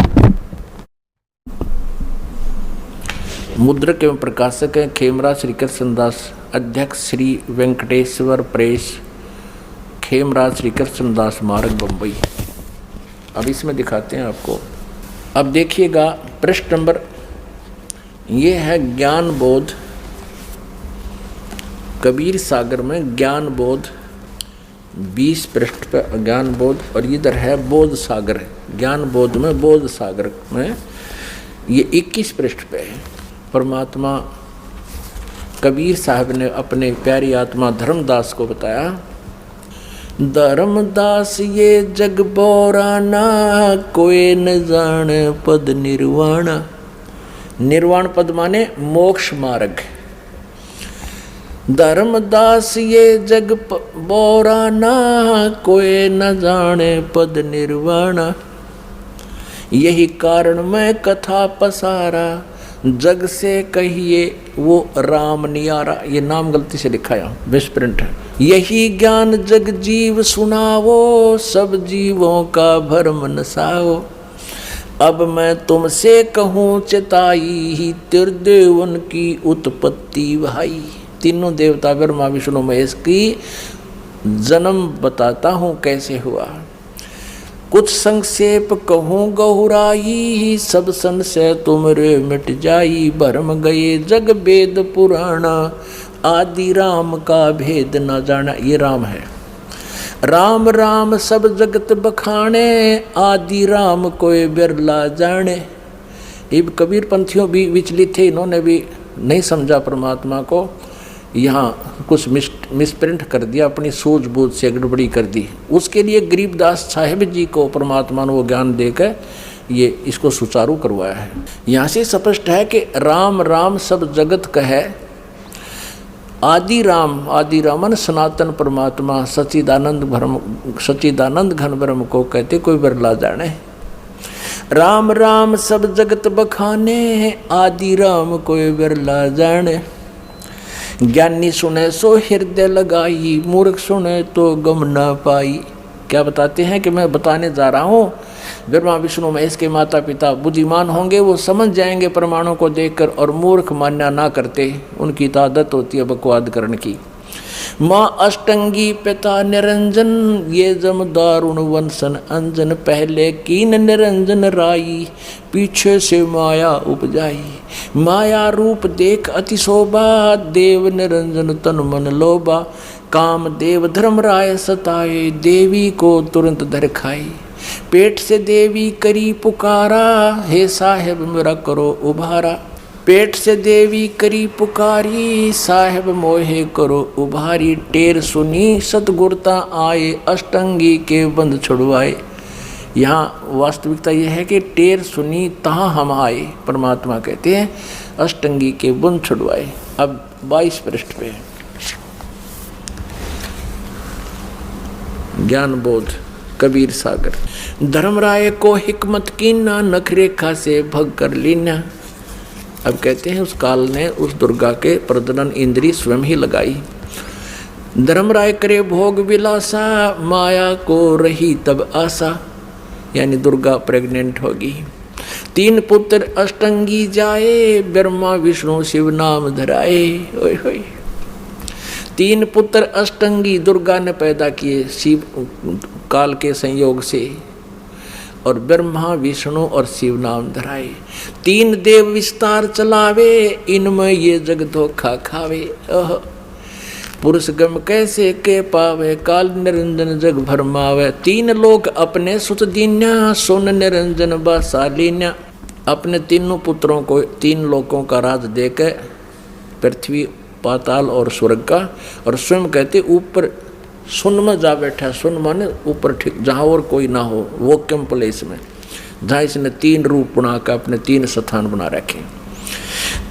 मुद्रक एवं प्रकाशक हैं खेमराज श्री कृष्णदास, अध्यक्ष श्री वेंकटेश्वर प्रेस, खेमराज श्री कृष्णदास मार्ग बम्बई। अब इसमें दिखाते हैं आपको। अब देखिएगा पृष्ठ नंबर, ये है ज्ञान बोध, कबीर सागर में ज्ञान बोध 20 पृष्ठ पर ज्ञान बोध, और इधर है बोध सागर, ज्ञान बोध में बोध सागर में ये 21 पृष्ठ पे है। परमात्मा कबीर साहब ने अपने प्यारी आत्मा धर्मदास को बताया, धर्मदास ये जग बोराना, कोई न जान पद निर्वाण। निर्वाण पद माने मोक्ष मार्ग। धर्मदास ये जग बोराना, कोई न जाने पद निर्वाण। यही कारण मैं कथा पसारा, जग से कहिए वो राम नियारा। ये नाम गलती से लिखा है, मिसप्रिंट है। यही ज्ञान जग जीव सुनावो, सब जीवों का भरम नसाओ। अब मैं तुमसे कहूँ चिताई, ही त्रिदेवन की उत्पत्ति भाई। तीनों देवता ब्रह्मा विष्णु महेश की जन्म बताता हूँ कैसे हुआ। कुछ संक्षेप कहूँ गहुराई, सब संशय तुमरे मिट जाई। भरम गए जग वेद पुराणा, आदि राम का भेद न जाना। ये राम है। राम राम सब जगत बखाने, आदि राम कोई बिरला जाने। ये कबीर पंथियों भी विचलित थे, इन्होंने भी नहीं समझा परमात्मा को, यहाँ कुछ मिसप्रिंट कर दिया, अपनी सूझबूझ से गड़बड़ी कर दी। उसके लिए गरीबदास साहिब जी को परमात्मा ने वो ज्ञान देकर ये इसको सुचारू करवाया है। यहाँ से स्पष्ट है कि राम राम सब जगत कहे, आदि रामन सनातन परमात्मा सच्चिदानंद घन ब्रह्म को कहते कोई बिरला जाने। राम राम सब जगत बखाने, आदि राम कोई बिरला जाने। ज्ञानी सुने सो हृदय लगाई, मूर्ख सुने तो गम ना पाई। क्या बताते हैं कि मैं बताने जा रहा हूँ, ब्रह्मा विष्णु महेश के माता पिता बुद्धिमान होंगे, वो समझ जाएंगे प्रमाणों को देखकर, और मूर्ख मान्या ना करते, उनकी तो आदत होती है बकवाद करने की। माँ अष्टंगी पिता निरंजन, ये जम दारुण वंशन अंजन। पहले कीन निरंजन राई, पीछे से माया उपजाई। माया रूप देख अति शोभा, देव निरंजन तन मन लोभा। काम देव धर्म राय सताए, देवी को तुरंत धर खाई। पेट से देवी करी पुकारा, हे साहेब मेरा करो उभारा। पेट से देवी करी पुकारी, साहेब मोहे करो उभारी। टेर सुनी सतगुरता आए, अष्टंगी के बंद छुड़वाए। यहाँ वास्तविकता यह है कि टेर सुनी तहाँ हम आए, परमात्मा कहते हैं अष्टंगी के बंद छुड़वाए। अब 22 पृष्ठ पे ज्ञान बोध कबीर सागर। धर्मराय को हिकमत कीना, नखरेखा से भग कर लीना। अब कहते हैं उस काल ने उस दुर्गा के प्रजनन इंद्री स्वयं ही लगाई। धर्मराय करे भोग विलासा, माया को रही तब आशा। यानी दुर्गा प्रेग्नेंट होगी। 3 पुत्र अष्टंगी जाए, ब्रह्मा विष्णु शिव नाम धराए। ओए होए तीन पुत्र अष्टंगी दुर्गा ने पैदा किए शिव काल के संयोग से, और ब्रह्मा विष्णु और शिव नाम धराए। तीन देव विस्तार चलावे, इनमें ये जग धोखा खावे। पुरुष गम कैसे के पावे, काल निरंजन जग भरमावे। तीन लोक अपने सुत दीन्या, सोन निरंजन बासालीन्या। अपने तीनों पुत्रों को तीन लोकों का राज देकर, पृथ्वी पाताल और स्वर्ग का, और स्वयं कहते ऊपर सुन में जा बैठा। सुन माने ऊपर, ठीक जहाँ और कोई ना हो, वो कम प्लेस में, जहाँ इसने तीन रूप बनाकर अपने तीन स्थान बना रखे।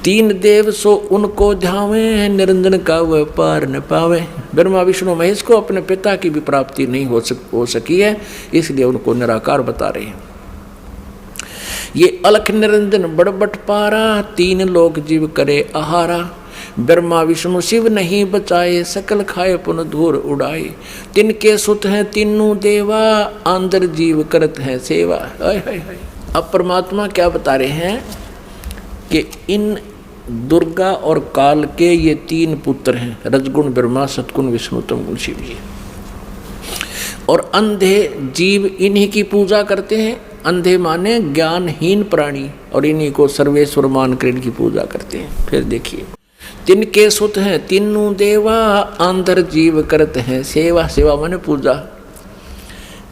तीन देव सो उनको ध्यावे, निरंजन का वह पार न पावे। ब्रह्मा विष्णु महेश को अपने पिता की भी प्राप्ति नहीं हो सकी है, इसलिए उनको निराकार बता रहे हैं। ये अलख निरंजन बड़बट पारा, तीन लोक जीव करे आहारा। ब्रह्मा विष्णु शिव नहीं बचाए, सकल खाए पुन धूर उड़ाए। तिनके सुत हैं तीनों देवा, आंदर जीव करत हैं सेवा। अब परमात्मा क्या बता रहे हैं कि इन दुर्गा और काल के ये तीन पुत्र हैं, रजगुण ब्रह्मा, सतगुण विष्णु, तमगुण शिव जी। और अंधे जीव इन्हीं की पूजा करते हैं। अंधे माने ज्ञानहीन प्राणी, और इन्हीं को सर्वेश्वर मानकर इनकी पूजा करते हैं। फिर देखिए, तिनके सुत हैं तीनों देवा, अंधर जीव करते हैं सेवा। सेवा माने पूजा।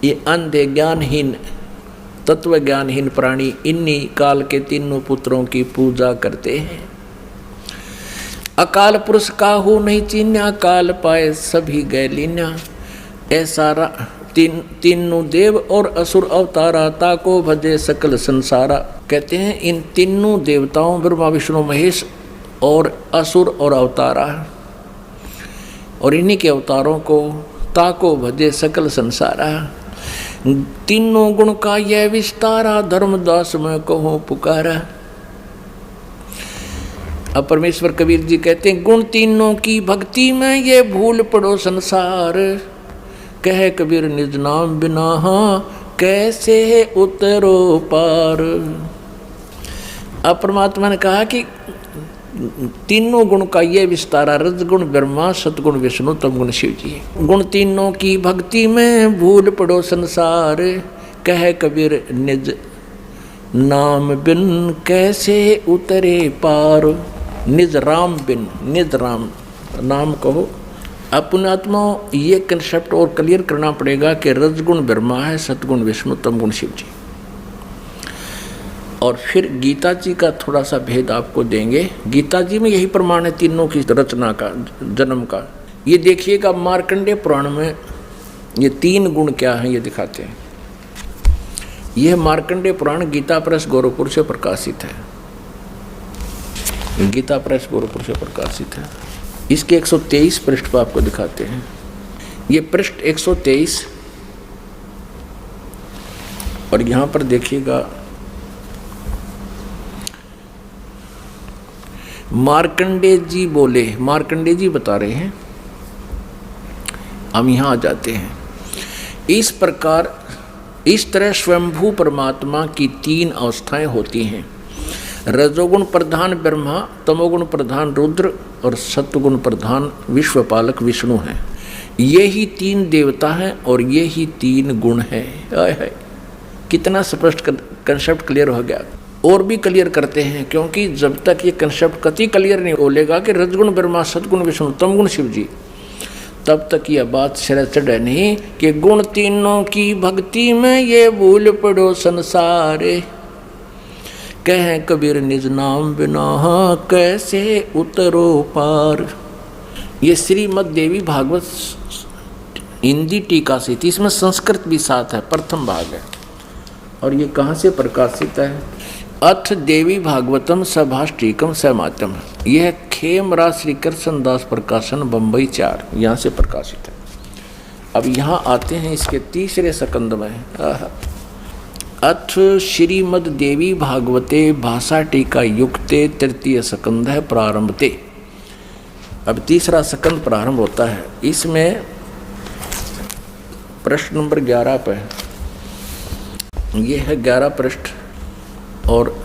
ये अंधे ज्ञानहीन, तत्व ज्ञानहीन प्राणी इन्हीं काल के तीनों पुत्रों की पूजा करते हैं। अकाल पुरुष काहू नहीं चीन्या, काल पाए सभी गए लीन्या। ऐसा तीनों देव और असुर अवतारा, ताको भजे सकल संसारा। कहते हैं इन तीनों देवताओं ब्रह्मा विष्णु महेश और असुर और अवतारा, और इन्हीं के अवतारों को ताको भजे सकल संसारा। तीनों गुण का यह विस्तारा, धर्मदास में कहो पुकारा। अब परमेश्वर कबीर जी कहते हैं गुण तीनों की भक्ति में ये भूल पड़ो संसार। कह कबीर निज नाम बिना कैसे उतरो पार। अब परमात्मा ने कहा कि तीनों गुण का ये विस्तारा, रजगुण ब्रह्मा, सतगुण विष्णु, तमगुण शिव जी। गुण तीनों की भक्ति में भूल पड़ो संसार। कह कबीर निज नाम बिन कैसे उतरे पार। निज राम बिन, निज राम नाम कहो। अपने आत्मा ये कंसेप्ट और क्लियर करना पड़ेगा कि रजगुण ब्रह्मा है, सतगुण विष्णु, तमगुण शिव जी। और फिर गीता जी का थोड़ा सा भेद आपको देंगे। गीता जी में यही प्रमाण है तीनों की रचना का, जन्म का। ये देखिएगा मार्कंडेय पुराण में ये तीन गुण क्या हैं ये दिखाते हैं। यह मार्कंडेय पुराण गीता प्रेस गोरखपुर से प्रकाशित है। गीता प्रेस गोरखपुर से प्रकाशित है। इसके 123 पृष्ठ पर आपको दिखाते हैं। ये पृष्ठ 123, और यहाँ पर देखिएगा मार्कंडेय जी बोले, मार्कंडेय जी बता रहे हैं। हम यहाँ आ जाते हैं। इस प्रकार इस तरह स्वयंभू परमात्मा की तीन अवस्थाएं होती हैं। रजोगुण प्रधान ब्रह्मा, तमोगुण प्रधान रुद्र और सत्वगुण प्रधान विश्वपालक विष्णु हैं। ये ही तीन देवता हैं और ये ही तीन गुण हैं। कितना स्पष्ट कंसेप्ट क्लियर हो गया। और भी क्लियर करते हैं, क्योंकि जब तक ये कंसेप्ट कति क्लियर नहीं बोलेगा कि रजगुण ब्रह्मा, सतगुण विष्णु, तमगुण शिव जी, तब तक यह बात सिर चढ़े नहीं कि गुण तीनों की भक्ति में ये भूल पड़ो संसारे। कह कबीर निज नाम बिना कैसे उतरो पार। ये श्रीमद् देवी भागवत हिंदी टीका से थी, इसमें संस्कृत भी साथ है, प्रथम भाग है। और ये कहाँ से प्रकाशित है? अथ देवी भागवतम सभाष्टीकम समातम। यह खेमराज श्री कृष्णदास प्रकाशन बम्बई 4 यहाँ से प्रकाशित है। अब यहाँ आते हैं इसके तीसरे सकंद में। अथ श्रीमद् देवी भागवते भाषा टीका युक्ते तृतीय सकंद है प्रारंभते। अब तीसरा सकंद प्रारंभ होता है। इसमें प्रश्न नंबर 11 पर, यह है 11 पृष्ठ, और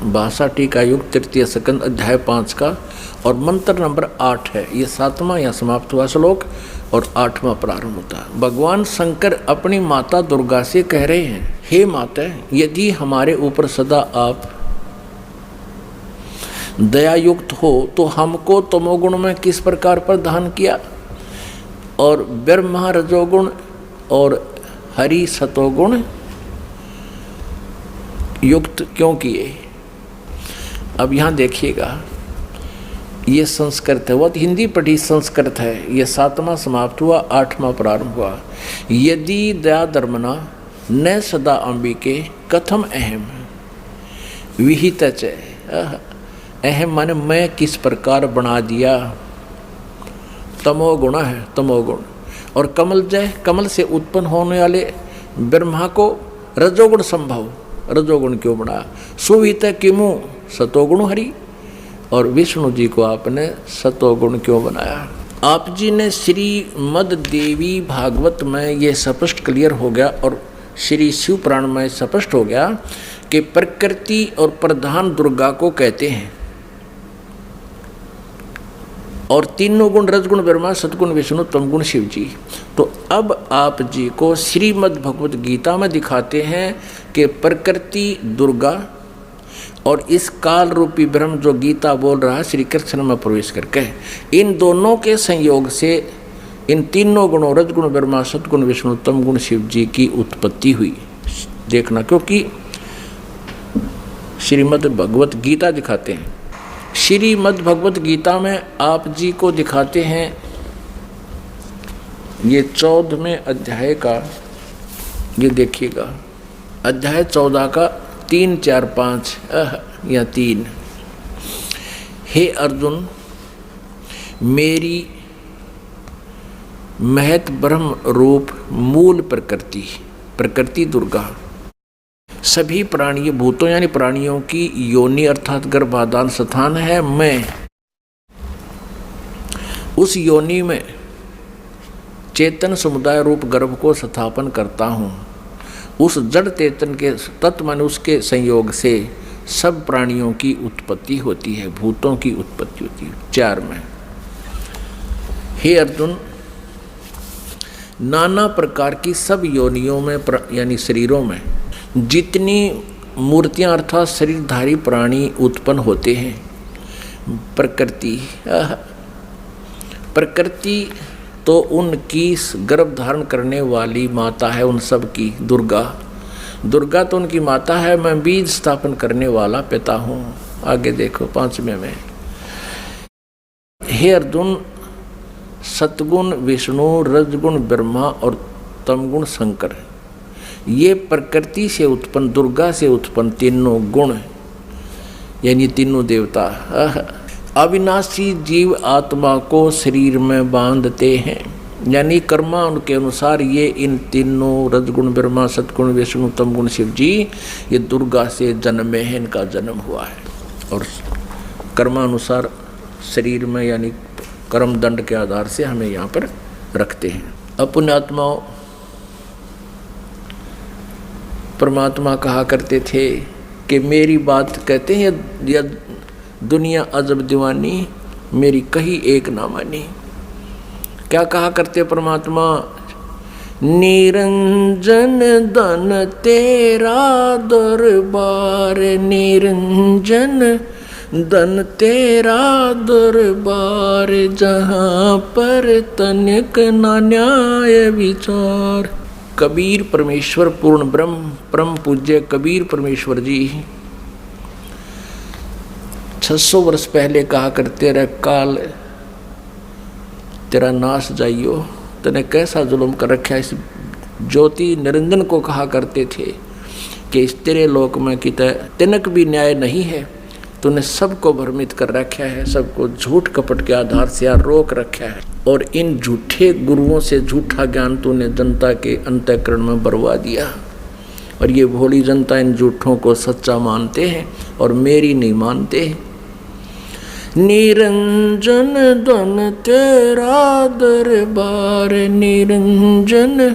भाषा टीका युग तृतीय स्कंद अध्याय 5 का, और मंत्र नंबर 8 है। ये 7वां यहाँ समाप्त हुआ श्लोक और 8वां प्रारंभ होता है। भगवान शंकर अपनी माता दुर्गा से कह रहे हैं, हे माता, यदि हमारे ऊपर सदा आप दयायुक्त हो तो हमको तमोगुण में किस प्रकार प्रदान किया और ब्रह्मा रजोगुण और हरि सतोगुण युक्त क्यों किए। अब यहाँ देखिएगा, ये संस्कृत है, वो हिंदी पढ़ी संस्कृत है। ये 7वां समाप्त हुआ, 8वां प्रारंभ हुआ। यदि दया धर्मना न सदा अंबिके कथम अहम विहित च। अहम माने मैं किस प्रकार बना दिया। तमोगुण है, तमोगुण। और कमल जय, कमल से उत्पन्न होने वाले ब्रह्मा को रजोगुण संभव, रजोगुण क्यों बनाया। सुवित किमु सतोगुण हरि, और विष्णु जी को आपने सतोगुण क्यों बनाया। आप जी ने श्रीमद देवी भागवत में ये स्पष्ट क्लियर हो गया, और श्री शिव पुराण में स्पष्ट हो गया कि प्रकृति और प्रधान दुर्गा को कहते हैं, और तीनों गुण रजगुण ब्रह्मा, सतगुण विष्णु, तमगुण शिव जी। तो अब आप जी को श्रीमद् भगवत गीता में दिखाते हैं कि प्रकृति दुर्गा और इस काल रूपी ब्रह्म जो गीता बोल रहा है श्री कृष्ण में प्रवेश करके, इन दोनों के संयोग से इन तीनों गुणों रजगुण ब्रह्मा, सतगुण विष्णु, तमगुण शिव जी की उत्पत्ति हुई। देखना, क्योंकि श्रीमद् भगवत गीता दिखाते हैं। श्रीमद् भगवत गीता में आप जी को दिखाते हैं, ये 14वें अध्याय का, ये देखिएगा अध्याय 14 का 3, 4, 5 या 3। हे अर्जुन, मेरी महत ब्रह्म रूप मूल प्रकृति, प्रकृति दुर्गा सभी प्राणी भूतों यानी प्राणियों की योनि अर्थात गर्भाधान स्थान है। मैं उस योनि में चेतन समुदाय रूप गर्भ को स्थापन करता हूँ। उस जड़ चेतन के तत्व मन उसके संयोग से सब प्राणियों की उत्पत्ति होती है, भूतों की उत्पत्ति होती है। 4 में, हे अर्जुन, नाना प्रकार की सब योनियों में यानी शरीरों में जितनी मूर्तियां अर्थात शरीरधारी प्राणी उत्पन्न होते हैं, प्रकृति तो उनकी गर्भ धारण करने वाली माता है, उन सब की दुर्गा। दुर्गा तो उनकी माता है, मैं बीज स्थापन करने वाला पिता हूँ। आगे देखो 5वें में, हे अर्जुन, सतगुण विष्णु, रजगुण ब्रह्मा और तमगुण शंकर, ये प्रकृति से उत्पन्न दुर्गा से उत्पन्न तीनों गुण यानी तीनों देवता अविनाशी जीव आत्मा को शरीर में बांधते हैं, यानी कर्मा उनके अनुसार ये इन तीनों रजगुण ब्रह्मा, सतगुण विष्णु, तमगुण शिव जी ये दुर्गा से जन्मे हैं, इनका जन्म हुआ है। और कर्मानुसार शरीर में यानी कर्म दंड के आधार से हमें यहाँ पर रखते हैं। अपने आत्माओं, परमात्मा कहा करते थे कि मेरी बात कहते हैं या दुनिया अजब दीवानी, मेरी कही एक ना मानी। क्या कहा करते परमात्मा, निरंजन धन तेरा दरबार, निरंजन धन तेरा दरबार, जहाँ पर तनिक ना न्याय विचार। कबीर परमेश्वर पूर्ण ब्रह्म परम पूज्य कबीर परमेश्वर जी 600 वर्ष पहले कहा करते रहे, काल तेरा नाश जाइयो, तने कैसा जुल्म कर रखा। इस ज्योति निरंजन को कहा करते थे कि इस तेरे लोक में कित तिनक भी न्याय नहीं है, तूने सबको भ्रमित कर रखा है, सबको झूठ कपट के आधार से यहाँ रोक रखा है, और इन झूठे गुरुओं से झूठा ज्ञान तूने जनता के अंतःकरण में बरवा दिया। और ये भोली जनता इन झूठों को सच्चा मानते हैं और मेरी नहीं मानते। निरंजन धन तेरा दरबार, निरंजन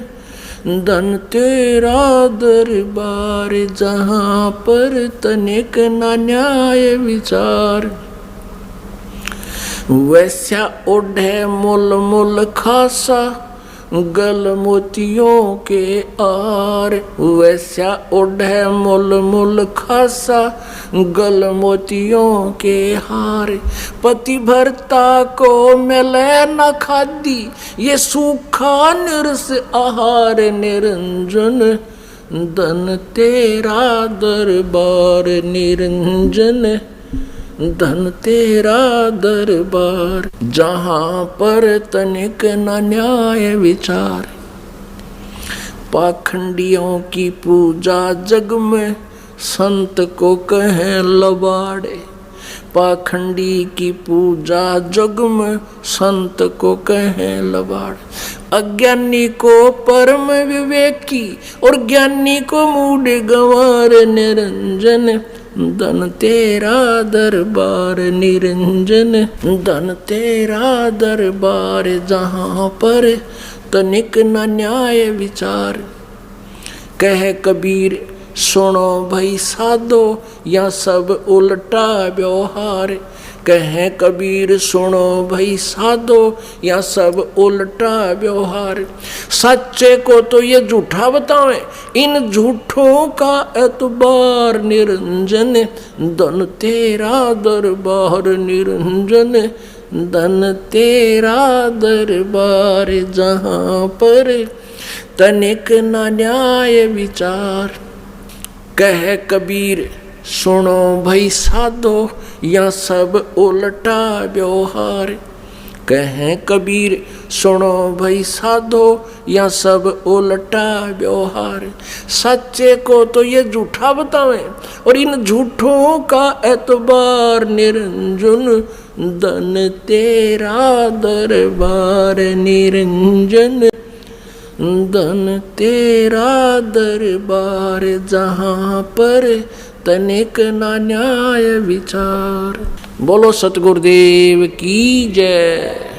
धन तेरा दरबार जहाँ पर तनिक न न्याय विचार। वैसा ओढ़े मुल मुल खासा गल मोतियों के आर। वैसा ओढ़े मुल मुल खासा गल मोतियों के हार। पति भरता को मिले न खादी ये सूखा निरस आहार। निरंजन धन तेरा दरबार निरंजन धन तेरा दरबार जहाँ पर तनिक न न्याय विचार। पाखंडियों की पूजा जग में संत को कहें लबाड़े। पाखंडी की पूजा जग में संत को कहें लबाड़े। अज्ञानी को परम विवेकी और ज्ञानी को मूढ़ गंवार। निरंजन धन तेरा दरबार निरंजन धन तेरा दरबार जहाँ पर तनिक न न्याय विचार। कह कबीर सुनो भई साधो या सब उल्टा व्यवहार। कहें कबीर सुनो भई साधो या सब उल्टा व्यवहार। सच्चे को तो ये झूठा बतावें इन झूठों का एतबार। निरंजन धन तेरा दरबार निरंजन धन तेरा दरबार जहाँ पर तनिक न न्याय विचार। कह कबीर सुनो भई साधो या सब उल्टा व्यवहार। कहें कबीर सुनो भई साधो या सब उल्टा व्यवहार। सच्चे को तो ये झूठा बतावें और इन झूठों का एतबार। निरंजन धन तेरा दरबार निरंजन धन तेरा दरबार जहाँ पर तनिक न न्याय विचार। बोलो सतगुरुदेव की जय।